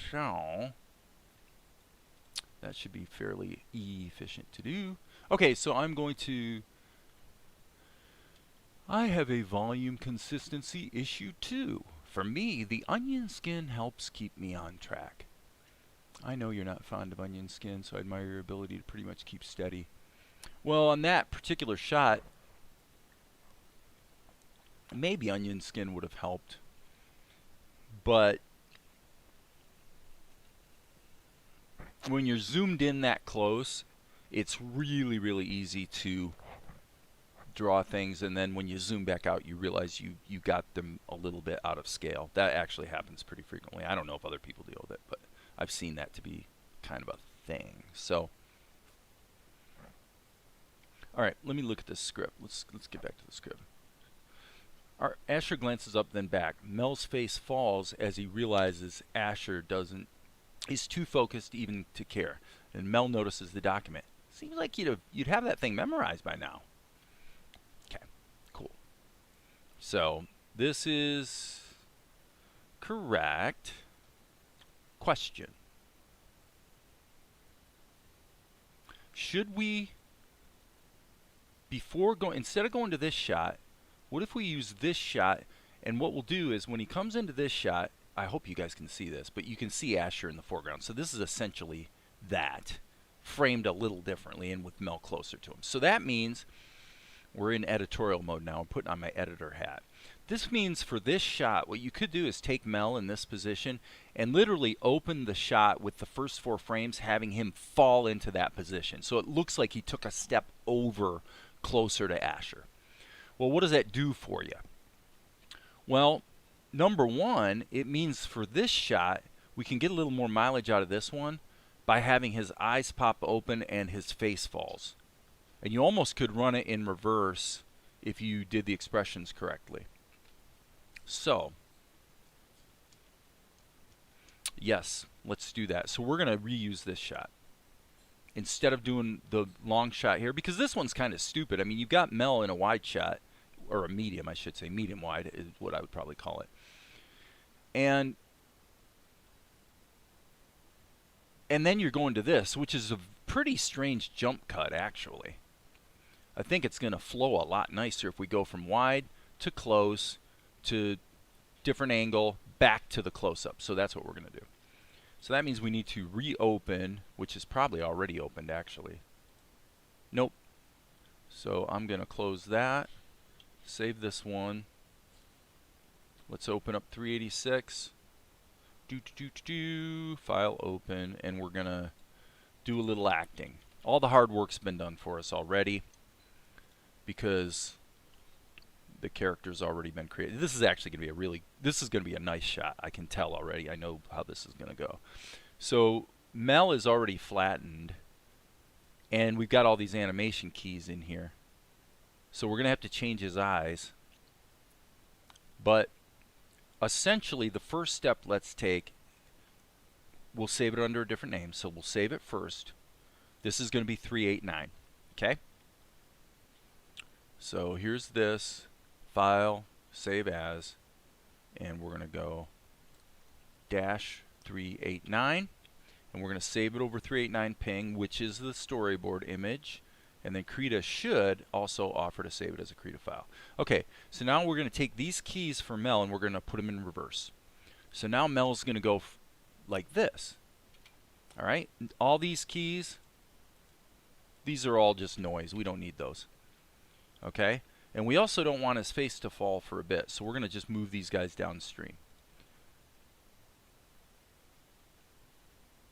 So that should be fairly efficient to do. Okay, so I'm going to... I have a volume consistency issue too. For me, the onion skin helps keep me on track. I know you're not fond of onion skin, so I admire your ability to pretty much keep steady. Well, on that particular shot, maybe onion skin would have helped. But when you're zoomed in that close, it's really, really easy to draw things, and then when you zoom back out, you realize you got them a little bit out of scale. That actually happens pretty frequently. I don't know if other people deal with it, but I've seen that to be kind of a thing. So, all right, let me look at this script. Let's get back to the script. Asher glances up, then back. Mel's face falls as he realizes Asher is too focused even to care. And Mel notices the document. Seems like you'd have that thing memorized by now. Okay, cool. So this is correct. Question. Should we, instead of going to this shot, what if we use this shot, and what we'll do is when he comes into this shot, I hope you guys can see this, but you can see Asher in the foreground. So this is essentially that, framed a little differently and with Mel closer to him. So that means we're in editorial mode now. I'm putting on my editor hat. This means for this shot, what you could do is take Mel in this position and literally open the shot with the first 4 frames, having him fall into that position. So it looks like he took a step over closer to Asher. Well, what does that do for you? Well, number one, it means for this shot, we can get a little more mileage out of this one by having his eyes pop open and his face falls. And you almost could run it in reverse if you did the expressions correctly. So, yes, let's do that. So we're going to reuse this shot. Instead of doing the long shot here, because this one's kind of stupid. I mean, you've got Mel in a wide shot, or a medium, I should say. Medium wide is what I would probably call it. And then you're going to this, which is a pretty strange jump cut, actually. I think it's going to flow a lot nicer if we go from wide to close to different angle back to the close-up. So that's what we're going to do. So that means we need to reopen, which is probably already opened, actually. Nope. So I'm going to close that, save this one. Let's open up 386. File open, and we're going to do a little acting. All the hard work's been done for us already because the character's already been created. This is actually going to be this is going to be a nice shot. I can tell already. I know how this is going to go. So Mel is already flattened, and we've got all these animation keys in here. So we're going to have to change his eyes. But essentially, the first step let's take, we'll save it under a different name. So we'll save it first. This is going to be 389. Okay? So here's this. File, save as, and we're going to go -389, and we're going to save it over 389 ping, which is the storyboard image, and then Krita should also offer to save it as a Krita file. Okay, so now we're going to take these keys for Mel and we're going to put them in reverse. So now Mel's going to go like this. All right, all these keys, these are all just noise. We don't need those. Okay? And we also don't want his face to fall for a bit, so we're going to just move these guys downstream.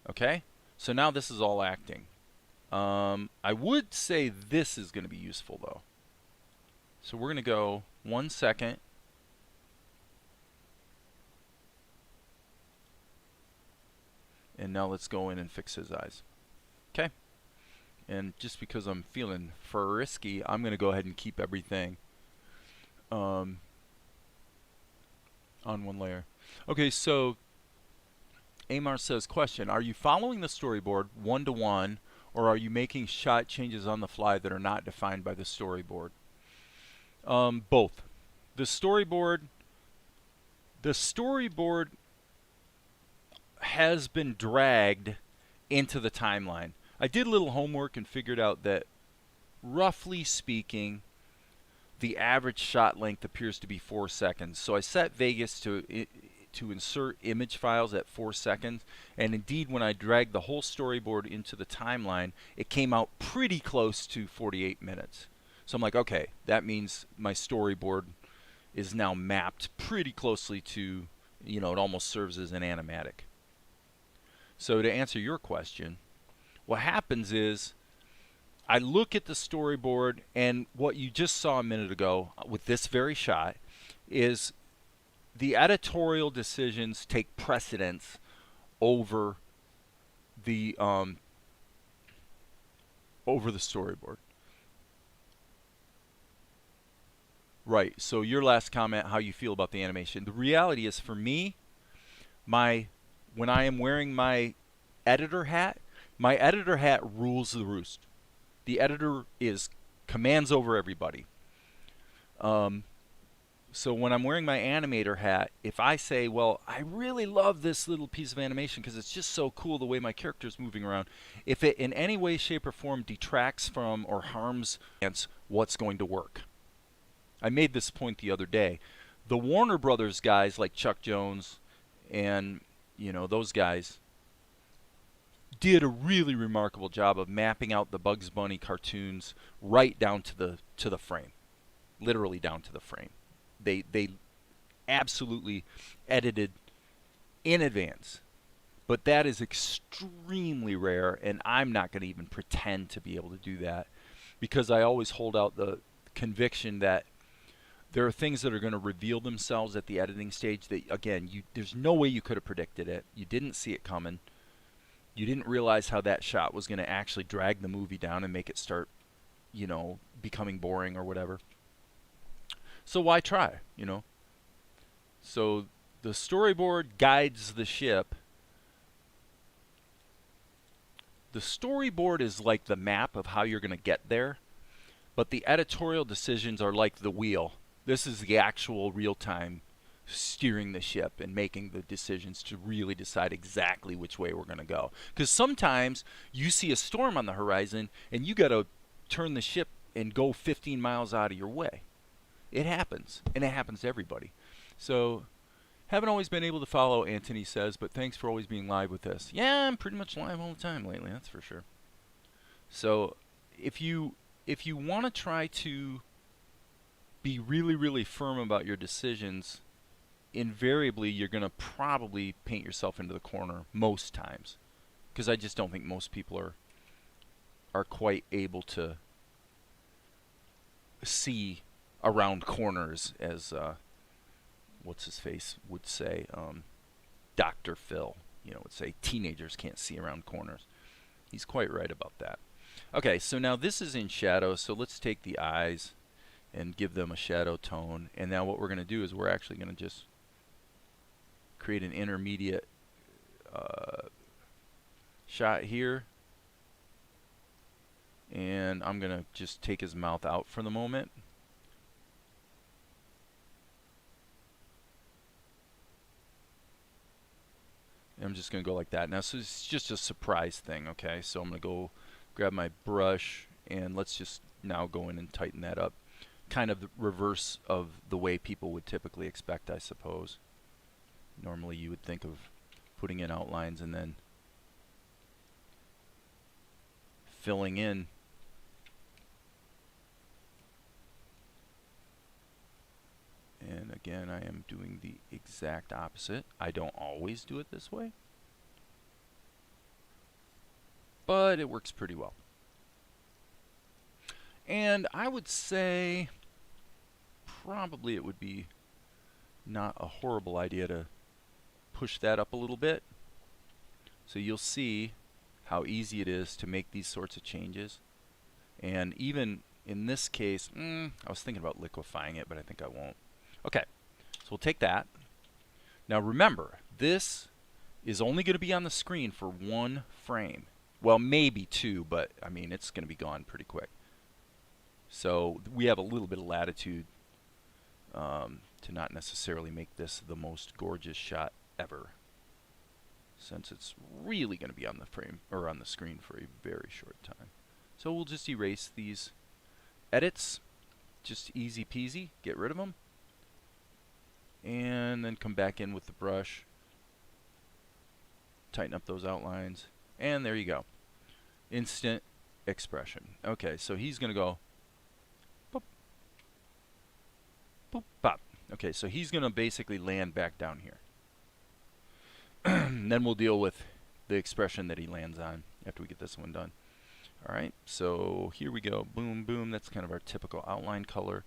Okay? So now this is all acting. I would say this is going to be useful, though. So we're going to go 1 second. And now let's go in and fix his eyes. Okay? And just because I'm feeling frisky, I'm going to go ahead and keep everything on one layer. Okay, so Amar says, question, are you following the storyboard one-to-one, or are you making shot changes on the fly that are not defined by the storyboard? Both. The storyboard has been dragged into the timeline. I did a little homework and figured out that, roughly speaking, the average shot length appears to be 4 seconds. So I set Vegas to insert image files at 4 seconds, and indeed when I dragged the whole storyboard into the timeline, it came out pretty close to 48 minutes. So I'm like, okay, that means my storyboard is now mapped pretty closely to, it almost serves as an animatic. So to answer your question, what happens is I look at the storyboard, and what you just saw a minute ago with this very shot is the editorial decisions take precedence over the storyboard. Right. So your last comment, how you feel about the animation. The reality is, for me, when I am wearing my editor hat rules the roost. The editor commands over everybody. So when I'm wearing my animator hat, if I say, well, I really love this little piece of animation because it's just so cool the way my character's moving around, if it in any way, shape, or form detracts from or harms what's going to work. I made this point the other day. The Warner Brothers guys like Chuck Jones and, those guys did a really remarkable job of mapping out the Bugs Bunny cartoons right down to the frame. Literally down to the frame. They absolutely edited in advance. But that is extremely rare, and I'm not going to even pretend to be able to do that, because I always hold out the conviction that there are things that are going to reveal themselves at the editing stage that, again, there's no way you could have predicted it. You didn't see it coming. You didn't realize how that shot was going to actually drag the movie down and make it start, becoming boring or whatever. So why try, So the storyboard guides the ship. The storyboard is like the map of how you're going to get there, but the editorial decisions are like the wheel. This is the actual real-time steering the ship and making the decisions to really decide exactly which way we're going to go. Because sometimes you see a storm on the horizon and you got to turn the ship and go 15 miles out of your way. It happens, and it happens to everybody. So, haven't always been able to follow, Anthony says, but thanks for always being live with this. Yeah, I'm pretty much live all the time lately, that's for sure. So, if you want to try to be really, really firm about your decisions, invariably you're going to probably paint yourself into the corner most times, because I just don't think most people are quite able to see around corners, as what's his face would say, Dr. Phil, would say teenagers can't see around corners. He's quite right about that. Okay, so now this is in shadow, so let's take the eyes and give them a shadow tone. And now what we're going to do is we're actually going to just create an intermediate shot here. And I'm going to just take his mouth out for the moment. And I'm just going to go like that. Now, so it's just a surprise thing, okay? So I'm going to go grab my brush, and let's just now go in and tighten that up. Kind of the reverse of the way people would typically expect, I suppose. Normally you would think of putting in outlines and then filling in. And again, I am doing the exact opposite. I don't always do it this way, but it works pretty well. And I would say probably it would be not a horrible idea to push that up a little bit. So you'll see how easy it is to make these sorts of changes. And even in this case, I was thinking about liquefying it, but I think I won't. Okay, so we'll take that. Now remember, this is only going to be on the screen for 1 frame. Well, maybe 2, but I mean, it's going to be gone pretty quick. So we have a little bit of latitude to not necessarily make this the most gorgeous shot ever, since it's really going to be on the frame or on the screen for a very short time. So we'll just erase these edits, just easy peasy, get rid of them, and then come back in with the brush, tighten up those outlines, and there you go. Instant expression. Okay, so he's going to go boop, boop, pop. Okay, so he's going to basically land back down here. Then we'll deal with the expression that he lands on after we get this one done. All right, so here we go. Boom, boom. That's kind of our typical outline color.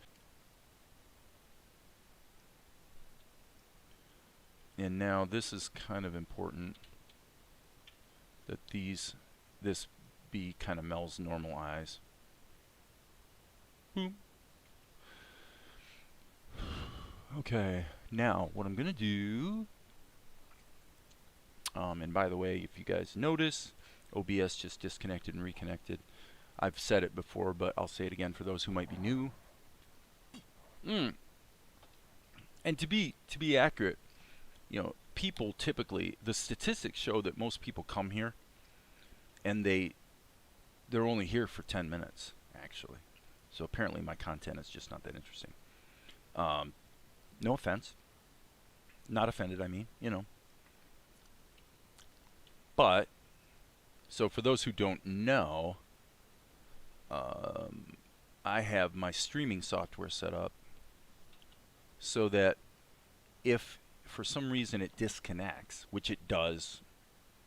And now this is kind of important that this be kind of Mel's normal eyes. Boom. Okay, now what I'm going to do, and by the way, if you guys notice, OBS just disconnected and reconnected. I've said it before, but I'll say it again for those who might be new. And to be accurate, you know, people typically, the statistics show that most people come here and they're only here for 10 minutes actually. So apparently my content is just not that interesting. No offense. Not offended, I mean, you know. But so for those who don't know, I have my streaming software set up so that if for some reason it disconnects, which it does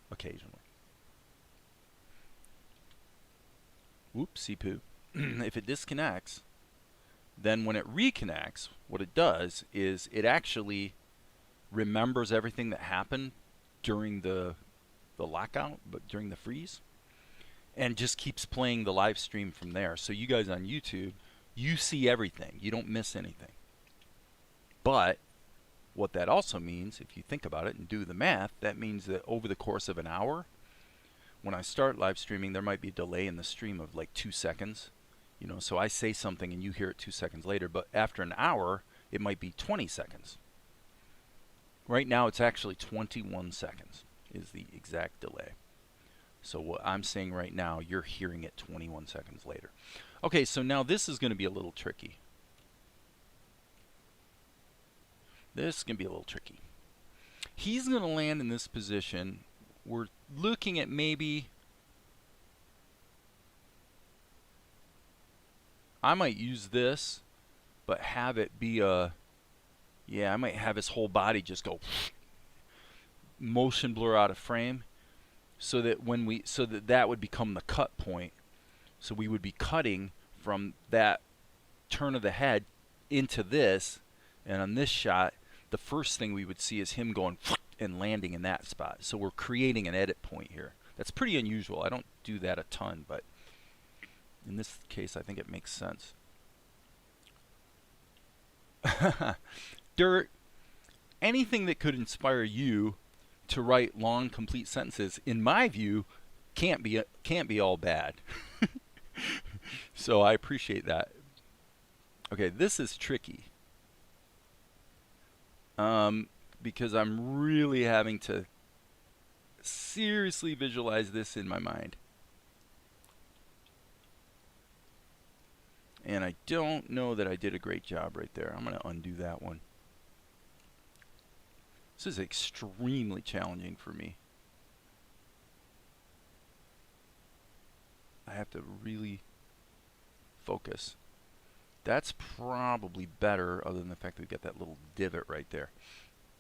occasionally. Whoopsie poo. If it disconnects, then when it reconnects, what it does is it actually remembers everything that happened during the lockout, but during the freeze, and just keeps playing the live stream from there. So you guys on YouTube, you see everything. You don't miss anything. But what that also means, if you think about it and do the math, that means that over the course of an hour, when I start live streaming, there might be a delay in the stream of like 2 seconds. You know, so I say something and you hear it 2 seconds later, but after an hour, it might be 20 seconds. Right now, it's actually 21 seconds is the exact delay. So what I'm saying right now, you're hearing it 21 seconds later. Okay, so now this is going to be a little tricky. This is going to be a little tricky. He's going to land in this position. We're looking at maybe, I might use this, but have it be a, yeah, I might have his whole body just go motion blur out of frame, so that when that would become the cut point. So we would be cutting from that turn of the head into this, and on this shot, the first thing we would see is him going and landing in that spot. So we're creating an edit point here. That's pretty unusual. I don't do that a ton, but in this case, I think it makes sense. Dirt, anything that could inspire you to write long, complete sentences, in my view, can't be all bad. So I appreciate that. Okay, this is tricky. Because I'm really having to seriously visualize this in my mind. And I don't know that I did a great job right there. I'm going to undo that one. This is extremely challenging for me. I have to really focus. That's probably better, other than the fact that we've got that little divot right there.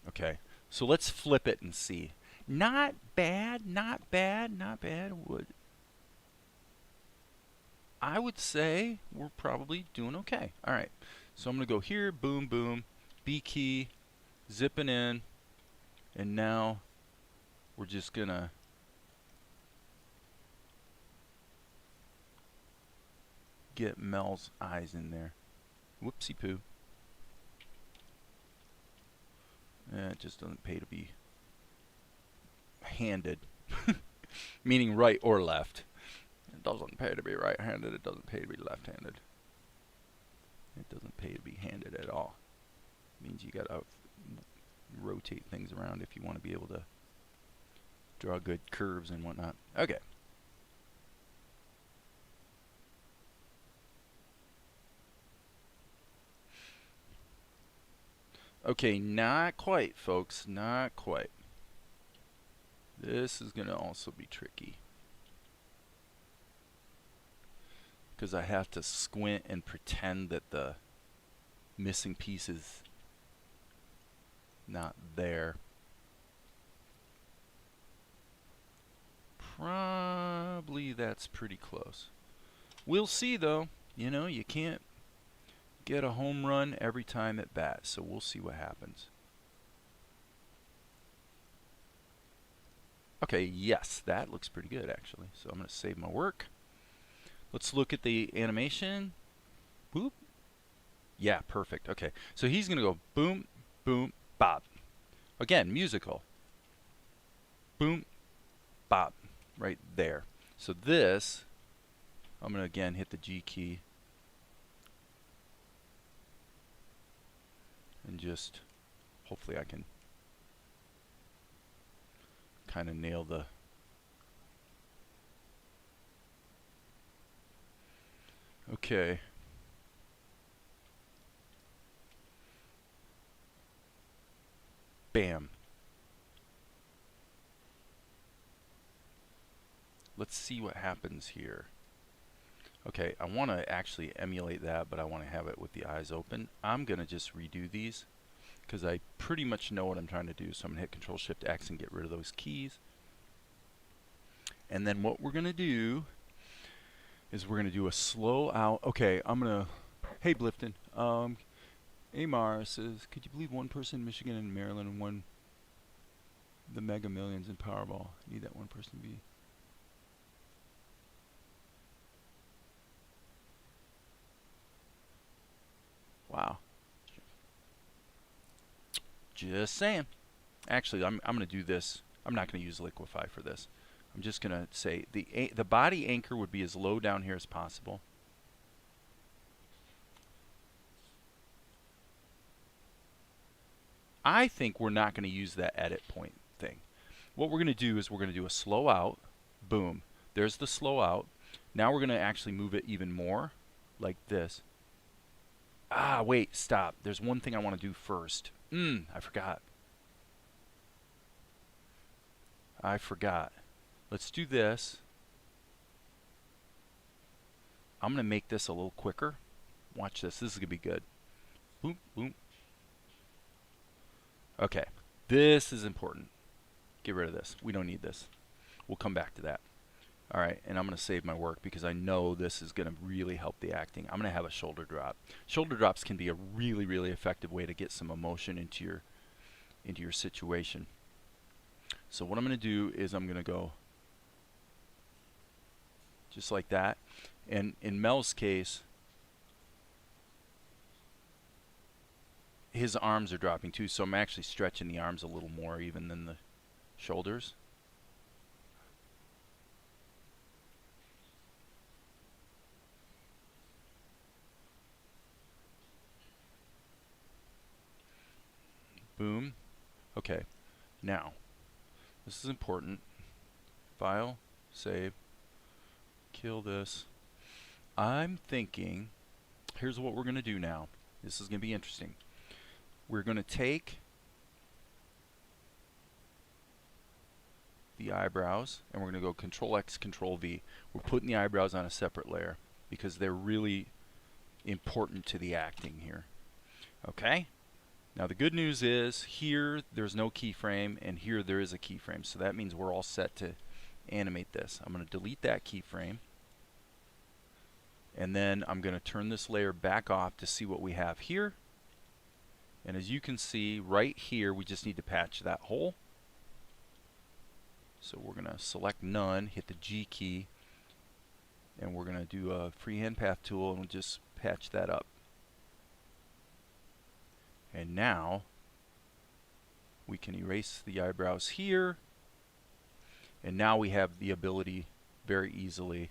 Okay, so let's flip it and see. Not bad, not bad, not bad. I would say we're probably doing okay. All right, so I'm going to go here, boom, boom, B key, zipping in, and now we're just going to get Mel's eyes in there. Whoopsie poo. It just doesn't pay to be handed. Meaning right or left. It doesn't pay to be right-handed. It doesn't pay to be left-handed. It doesn't pay to be handed at all. It means you gotta rotate things around if you want to be able to draw good curves and whatnot. Okay. Okay, not quite, folks. Not quite. This is going to also be tricky, because I have to squint and pretend that the missing piece is not there. Probably that's pretty close. We'll see, though. You know, you can't get a home run every time at bat, so we'll see what happens. Okay, yes, that looks pretty good, actually. So I'm going to save my work. Let's look at the animation. Boop. Yeah, perfect. Okay, so he's going to go boom, boom, bop. Again, musical. Boom, bop. Right there. So this, I'm going to again hit the G key. And just, hopefully I can kind of nail the... Okay. Bam. Let's see what happens here. Okay, I want to actually emulate that, but I want to have it with the eyes open. I'm going to just redo these because I pretty much know what I'm trying to do. So I'm going to hit Control-Shift-X and get rid of those keys. And then what we're going to do is we're going to do a slow out. Okay, I'm going to... Hey, Blifton. Amar says, could you believe one person in Michigan and Maryland won the Mega Millions in Powerball? I need that one person to be... Wow. Just saying. Actually, I'm going to do this. I'm not going to use Liquify for this. I'm just going to say the body anchor would be as low down here as possible. I think we're not going to use that edit point thing. What we're going to do is we're going to do a slow out. Boom. There's the slow out. Now we're going to actually move it even more like this. Ah, wait, stop. There's one thing I want to do first. I forgot. Let's do this. I'm going to make this a little quicker. Watch this. This is going to be good. Boom, boom. Okay. This is important. Get rid of this. We don't need this. We'll come back to that. All right, and I'm going to save my work because I know this is going to really help the acting. I'm going to have a shoulder drop. Shoulder drops can be a really, really effective way to get some emotion into your situation. So what I'm going to do is I'm going to go just like that. And in Mel's case, his arms are dropping too, so I'm actually stretching the arms a little more even than the shoulders. Boom. Okay. Now, this is important. File, save, kill this. I'm thinking, here's what we're going to do now. This is going to be interesting. We're going to take the eyebrows and we're going to go Control-X, Control-V. We're putting the eyebrows on a separate layer because they're really important to the acting here. Okay? Now the good news is here there's no keyframe and here there is a keyframe, so that means we're all set to animate this. I'm going to delete that keyframe and then I'm going to turn this layer back off to see what we have here. And as you can see right here, we just need to patch that hole. So we're going to select none, hit the G key, And we're going to do a freehand path tool and we'll just patch that up. And now we can erase the eyebrows here. And now we have the ability very easily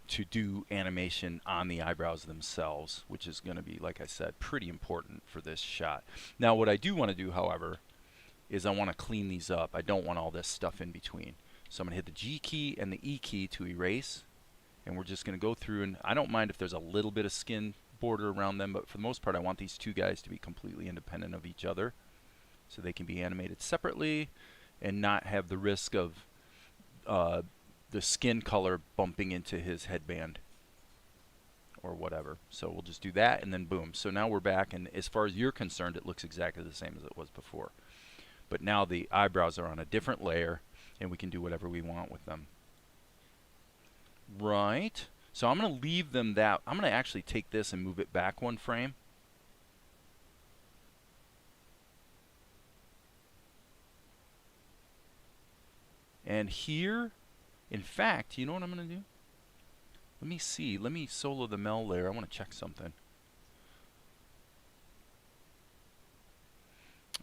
to do animation on the eyebrows themselves, which is going to be, like I said, pretty important for this shot. Now what I do want to do, however, is I want to clean these up. I don't want all this stuff in between. So I'm going to hit the G key and the E key to erase. And we're just going to go through, and I don't mind if there's a little bit of skin border around them, but for the most part I want these two guys to be completely independent of each other so they can be animated separately and not have the risk of the skin color bumping into his headband or whatever. So we'll just do that and then boom. So now we're back, and as far as you're concerned it looks exactly the same as it was before. But now the eyebrows are on a different layer and we can do whatever we want with them. Right. So I'm going to leave them that. I'm going to actually take this and move it back one frame. And here, in fact, you know what I'm going to do? Let me see. Let me solo the mel layer. I want to check something.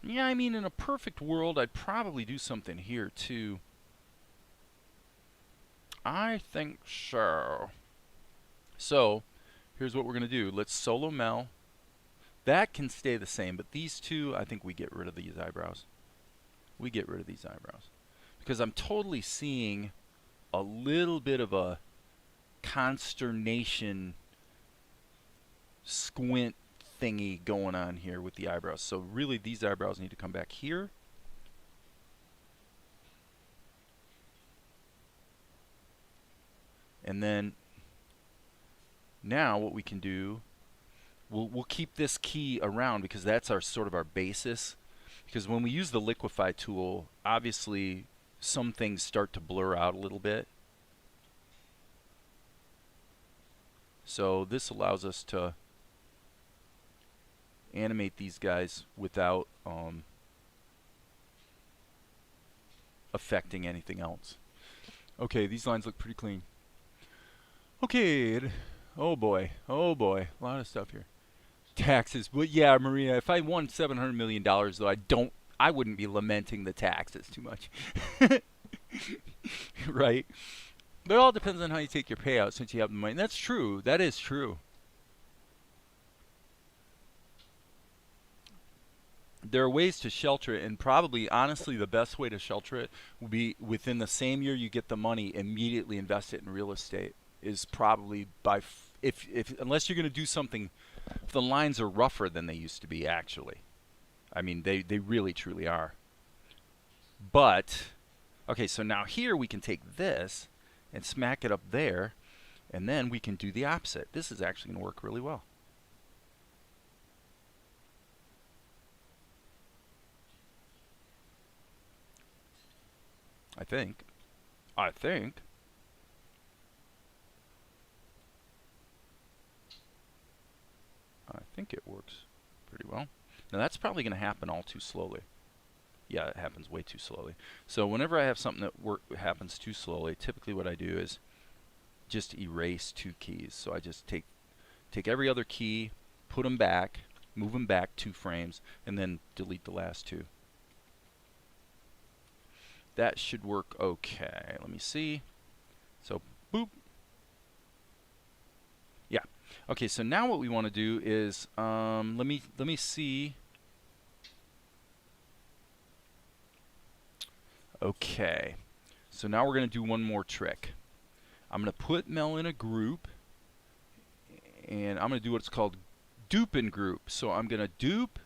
Yeah, I mean, in a perfect world, I'd probably do something here, too. I think so. So, here's what we're going to do. Let's solo mel. That can stay the same, but these two, I think we get rid of these eyebrows. We get rid of these eyebrows. Because I'm totally seeing a little bit of a consternation squint thingy going on here with the eyebrows. So really these eyebrows need to come back here. And then now what we can do, we'll keep this key around because that's our sort of our basis. Because when we use the liquify tool, obviously some things start to blur out a little bit. So this allows us to animate these guys without affecting anything else. Okay, these lines look pretty clean. Okay, oh boy, a lot of stuff here. Taxes, but yeah, Maria, if I won $700 million though, I wouldn't be lamenting the taxes too much. Right? But it all depends on how you take your payout since you have the money. And that's true. That is true. There are ways to shelter it, and probably, honestly, the best way to shelter it will be within the same year you get the money, immediately invest it in real estate. Is probably by if unless you're going to do something, if the lines are rougher than they used to be. Actually, I mean they really truly are. But okay, so now here we can take this and smack it up there, and then we can do the opposite. This is actually going to work really well. I think it works pretty well. Now that's probably going to happen all too slowly. Yeah, it happens way too slowly. So whenever I have something that happens too slowly, typically what I do is just erase two keys. So I just take every other key, put them back, move them back 2 frames, and then delete the last 2. That should work okay. Let me see. So boop. Yeah. Okay, so now what we want to do is let me see. Okay. So now we're going to do one more trick. I'm going to put Mel in a group, and I'm going to do what's called dupe in group. So I'm going to dupe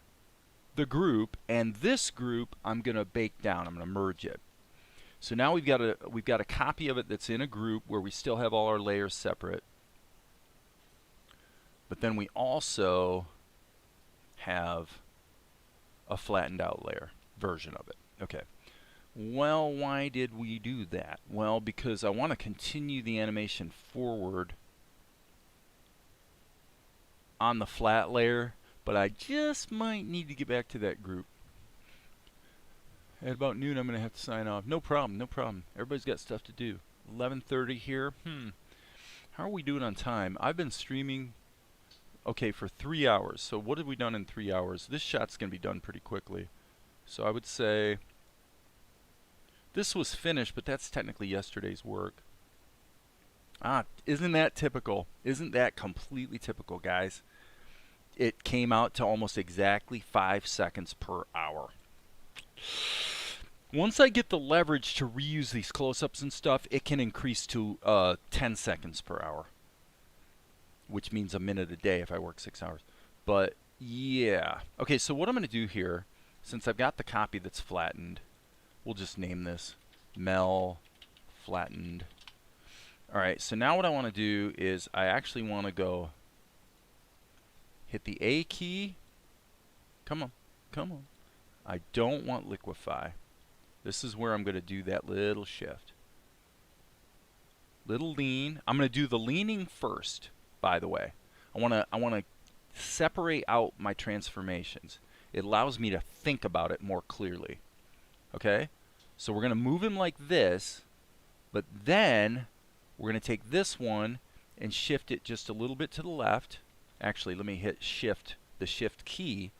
the group, and this group I'm going to bake down. I'm going to merge it. So now we've got a copy of it that's in a group where we still have all our layers separate. But then we also have a flattened out layer version of it. Okay. Well, why did we do that? Well, because I want to continue the animation forward on the flat layer, but I just might need to get back to that group. At about noon, I'm going to have to sign off. No problem, no problem. Everybody's got stuff to do. 11:30 here. How are we doing on time? I've been streaming, okay, for 3 hours. So what have we done in 3 hours? This shot's going to be done pretty quickly. So I would say this was finished, but that's technically yesterday's work. Ah, isn't that typical? Isn't that completely typical, guys? It came out to almost exactly 5 seconds per hour. Once I get the leverage to reuse these close-ups and stuff, it can increase to 10 seconds per hour, which means a minute a day if I work 6 hours. But yeah. Okay, so what I'm going to do here, since I've got the copy that's flattened, we'll just name this Mel Flattened. Alright, so now what I want to do is I actually want to go hit the A key. Come on, come on. I don't want liquefy. This is where I'm going to do that little shift. Little lean. I'm going to do the leaning first, by the way. I want to separate out my transformations. It allows me to think about it more clearly. Okay? So we're going to move him like this, but then we're going to take this one and shift it just a little bit to the left. Actually, let me hit shift, the shift key,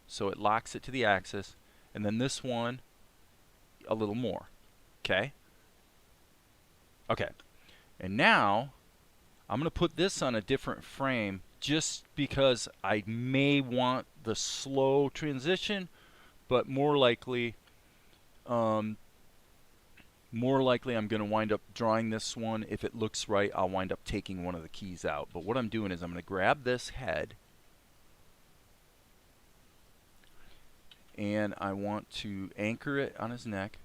so it locks it to the axis, and then this one a little more. Okay? Okay. And now I'm going to put this on a different frame just because I may want the slow transition, but more likely I'm going to wind up drawing this one. If it looks right, I'll wind up taking one of the keys out. But what I'm doing is I'm going to grab this head, and I want to anchor it on his neck.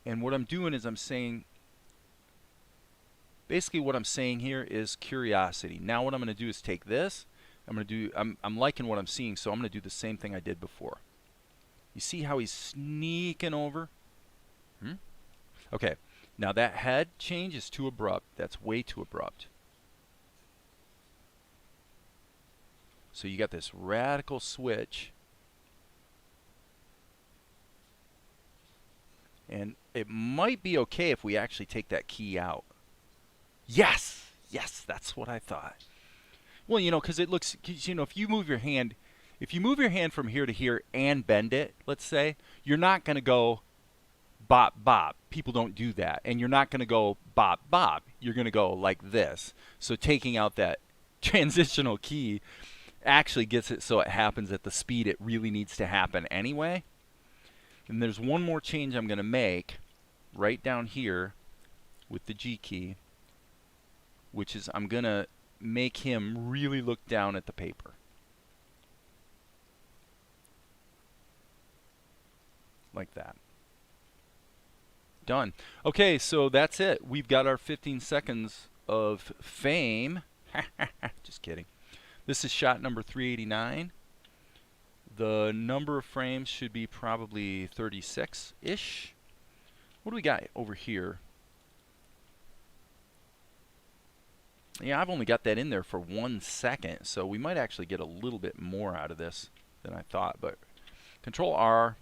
And what I'm doing is I'm saying, basically what I'm saying here is curiosity. Now what I'm going to do is take this. I'm liking what I'm seeing, so I'm going to do the same thing I did before. You see how he's sneaking over? Okay, now that head change is too abrupt. That's way too abrupt. So you got this radical switch. And it might be okay if we actually take that key out. Yes! Yes, that's what I thought. Well, you know, because it looks, you know, if you move your hand from here to here and bend it, let's say, you're not going to go bop, bop. People don't do that. And you're not going to go bop, bop. You're going to go like this. So taking out that transitional key actually gets it so it happens at the speed it really needs to happen anyway. And there's one more change I'm going to make right down here with the G key, which is I'm going to make him really look down at the paper. Like that. Done. Okay, so that's it. We've got our 15 seconds of fame. Just kidding. This is shot number 389. The number of frames should be probably 36-ish. What do we got over here? Yeah, I've only got that in there for 1 second, so we might actually get a little bit more out of this than I thought. But Control R.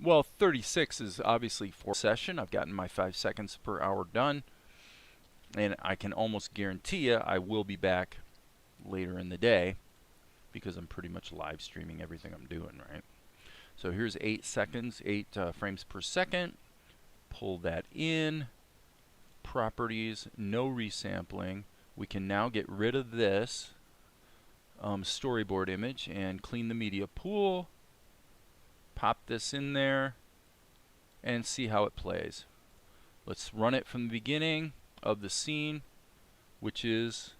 Well, 36 is obviously for session. I've gotten my 5 seconds per hour done. And I can almost guarantee you I will be back later in the day because I'm pretty much live streaming everything I'm doing, right? So here's 8 seconds, 8 frames per second. Pull that in. Properties, no resampling. We can now get rid of this storyboard image and clean the media pool. Pop this in there and see how it plays. Let's run it from the beginning of the scene, which is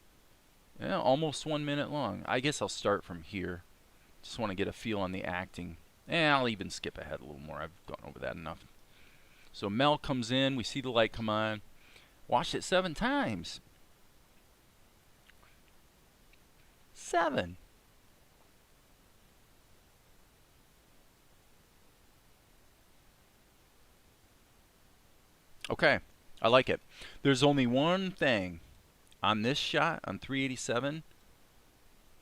almost 1 minute long. I guess I'll start from here. Just want to get a feel on the acting. I'll even skip ahead a little more. I've gone over that enough. So Mel comes in. We see the light come on. Watched it 7 times. 7. Okay, I like it. There's only one thing on this shot, on 387.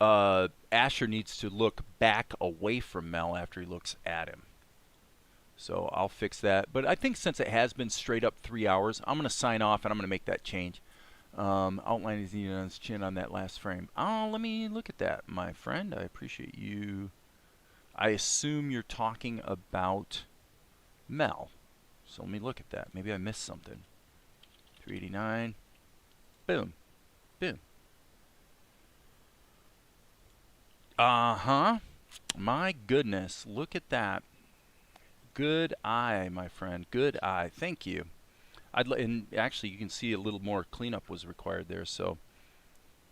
Asher needs to look back away from Mel after he looks at him. So I'll fix that. But I think since it has been straight up 3 hours, I'm going to sign off and I'm going to make that change. Outline is needed on his chin on that last frame. Oh, let me look at that, my friend. I appreciate you. I assume you're talking about Mel. So let me look at that. Maybe I missed something. 389. Boom. Boom. Uh-huh. My goodness. Look at that. Good eye, my friend. Good eye. Thank you. And actually, you can see a little more cleanup was required there. So,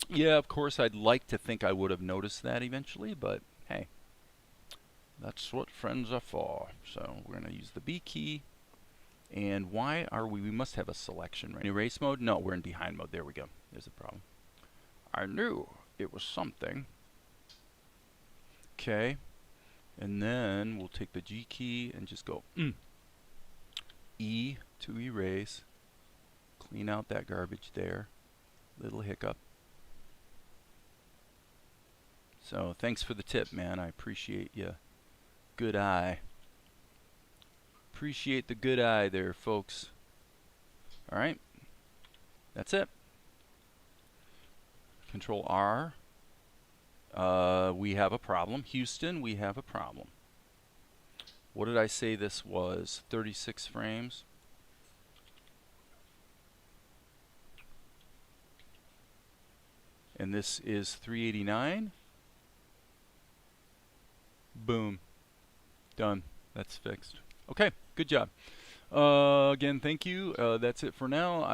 yeah, of course, I'd like to think I would have noticed that eventually, but hey, that's what friends are for. So we're going to use the B key. And why are we must have a selection, right? Erase mode? No, we're in behind mode. There we go. There's a problem. I knew it was something. Okay. And then we'll take the G key and just go E to erase. Clean out that garbage there. Little hiccup. So thanks for the tip, man. I appreciate you. Good eye. Appreciate the good eye there, folks. All right. That's it. Control R. We have a problem. Houston, we have a problem. What did I say this was? 36 frames. And this is 389. Boom. Done. That's fixed. Okay, good job. Again, thank you. That's it for now.